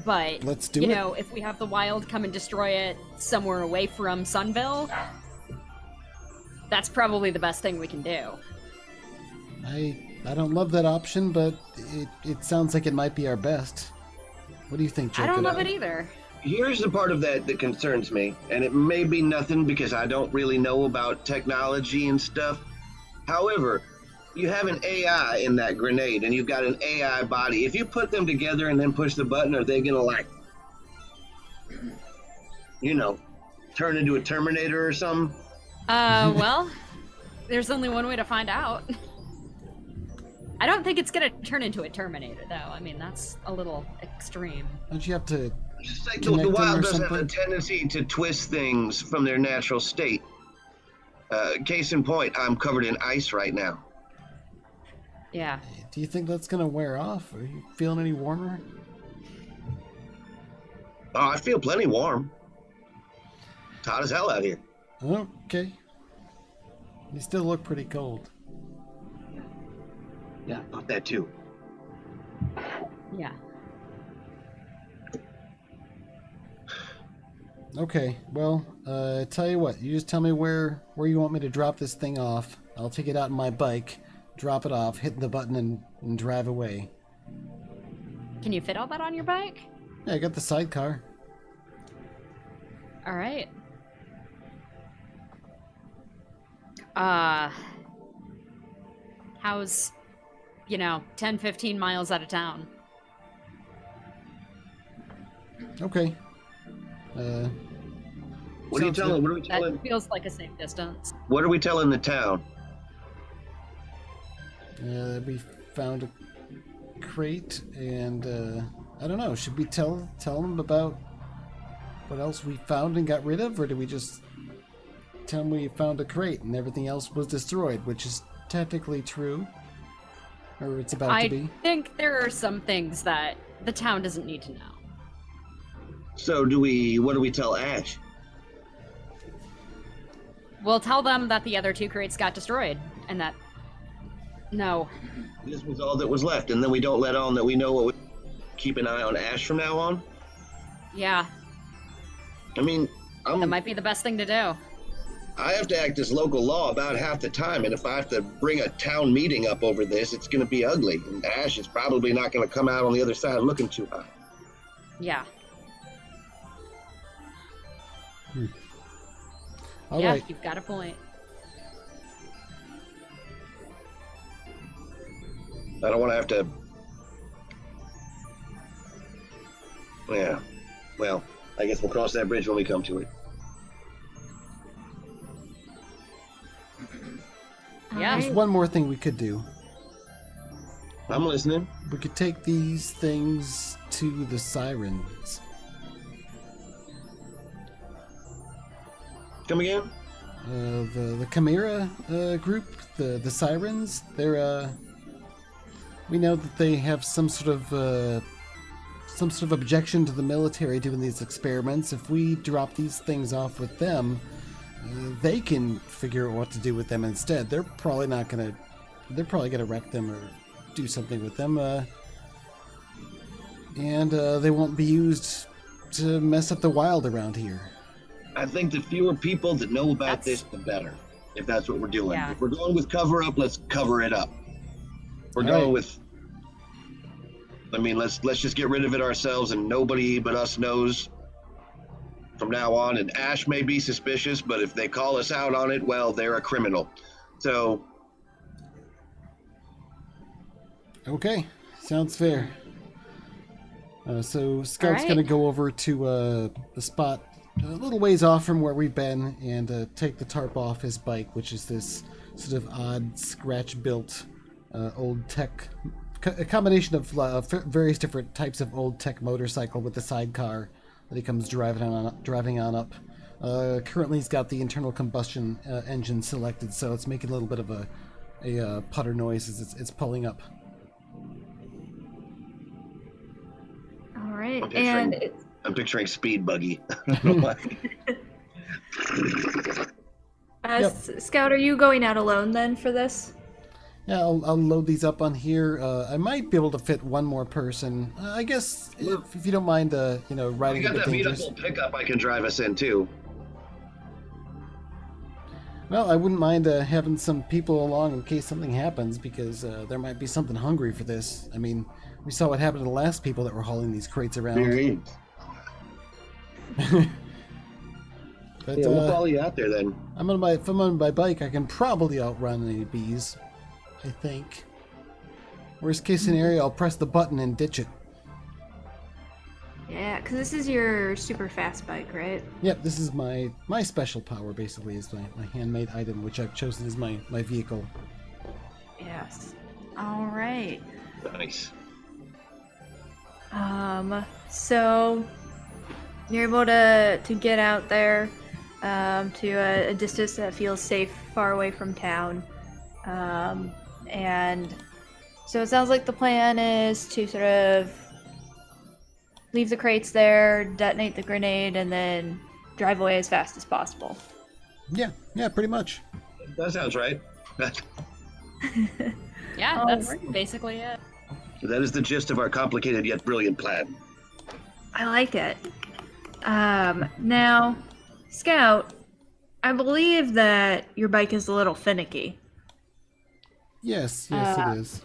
But, Let's do you it. know, if we have the wild come and destroy it somewhere away from Sunville, that's probably the best thing we can do. I don't love that option, but it sounds like it might be our best. What do you think, Jacob? I don't love it either. Here's the part of that concerns me, and it may be nothing because I don't really know about technology and stuff. However, you have an AI in that grenade, and you've got an AI body. If you put them together and then push the button, are they gonna, like, you know, turn into a Terminator or something? Well, there's only one way to find out. I don't think it's gonna turn into a Terminator, though. I mean, that's a little extreme. Don't you have to Just like connect the them wild or doesn't have a something? tendency to twist things from their natural state. Case in point, I'm covered in ice right now. Yeah. Do you think that's gonna wear off? Are you feeling any warmer? Oh, I feel plenty warm. It's hot as hell out here. Okay. You still look pretty cold. Yeah, I thought that too. Yeah. Okay, well, tell you what, you just tell me where you want me to drop this thing off. I'll take it out on my bike, drop it off, hit the button, and drive away. Can you fit all that on your bike? Yeah, I got the sidecar. All right. How's, 10, 15 miles out of town? Okay. What are you sounds telling? good. What are we telling? That feels like a safe distance. What are we telling the town? We found a crate, and I don't know. Should we tell them about what else we found and got rid of, or do we just tell them we found a crate and everything else was destroyed, which is technically true, or it's about to be? I think there are some things that the town doesn't need to know. So what do we tell Ash? We'll tell them that the other 2 crates got destroyed, and that... No. This was all that was left, and then we don't let on that we know what we keep an eye on Ash from now on? Yeah, I mean, that might be the best thing to do. I have to act as local law about half the time, and if I have to bring a town meeting up over this, it's going to be ugly, and Ash is probably not going to come out on the other side looking too hot. Yeah. All yeah, right. You've got a point. I don't want to have to... Yeah. Well, I guess we'll cross that bridge when we come to it. Yeah. There's one more thing we could do. I'm listening. We could take these things to the sirens. Come again? The Chimera group, the sirens. They're we know that they have some sort of objection to the military doing these experiments. If we drop these things off with them, they can figure out what to do with them instead. They're probably gonna wreck them or do something with them, and they won't be used to mess up the wild around here. I think the fewer people that know about this, the better. If that's what we're doing. Yeah. If we're going with cover up, let's cover it up. If we're going with... I mean, let's just get rid of it ourselves, and nobody but us knows from now on. And Ash may be suspicious, but if they call us out on it, well, they're a criminal. So... Okay, sounds fair. So Scout's All right. gonna go over to the spot a little ways off from where we've been and take the tarp off his bike, which is this sort of odd, scratch-built old tech, a combination of various different types of old tech motorcycle with the sidecar that he comes driving on up. Currently, he's got the internal combustion engine selected, so it's making a little bit of a putter noise as it's pulling up. All right, and I'm picturing speed buggy. Yep. Scout, are you going out alone then for this? Yeah, I'll load these up on here. I might be able to fit one more person. I guess if you don't mind, We riding got a bit that dangerous. beat-up pickup I can drive us in, too. Well, I wouldn't mind having some people along in case something happens, because there might be something hungry for this. I mean, we saw what happened to the last people that were hauling these crates around. But Yeah, we'll follow you out there then. if I'm on my bike, I can probably outrun any bees, I think. Worst case scenario, I'll press the button and ditch it. Yeah, because this is your super fast bike, right? Yep, this is my special power, basically, is my handmade item, which I've chosen as my vehicle. Yes. All right. Nice. So you're able to get out there. to a distance that feels safe, far away from town. And so it sounds like the plan is to sort of leave the crates there, detonate the grenade, and then drive away as fast as possible. Yeah, pretty much. That sounds right. Yeah, that's basically it. That is the gist of our complicated yet brilliant plan. I like it. Now, Scout, I believe that your bike is a little finicky. Yes, it is.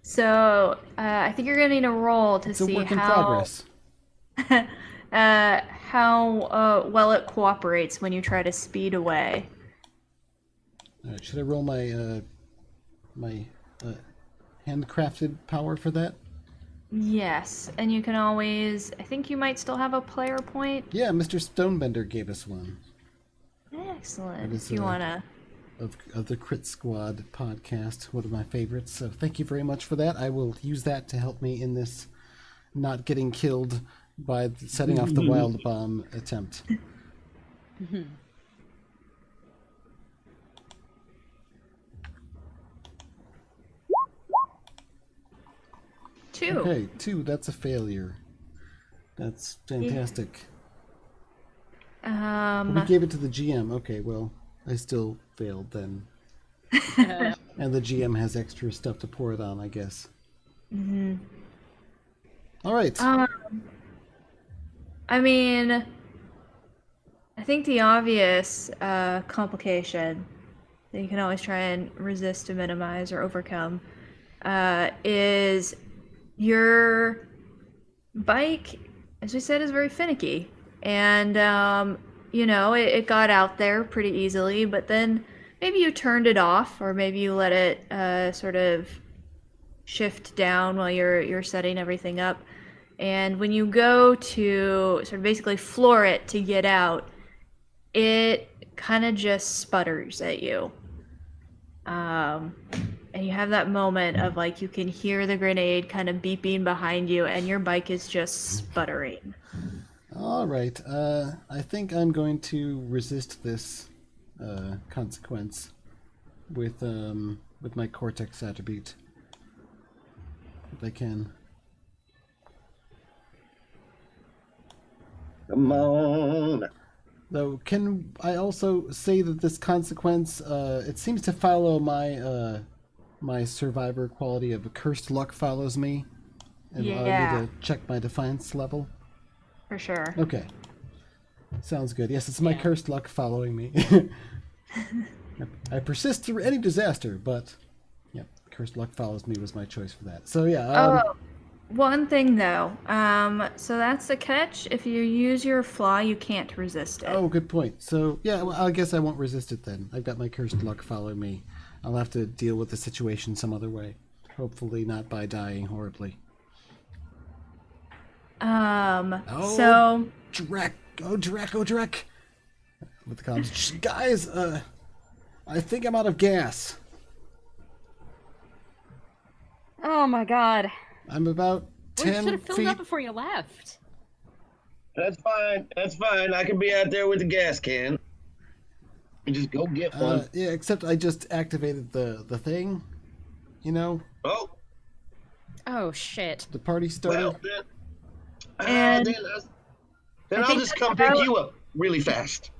So, I think you're gonna need a roll to It's a see work in how progress. how well it cooperates when you try to speed away. All right, should I roll my handcrafted power for that? Yes, and you can always. I think you might still have a player point. Yeah, Mr. Stonebender gave us one. Excellent. That is, If you wanna. Of the Crit Squad podcast, one of my favorites. So thank you very much for that. I will use that to help me in this not getting killed by setting off the wild bomb attempt. Two. Okay, 2. That's a failure. That's fantastic. We gave it to the GM. Okay, well, I still failed then. And the GM has extra stuff to pour it on, I guess. Mm-hmm. All right. I mean, I think the obvious complication that you can always try and resist to minimize or overcome is your bike, as we said, is very finicky. And, it got out there pretty easily, but then maybe you turned it off, or maybe you let it sort of shift down while you're setting everything up. And when you go to sort of basically floor it to get out, it kind of just sputters at you. And you have that moment of like you can hear the grenade kind of beeping behind you, and your bike is just sputtering. All right. I think I'm going to resist this consequence with my Cortex attribute, if I can. Come on. Though, can I also say that this consequence, it seems to follow my my survivor quality of cursed luck follows me, and allow me to check my defiance level? For sure. Okay. Sounds good. Yes, it's my cursed luck following me. I persist through any disaster, but yeah, cursed luck follows me was my choice for that. So yeah. One thing though, so that's the catch. If you use your flaw, you can't resist it. Oh, good point. So yeah, well, I guess I won't resist it then. I've got my cursed luck following me. I'll have to deal with the situation some other way. Hopefully not by dying horribly. So Drek, Drek. With the comms, guys, I think I'm out of gas. Oh my god. I'm about 10 should have filled feet. up before you left. That's fine. I can be out there with the gas can. You just go get one. Yeah, except I just activated the thing. You know, Oh shit. the party started. Well, then I'll just come pick you up really fast.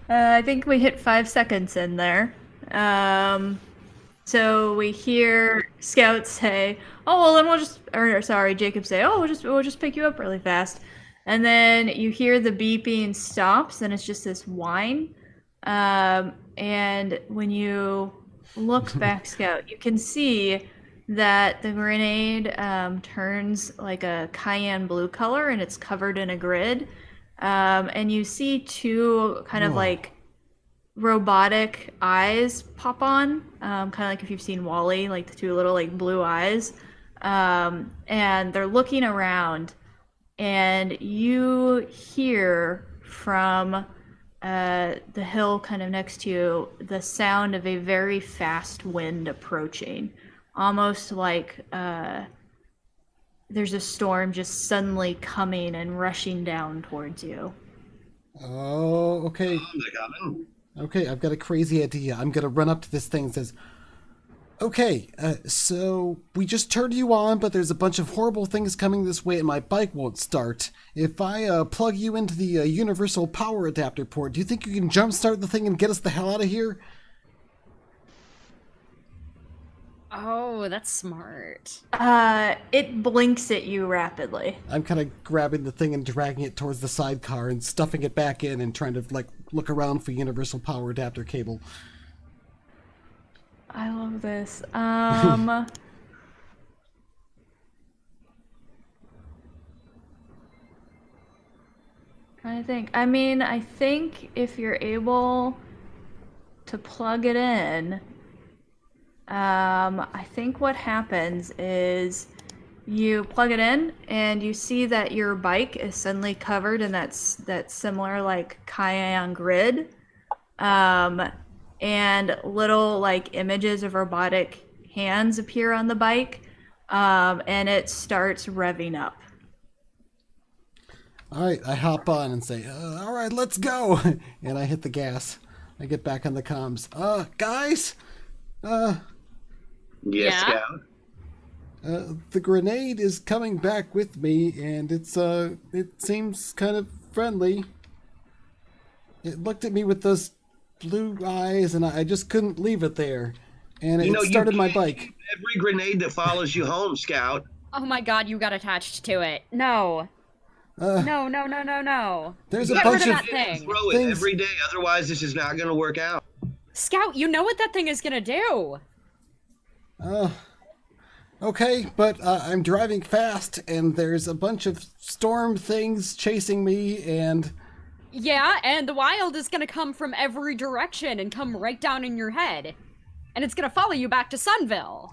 I think we hit 5 seconds in there. So we hear Scout say, "Oh, well, then we'll just," or sorry, Jacob say, "Oh, we'll just pick you up really fast," and then you hear the beeping stops, and it's just this whine. And when you look back, Scout, you can see that the grenade turns like a cayenne blue color, and it's covered in a grid. And you see two kind of like robotic eyes pop on, kind of like if you've seen Wall-E, like the two little like blue eyes, and they're looking around, and you hear from the hill kind of next to you the sound of a very fast wind approaching, almost like there's a storm just suddenly coming and rushing down towards you. Oh, okay. They're coming. Okay, I've got a crazy idea. I'm gonna run up to this thing and says, okay, so we just turned you on, but there's a bunch of horrible things coming this way and my bike won't start. If I plug you into the universal power adapter port, do you think you can jumpstart the thing and get us the hell out of here? Oh, that's smart. It blinks at you rapidly. I'm kind of grabbing the thing and dragging it towards the sidecar and stuffing it back in and trying to, like, look around for universal power adapter cable. I love this. Trying to think. I mean, I think if you're able to plug it in, I think what happens is you plug it in and you see that your bike is suddenly covered in that similar like cyan grid. And little like images of robotic hands appear on the bike, and it starts revving up. All right, I hop on and say, all right, let's go. And I hit the gas. I get back on the comms. Guys, Yes, Yeah? Scout. the grenade is coming back with me, and it seems kind of friendly. It looked at me with those blue eyes, and I just couldn't leave it there. And it started my bike. Every grenade that follows you home, Scout. Oh my god, you got attached to it. No. No. There's Get a rid bunch of of that thing. Throw it things. every day, otherwise this is not going to work out. Scout, you know what that thing is gonna do. Okay, but I'm driving fast, and there's a bunch of storm things chasing me, and Yeah, and the wild is gonna come from every direction and come right down in your head. And it's gonna follow you back to Sunville.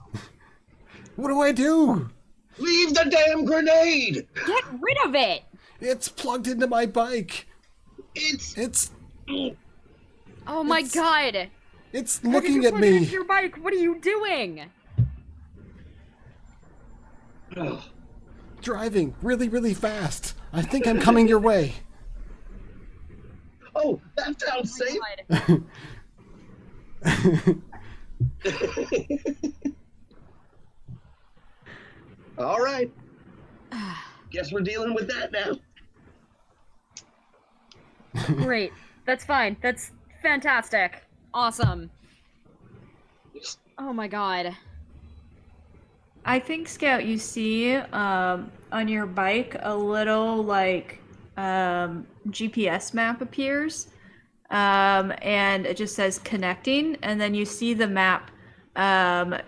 what do I do? Leave the damn grenade! Get rid of it! It's plugged into my bike. It's Oh my god! It's How did looking you at plug it into me. your bike? What are you doing? Driving really, really fast. I think I'm coming your way. Oh, that sounds safe. God. All right. Guess we're dealing with that now. Great. That's fine. That's fantastic. Awesome. Oh my god. I think, Scout, you see on your bike a little like GPS map appears, and it just says connecting, and then you see the map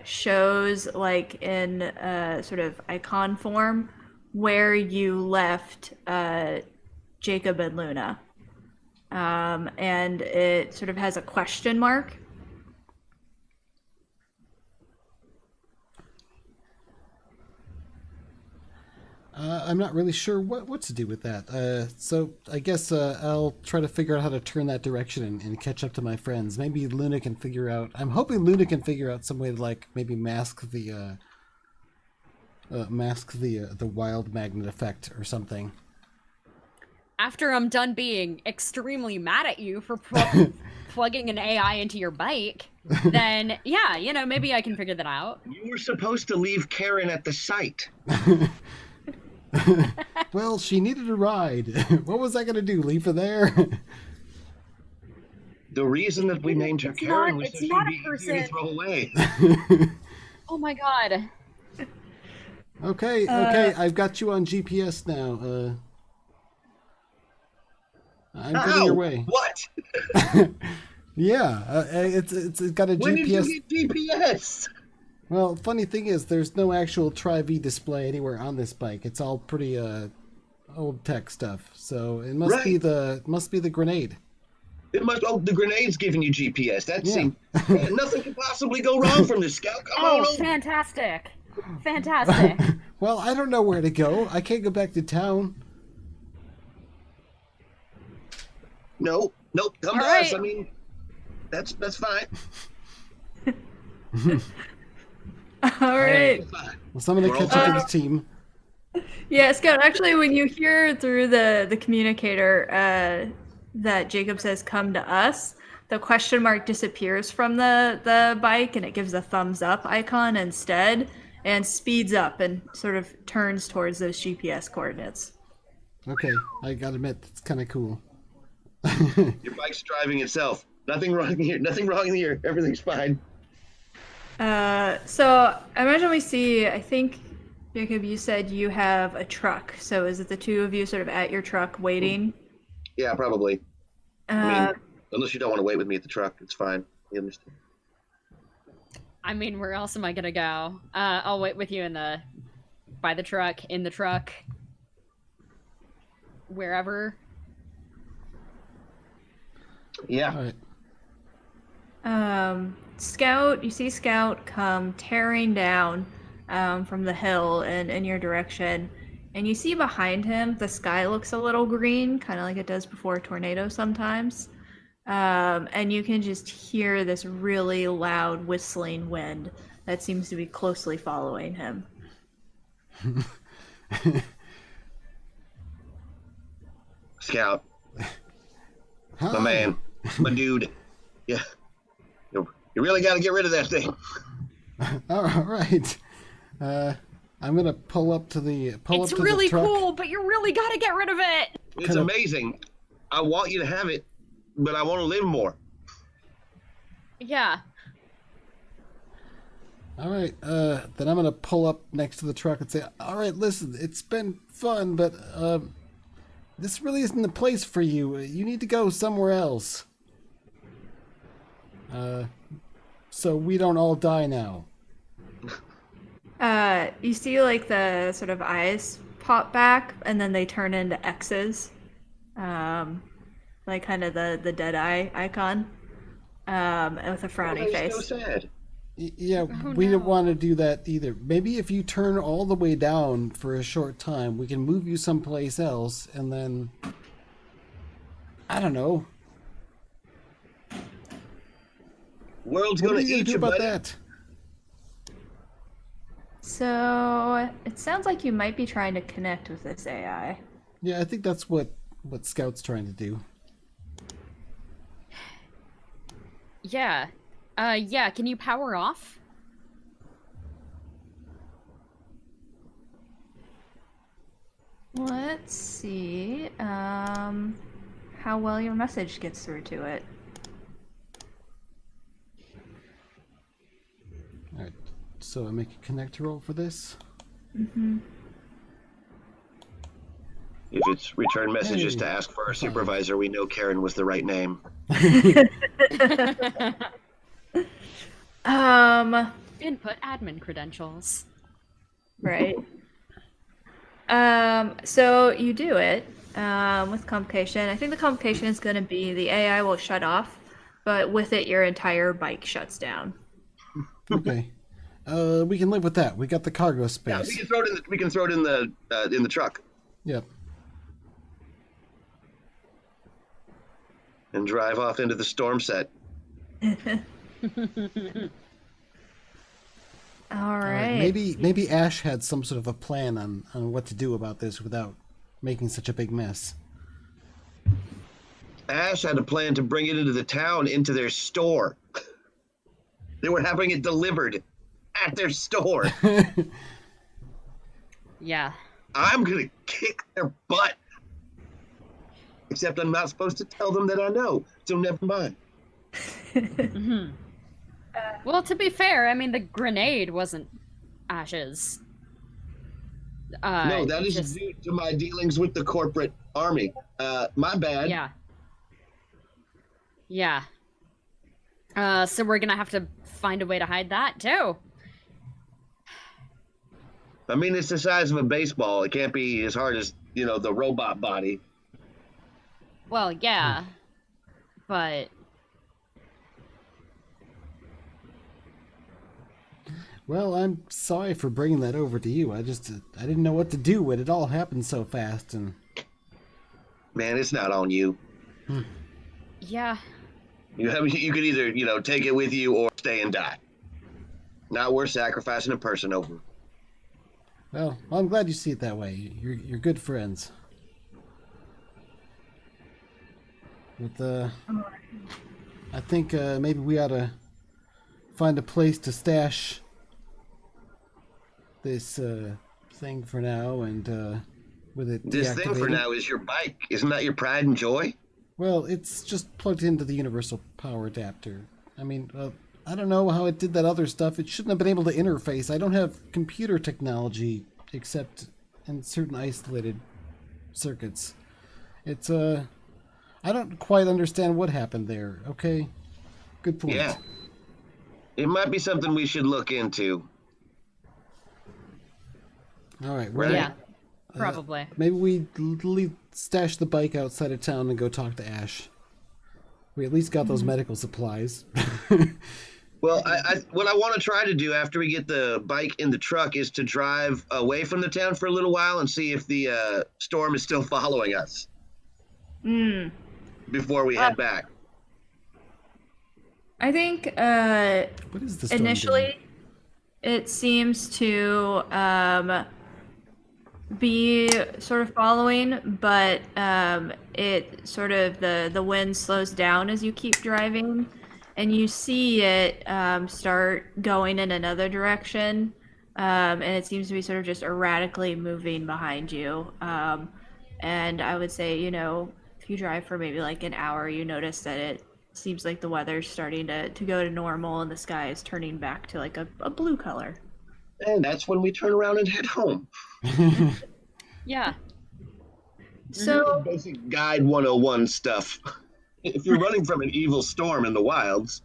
shows like in sort of icon form where you left Jacob and Luna, and it sort of has a question mark. I'm not really sure what to do with that. So I guess I'll try to figure out how to turn that direction and catch up to my friends. Maybe Luna can figure out. I'm hoping Luna can figure out some way to like maybe mask the wild magnet effect or something. After I'm done being extremely mad at you for plugging an AI into your bike, then yeah, you know, maybe I can figure that out. You were supposed to leave Karen at the site. Well, she needed a ride. What was I gonna do? Leave her there? The reason that we named her Karen was it's so she'd not a be easier person. to throw away. Oh my god. Okay, I've got you on GPS now. I'm getting your way. What? Yeah, it's got a When GPS. did you get GPS? Well, funny thing is, there's no actual Tri-V display anywhere on this bike. It's all pretty old tech stuff. So it must be the grenade. It must. Oh, the grenade's giving you GPS. That Yeah. seems. Nothing could possibly go wrong from this, Scout. Come Oh, on over. fantastic. Fantastic. Well, I don't know where to go. I can't go back to town. Nope. Come to right. us. I mean, that's fine. All right. That's fine. Well, someone to We're all catch up to fine. the team. Yeah, Scout, actually, when you hear through the communicator, that Jacob says, "Come to us," the question mark disappears from the bike and it gives a thumbs up icon instead and speeds up and sort of turns towards those GPS coordinates. Okay, I gotta admit, it's kind of cool. Your bike's driving itself. Nothing wrong here. Nothing wrong in here. Everything's fine. So I imagine we see, I think, Jacob, you said you have a truck. So is it the two of you sort of at your truck waiting? Yeah, probably. I mean, unless you don't want to wait with me at the truck, it's fine. You understand? I mean, where else am I gonna go? I'll wait with you by the truck, in the truck, wherever. Yeah. All right. Scout, you see Scout come tearing down from the hill and in your direction, and you see behind him the sky looks a little green, kind of like it does before a tornado sometimes, and you can just hear this really loud whistling wind that seems to be closely following him. Scout, Hi. my man, my dude. Yeah. You really got to get rid of that thing. All right. I'm gonna pull up to the It's the really truck. cool, but you really gotta get rid of it. It's Kind of- amazing. I want you to have it, but I want to live more. Yeah. All right. Then I'm gonna pull up next to the truck and say, "All right, listen, it's been fun, but this really isn't the place for you. You need to go somewhere else. So we don't all die now." You see like the sort of eyes pop back and then they turn into X's. Like kind of the dead eye icon. With a frowny face. So sad. Yeah, we didn't want to do that either. Maybe if you turn all the way down for a short time, we can move you someplace else, and then I don't know. World's What gonna are you gonna eat do you, about buddy. that? So it sounds like you might be trying to connect with this AI. Yeah, I think that's what Scout's trying to do. Yeah. Yeah, can you power off? Let's see how well your message gets through to it. All right. So I make a connect roll for this. If it's return messages Hey, to ask for our fine. supervisor, we know Karen was the right name. Input admin credentials. Right. So you do it with complication. I think the complication is going to be the AI will shut off, but with it, your entire bike shuts down. Okay. We can live with that. We got the cargo Yeah, space. we can throw it in the truck Yep. and drive off into the storm set. All right. Maybe Ash had some sort of a plan on what to do about this without making such a big mess. Ash had a plan to bring it into the town, into their store. They were having it delivered at their store. Yeah. I'm gonna kick their butt. Except I'm not supposed to tell them that I know, so never mind. Well, to be fair, I mean, the grenade wasn't Ash's. No, that is just- due to my dealings with the corporate army. My bad. Yeah. Yeah. So we're gonna have to find a way to hide that, too. I mean, it's the size of a baseball. It can't be as hard as, the robot body. Well, yeah. But... Well, I'm sorry for bringing that over to you. I didn't know what to do when it all happened so fast, and Man, it's not on you. Yeah. You could either, take it with you or stay and die. Not worth sacrificing a person over. well, I'm glad you see it that way. You're good friends. But I think maybe we ought to find a place to stash this thing for now, and with it This thing for deactivated. now is your bike. Isn't that your pride and joy? Well, it's just plugged into the universal power adapter. I mean, I don't know how it did that other stuff. It shouldn't have been able to interface. I don't have computer technology except in certain isolated circuits. It's I don't quite understand what happened there. Okay, good point. Yeah. It might be something we should look into. All right. Well, Yeah, probably. maybe we stash the bike outside of town and go talk to Ash. We at least got those medical supplies. Well, what I want to try to do after we get the bike in the truck is to drive away from the town for a little while and see if the storm is still following us before we head back. I think What is the storm initially it seems to be sort of following, but it sort of the wind slows down as you keep driving, and you see it start going in another direction, and it seems to be sort of just erratically moving behind you. And I would say, you know, if you drive for maybe like an hour, you notice that it seems like the weather's starting to go to normal and the sky is turning back to like a blue color. And that's when we turn around and head home. Yeah. So Basic Guide 101 stuff. If you're running from an evil storm in the wilds,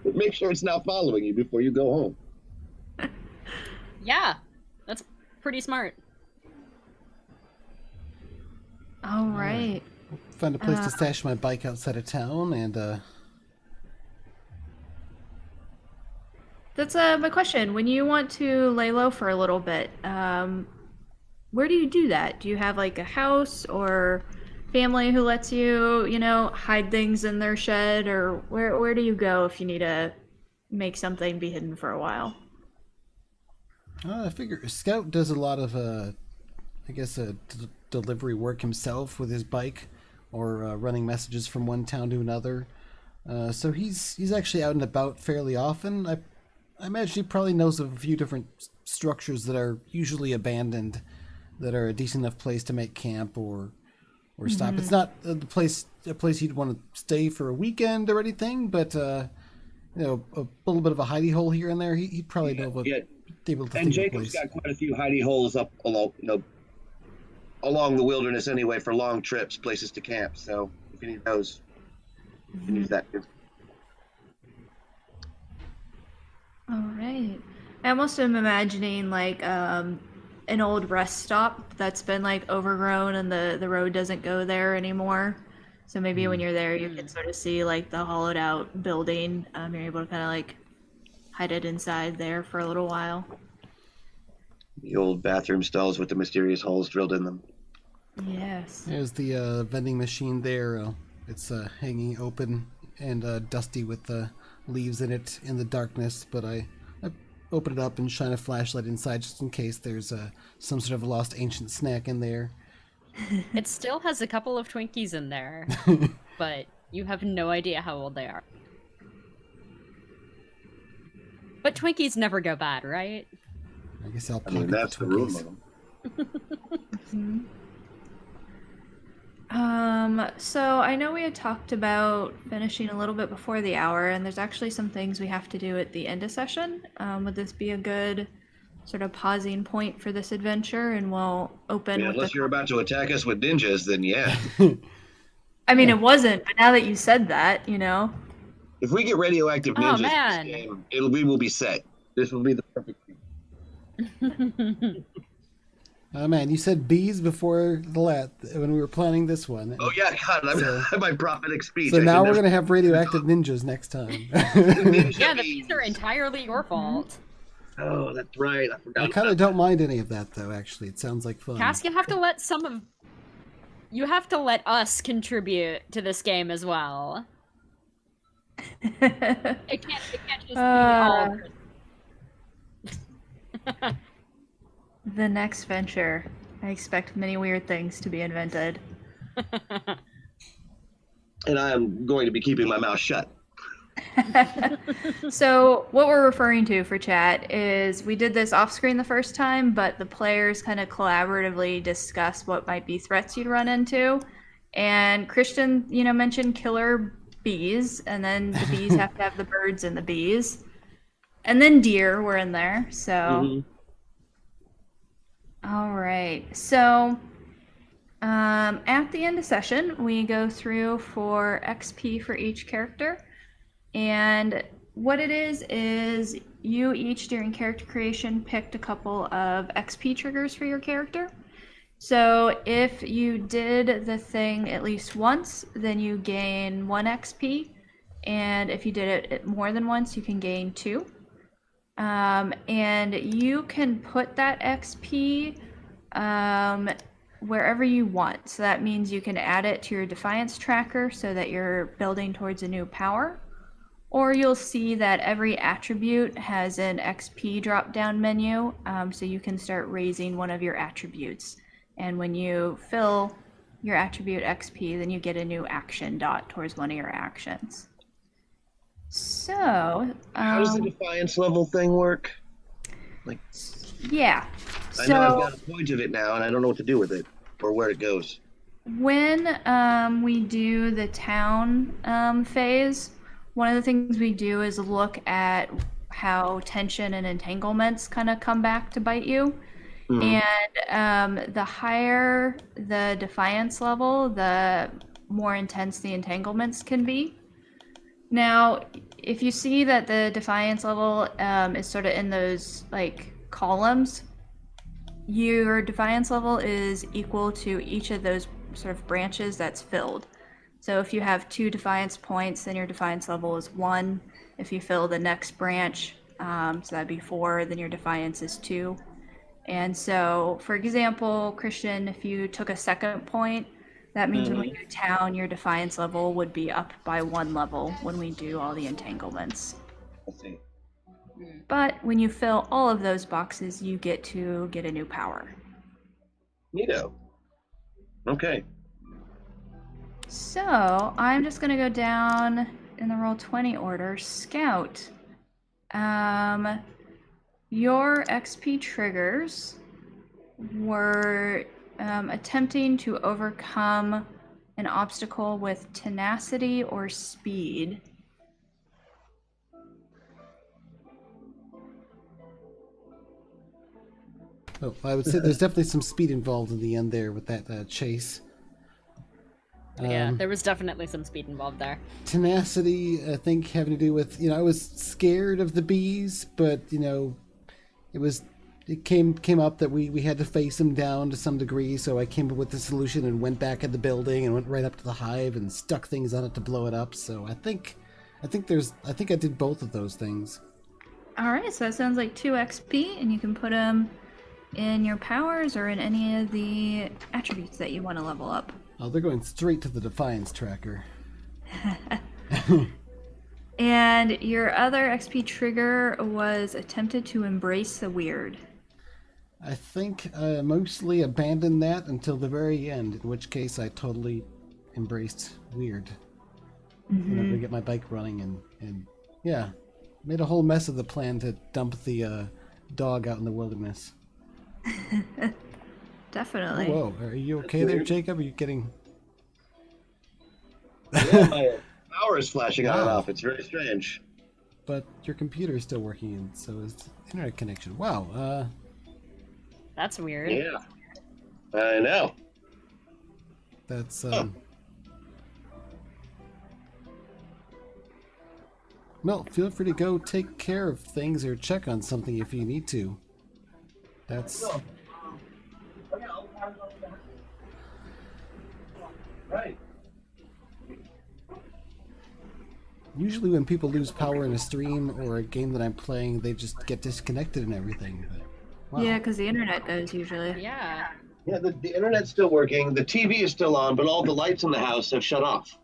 make sure it's not following you before you go home. Yeah. That's pretty smart. all right. Find a place to stash my bike outside of town, and That's my question. When you want to lay low for a little bit, where do you do that? Do you have like a house or family who lets you, you know, hide things in their shed, or where do you go if you need to make something be hidden for a while? I figure Scout does a lot of, I guess, delivery work himself with his bike, or running messages from one town to another. So he's actually out and about fairly often. I imagine he probably knows of a few different structures that are usually abandoned, that are a decent enough place to make camp or stop. It's not a place you'd want to stay for a weekend or anything, but you know, a little bit of a hidey hole here and there. He'd probably know of able to And think of a Jacob's place. got quite a few hidey holes up along the wilderness anyway for long trips, places to camp. So if you need those, you can use that too. All right. I almost am imagining like an old rest stop that's been like overgrown and the road doesn't go there anymore. So maybe when you're there, you can sort of see like the hollowed out building. You're able to kind of like hide it inside there for a little while. The old bathroom stalls with the mysterious holes drilled in them. Yes. There's the vending machine there. It's hanging open and dusty with the leaves in it in the darkness, but I open it up and shine a flashlight inside just in case there's some sort of lost ancient snack in there. It still has a couple of Twinkies in there, but you have no idea how old they are. But Twinkies never go bad, right? I guess I'll I pocket mean, that's the the room Twinkies. of them. So I know we had talked about finishing a little bit before the hour, and there's actually some things we have to do at the end of session. Would this be a good sort of pausing point for this adventure? And we'll open Yeah, with unless the... you're about to attack us with ninjas, then yeah. I mean, it wasn't, but now that you said that, you know. If we get radioactive Oh, ninjas in man. this game, we will be set. This will be the perfect thing. Oh man, you said bees before when we were planning this one. Oh yeah, God, my prophetic speech. So I now should we're never- gonna have radioactive ninjas next time. Ninja Yeah, the bees. bees are entirely your fault. Oh, that's right. I forgot. I kind of don't mind any of that though. Actually, it sounds like fun. Cass, you have to let us contribute to this game as well. It can't just be all. The next venture. I expect many weird things to be invented. And I am going to be keeping my mouth shut. So what we're referring to for chat is we did this off screen the first time, but the players kind of collaboratively discuss what might be threats you'd run into. And Christian, mentioned killer bees, and then the bees have to have the birds and the bees. And then deer were in there, so... Mhm. All right, so at the end of session, we go through for XP for each character. And what it is you each during character creation picked a couple of XP triggers for your character. So if you did the thing at least once, then you gain 1 XP. And if you did it more than once, you can gain 2. And you can put that XP wherever you want. So that means you can add it to your Defiance tracker so that you're building towards a new power. Or you'll see that every attribute has an XP drop-down menu, so you can start raising one of your attributes. And when you fill your attribute XP, then you get a new action dot towards one of your actions. So, How does the Defiance level thing work? Yeah. I know I've got a point of it now, and I don't know what to do with it or where it goes. When we do the town phase, one of the things we do is look at how tension and entanglements kind of come back to bite you. Mm-hmm. And the higher the Defiance level, the more intense the entanglements can be. Now, if you see that the Defiance level is sort of in those columns, your Defiance level is equal to each of those sort of branches that's filled. So if you have 2 Defiance points, then your Defiance level is 1. If you fill the next branch, so that'd be 4, then your Defiance is 2. And so, for example, Christian, if you took a second point, that means when we do town, your Defiance level would be up by 1 level when we do all the entanglements. I see. But when you fill all of those boxes, you get to get a new power. Neato. Okay. So I'm just going to go down in the Roll20 order. Scout. Your XP triggers were attempting to overcome an obstacle with tenacity or speed. Oh, I would say there's definitely some speed involved in the end there with that chase. Yeah, there was definitely some speed involved there. Tenacity, I think, having to do with, I was scared of the bees, but, it came up that we had to face them down to some degree, so I came up with the solution and went back in the building and went right up to the hive and stuck things on it to blow it up. So I think I did both of those things. All right, so that sounds like 2 XP, and you can put them in your powers or in any of the attributes that you want to level up. Oh, they're going straight to the Defiance tracker. And your other XP trigger was attempted to embrace the weird. I think I mostly abandoned that until the very end, in which case I totally embraced weird. To get my bike running and yeah, made a whole mess of the plan to dump the dog out in the wilderness. Definitely. Oh, whoa, are you okay there, Jacob? Are you getting... Yeah, my power is flashing on and off. It's very strange. But your computer is still working, and so is the internet connection. Wow, That's weird. Yeah, I know. That's, Well, feel free to go take care of things or check on something if you need to. That's... Right. Usually when people lose power in a stream or a game that I'm playing, they just get disconnected and everything. But, wow. Yeah, because the internet goes usually. Yeah. Yeah, the internet's still working. The TV is still on, but all the lights in the house have shut off.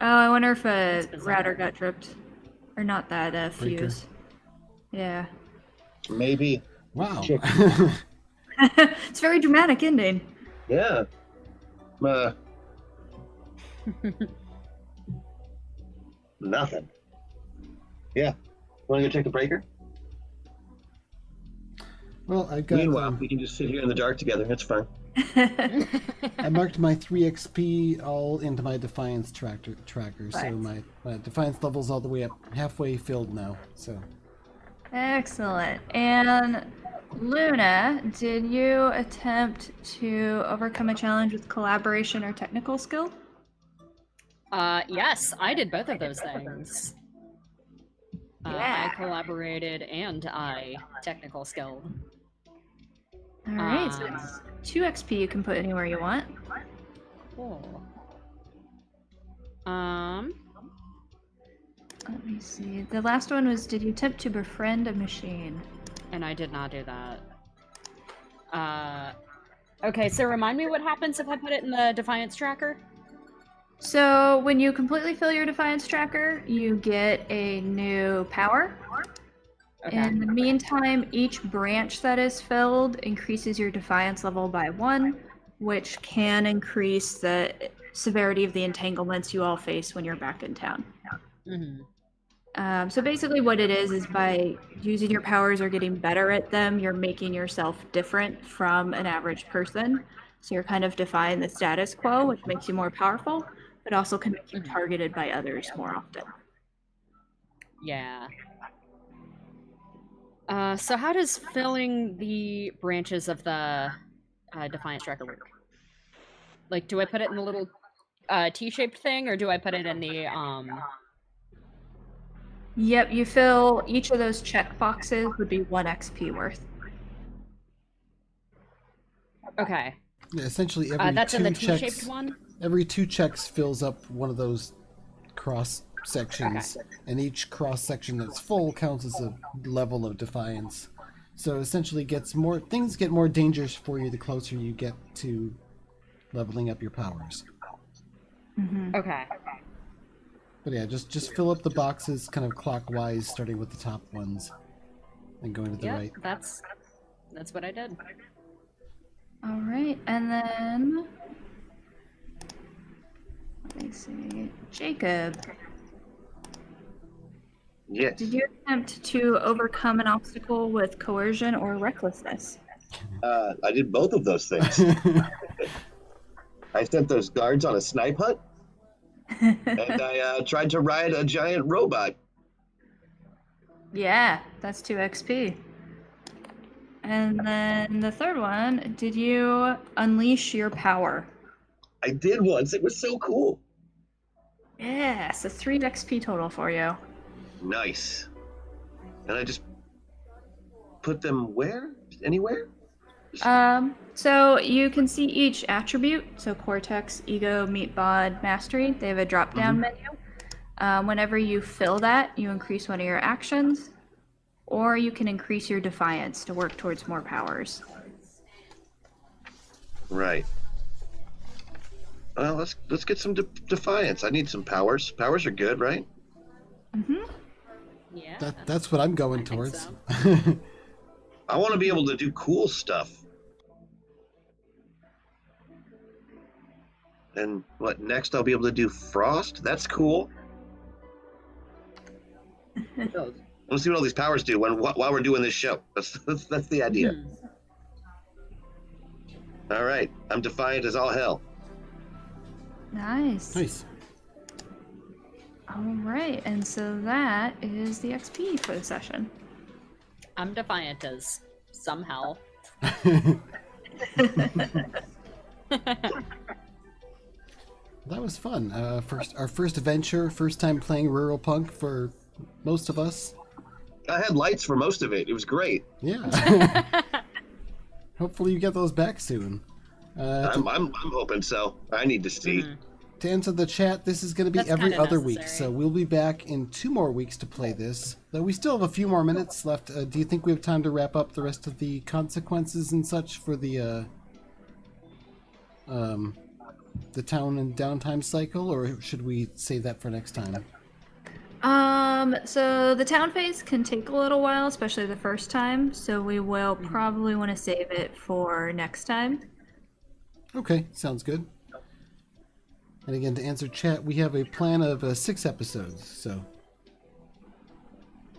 Oh, I wonder if a router got tripped. Or not that, fuse. Yeah. Maybe. Wow. It's a very dramatic ending. Yeah. Nothing. Yeah. Want to go check the breaker? Well, I've got. Meanwhile, we can just sit here in the dark together. It's fine. I marked my 3 XP all into my Defiance tracker, so Right. my Defiance level's all the way up, halfway filled now. So. Excellent. And Luna, did you attempt to overcome a challenge with collaboration or technical skill? Yes, I did both of those things. Yeah. I collaborated and I technical skilled. All right, so it's 2 XP you can put anywhere you want. Cool. Let me see. The last one was, did you attempt to befriend a machine? And I did not do that. Okay, so remind me what happens if I put it in the Defiance tracker? So when you completely fill your Defiance tracker, you get a new power. Okay. In the meantime, each branch that is filled increases your Defiance level by 1, which can increase the severity of the entanglements you all face when you're back in town. Mm-hmm. So basically what it is by using your powers or getting better at them, you're making yourself different from an average person. So you're kind of defying the status quo, which makes you more powerful, but also can make you targeted by others more often. Yeah. So how does filling the branches of the Defiance tracker work? Like, do I put it in the little T-shaped thing, or do I put it in the Yep, you fill each of those check boxes would be 1 XP worth. Okay. Yeah, essentially every That's in the 2 T-shaped checks. one? Every 2 checks fills up one of those cross sections, and each cross section that's full counts as a level of Defiance. So essentially, things get more dangerous for you the closer you get to leveling up your powers. Mm-hmm. Okay. But yeah, just fill up the boxes kind of clockwise, starting with the top ones, and going to the right. That's what I did. All right, and then let me see, Jacob. Yes. Did you attempt to overcome an obstacle with coercion or recklessness? I did both of those things. I sent those guards on a snipe hunt, and I tried to ride a giant robot. Yeah, that's 2 XP. And then the third one, did you unleash your power? I did once. It was so cool. Yeah, so 3 XP total for you. Nice. And I just put them where? Anywhere? So you can see each attribute. So Cortex, Ego, Meat Bod, Mastery. They have a drop-down menu. Whenever you fill that, you increase one of your actions, or you can increase your Defiance to work towards more powers. Right. Well, let's get some Defiance. I need some powers. Powers are good, right? Mm-hmm. Yeah. That's what I'm going think towards. so. I want to be able to do cool stuff. And what next? I'll be able to do frost. That's cool. Let's see what all these powers do while we're doing this show. That's the idea. All right, I'm defiant as all hell. Nice. Nice. All right, and so that is the XP for the session. I'm defiant as somehow. That was fun. Our first adventure, first time playing Ruralpunk for most of us. I had lights for most of it. It was great. Yeah. Hopefully you get those back soon. I'm hoping so. I need to see. To answer the chat, this is going to be That's every kinda other week, necessary. so we'll be back in 2 more weeks to play this. Though we still have a few more minutes left. Do you think we have time to wrap up the rest of the consequences and such for the town and downtime cycle, or should we save that for next time? So the town phase can take a little while, especially the first time, so we will probably want to save it for next time. Okay, sounds good. And again, to answer chat, we have a plan of 6 episodes, so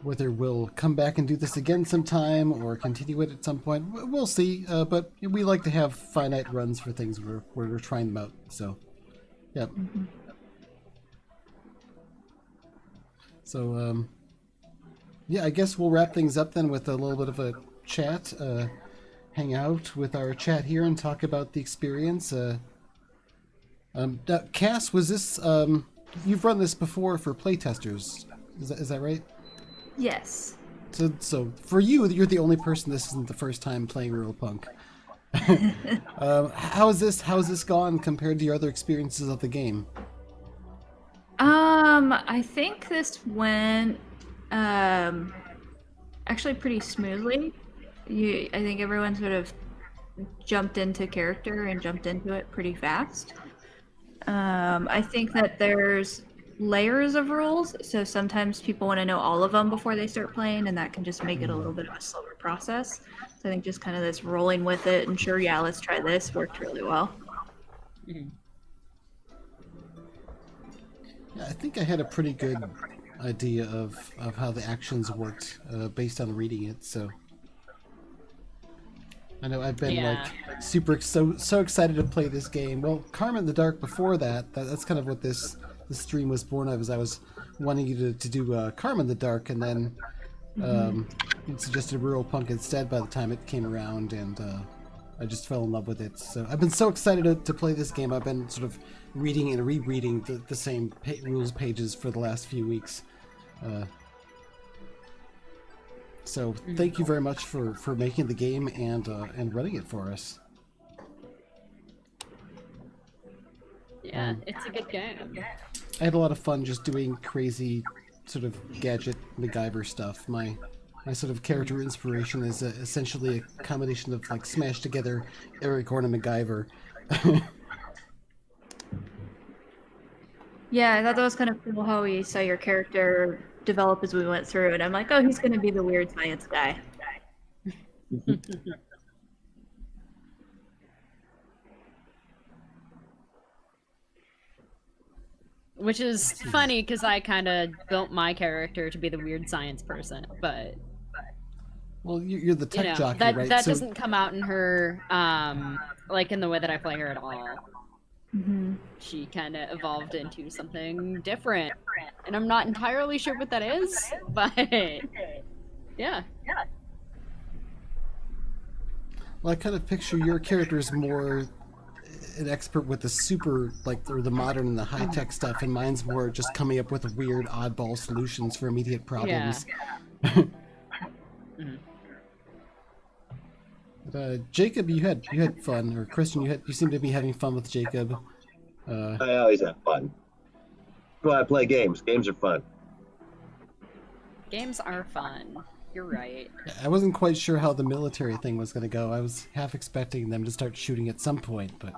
whether we'll come back and do this again sometime or continue it at some point, we'll see. But we like to have finite runs for things where we're trying them out. So, yep. Mm-hmm. So, yeah, I guess we'll wrap things up then with a little bit of a chat, hang out with our chat here and talk about the experience. Cass, was this, you've run this before for playtesters, is that right? Yes. So for you, you're the only person, this isn't the first time playing Ruralpunk. How's this gone compared to your other experiences of the game? I think this went actually pretty smoothly. I think everyone sort of jumped into character and jumped into it pretty fast. I think that there's layers of rules, so sometimes people want to know all of them before they start playing, and that can just make it a little bit of a slower process. So I think just kind of this rolling with it and sure, yeah, let's try this worked really well. Yeah, I think I had a pretty good idea of how the actions worked based on reading it, so I know I've been like so excited to play this game. Well, Karma in the Dark before that's kind of what this stream was born of, is I was wanting you to do Karma in the Dark, and then you suggested Ruralpunk instead by the time it came around, and I just fell in love with it. So I've been so excited to play this game. I've been sort of reading and rereading the same rules pages for the last few weeks. So thank you very much for making the game and running it for us. Yeah, it's a good game. I had a lot of fun just doing crazy sort of gadget MacGyver stuff. My sort of character inspiration is essentially a combination of like smashed together Eric Horn and MacGyver. Yeah, I thought that was kind of cool how we saw your character develop as we went through, and I'm like, oh, he's going to be the weird science guy. Which is funny because I kind of built my character to be the weird science person, but well, you're the tech jockey, right? That doesn't come out in her, like in the way that I play her at all. Mm-hmm. She kind of evolved into something different, and I'm not entirely sure what that is, but yeah. Well, I kind of picture your character as more an expert with the super, like, or the modern and the high-tech stuff, and mine's more just coming up with weird, oddball solutions for immediate problems. Yeah. Jacob, you had fun, or Christian, you seem to be having fun with Jacob. I always have fun. That's why I play games. Games are fun. Games are fun. You're right. I wasn't quite sure how the military thing was going to go. I was half expecting them to start shooting at some point, but...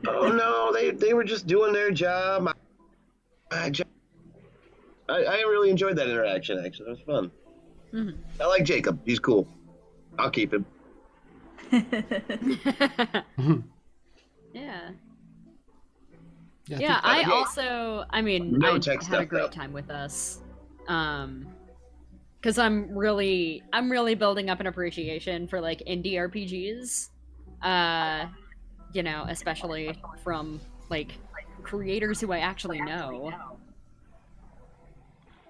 Oh no, they were just doing their job. I really enjoyed that interaction, actually. It was fun. Mm-hmm. I like Jacob. He's cool. I'll keep him. Yeah. Yeah, I also, I mean, I had a great though. time with us. Because I'm really building up an appreciation for like indie RPGs. You know, especially from like creators who I actually know.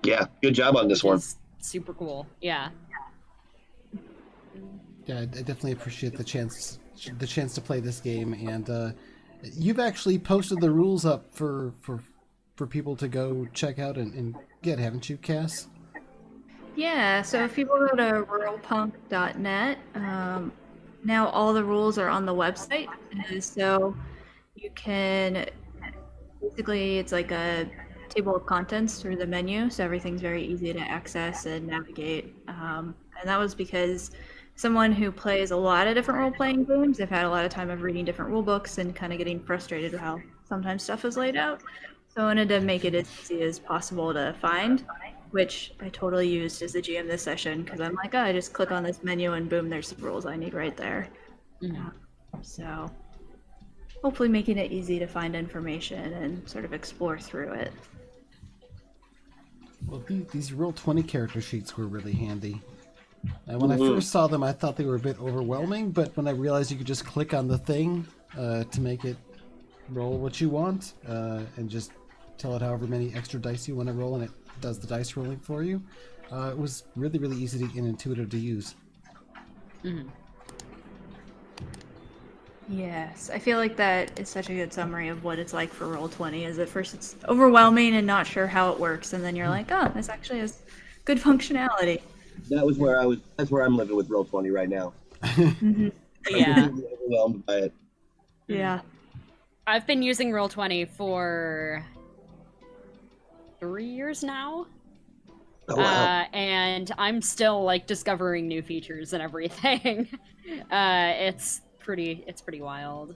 Yeah, good job on this one. Super cool. Yeah. Yeah, I definitely appreciate the chance to play this game, and you've actually posted the rules up for people to go check out and get, haven't you, Cass? Yeah, so if people go to ruralpunk.net, now all the rules are on the website, so you can basically, it's like a table of contents through the menu, so everything's very easy to access and navigate. And that was because someone who plays a lot of different role-playing games, they've had a lot of time of reading different rule books and kind of getting frustrated with how sometimes stuff is laid out. So I wanted to make it as easy as possible to find, which I totally used as the GM this session, because I'm like, oh, I just click on this menu and boom, there's the rules I need right there. Mm-hmm. So hopefully making it easy to find information and sort of explore through it. Well, these Roll20 character sheets were really handy. And when I first saw them, I thought they were a bit overwhelming, but when I realized you could just click on the thing to make it roll what you want, and just tell it however many extra dice you want to roll, and it does the dice rolling for you, it was really, really easy and intuitive to use. Mm-hmm. Yes, I feel like that is such a good summary of what it's like for Roll20. Is at first it's overwhelming and not sure how it works, and then you're like, oh, this actually has good functionality. That was where I was. That's where I'm living with Roll20 right now. Mm-hmm. Yeah. I'm overwhelmed by it. Yeah. I've been using Roll20 for 3 years now. Oh, wow. And I'm still like discovering new features and everything. It's pretty wild.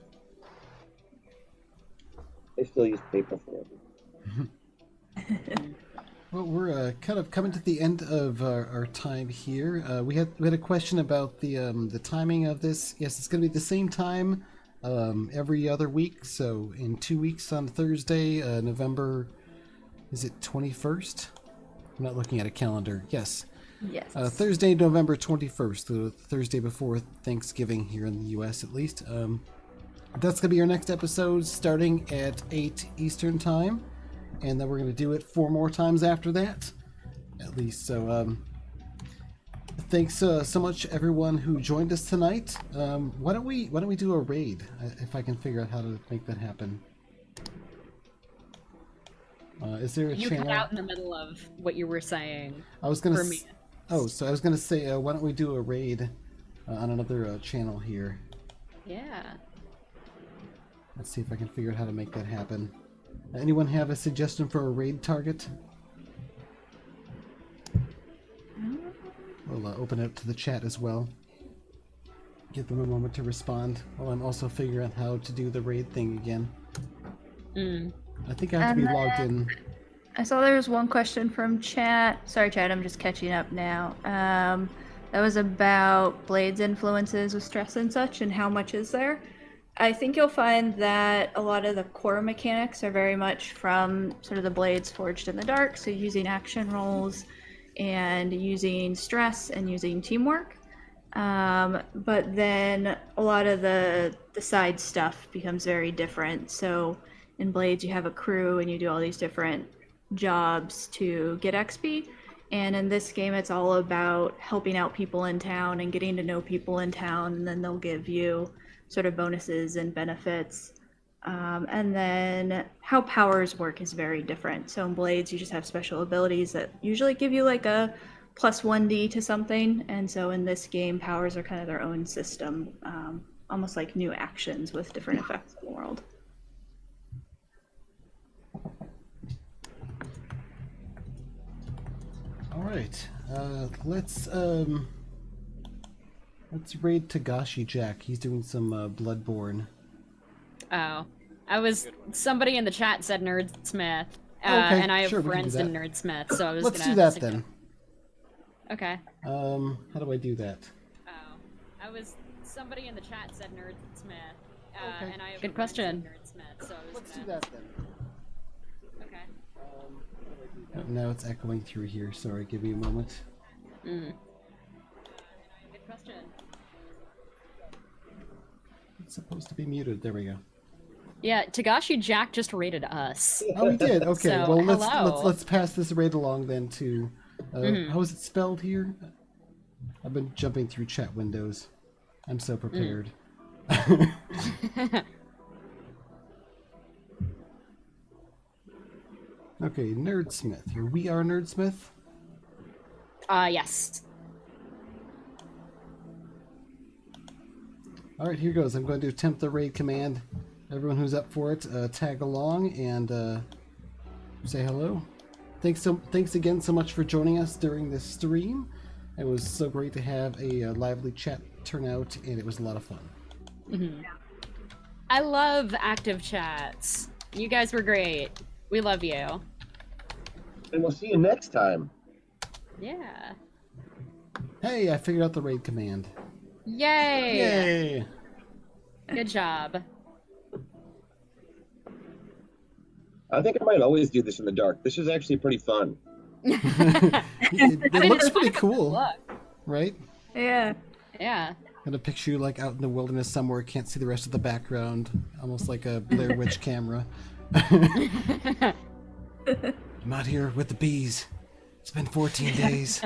I still use paper for everything. Well, we're kind of coming to the end of our time here. We had a question about the timing of this. Yes, it's going to be the same time every other week. So in 2 weeks on Thursday, November, is it 21st? I'm not looking at a calendar. Yes. Yes. Thursday, November 21st, the Thursday before Thanksgiving here in the U.S. at least. That's going to be our next episode starting at 8 Eastern Time. And then we're going to do it 4 more times after that, at least. So, thanks so much, everyone who joined us tonight. Why don't we do a raid, if I can figure out how to make that happen? Is there a You channel? cut out in the middle of what you were saying. I was gonna. For me. So I was gonna say, why don't we do a raid on another channel here? Yeah. Let's see if I can figure out how to make that happen. Anyone have a suggestion for a raid target? We'll open it up to the chat as well. Give them a moment to respond while I'm also figuring out how to do the raid thing again. I think I have to be logged in. I saw there was one question from chat. Sorry, chat, I'm just catching up now. That was about Blade's influences with stress and such, and how much is there. I think you'll find that a lot of the core mechanics are very much from sort of the Blades Forged in the Dark, so using action rolls and using stress and using teamwork. But then a lot of the side stuff becomes very different. So in Blades you have a crew and you do all these different jobs to get XP. And in this game it's all about helping out people in town and getting to know people in town, and then they'll give you sort of bonuses and benefits. And then how powers work is very different. So in Blades, you just have special abilities that usually give you like a plus 1d to something. And so in this game, powers are kind of their own system, almost like new actions with different effects in the world. All right, let's raid Tagashi Jack. He's doing some Bloodborne. Oh. Somebody in the chat said Nerdsmith. Okay, and I have sure, we can friends do in that. Nerdsmith, so I was Let's gonna do that suggest- then. Okay. How do I do that? Somebody in the chat said Nerdsmith. Okay. And I have Good question. Nerdsmith, so I was Let's gonna... do that then. Okay. Oh, now it's echoing through here. Sorry, give me a moment. Good question. It's supposed to be muted. There we go. Yeah, Tagashi Jack just rated us. Oh, he did. Okay. So, Well, hello. let's pass this raid along then to. How is it spelled here? I've been jumping through chat windows. I'm so prepared. Okay, Nerdsmith. Here we are, Nerdsmith. Yes. All right, here goes. I'm going to attempt the raid command. Everyone who's up for it, tag along and say hello. Thanks again so much for joining us during this stream. It was so great to have a lively chat turnout, and it was a lot of fun. I love active chats. You guys were great. We love you. And we'll see you next time. Yeah. Hey, I figured out the raid command. Yay! Yay! Good job. I think I might always do this in the dark. This is actually pretty fun. It looks pretty cool, right? Yeah. Yeah. Got a picture you like out in the wilderness somewhere, can't see the rest of the background, almost like a Blair Witch camera. I'm out here with the bees. It's been 14 days.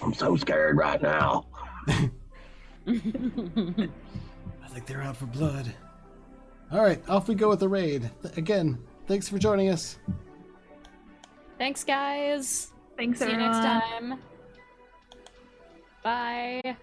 I'm so scared right now. I think they're out for blood. All right, off we go with the raid. Again, thanks for joining us. Thanks, guys. Thanks, See everyone. you next time. Bye.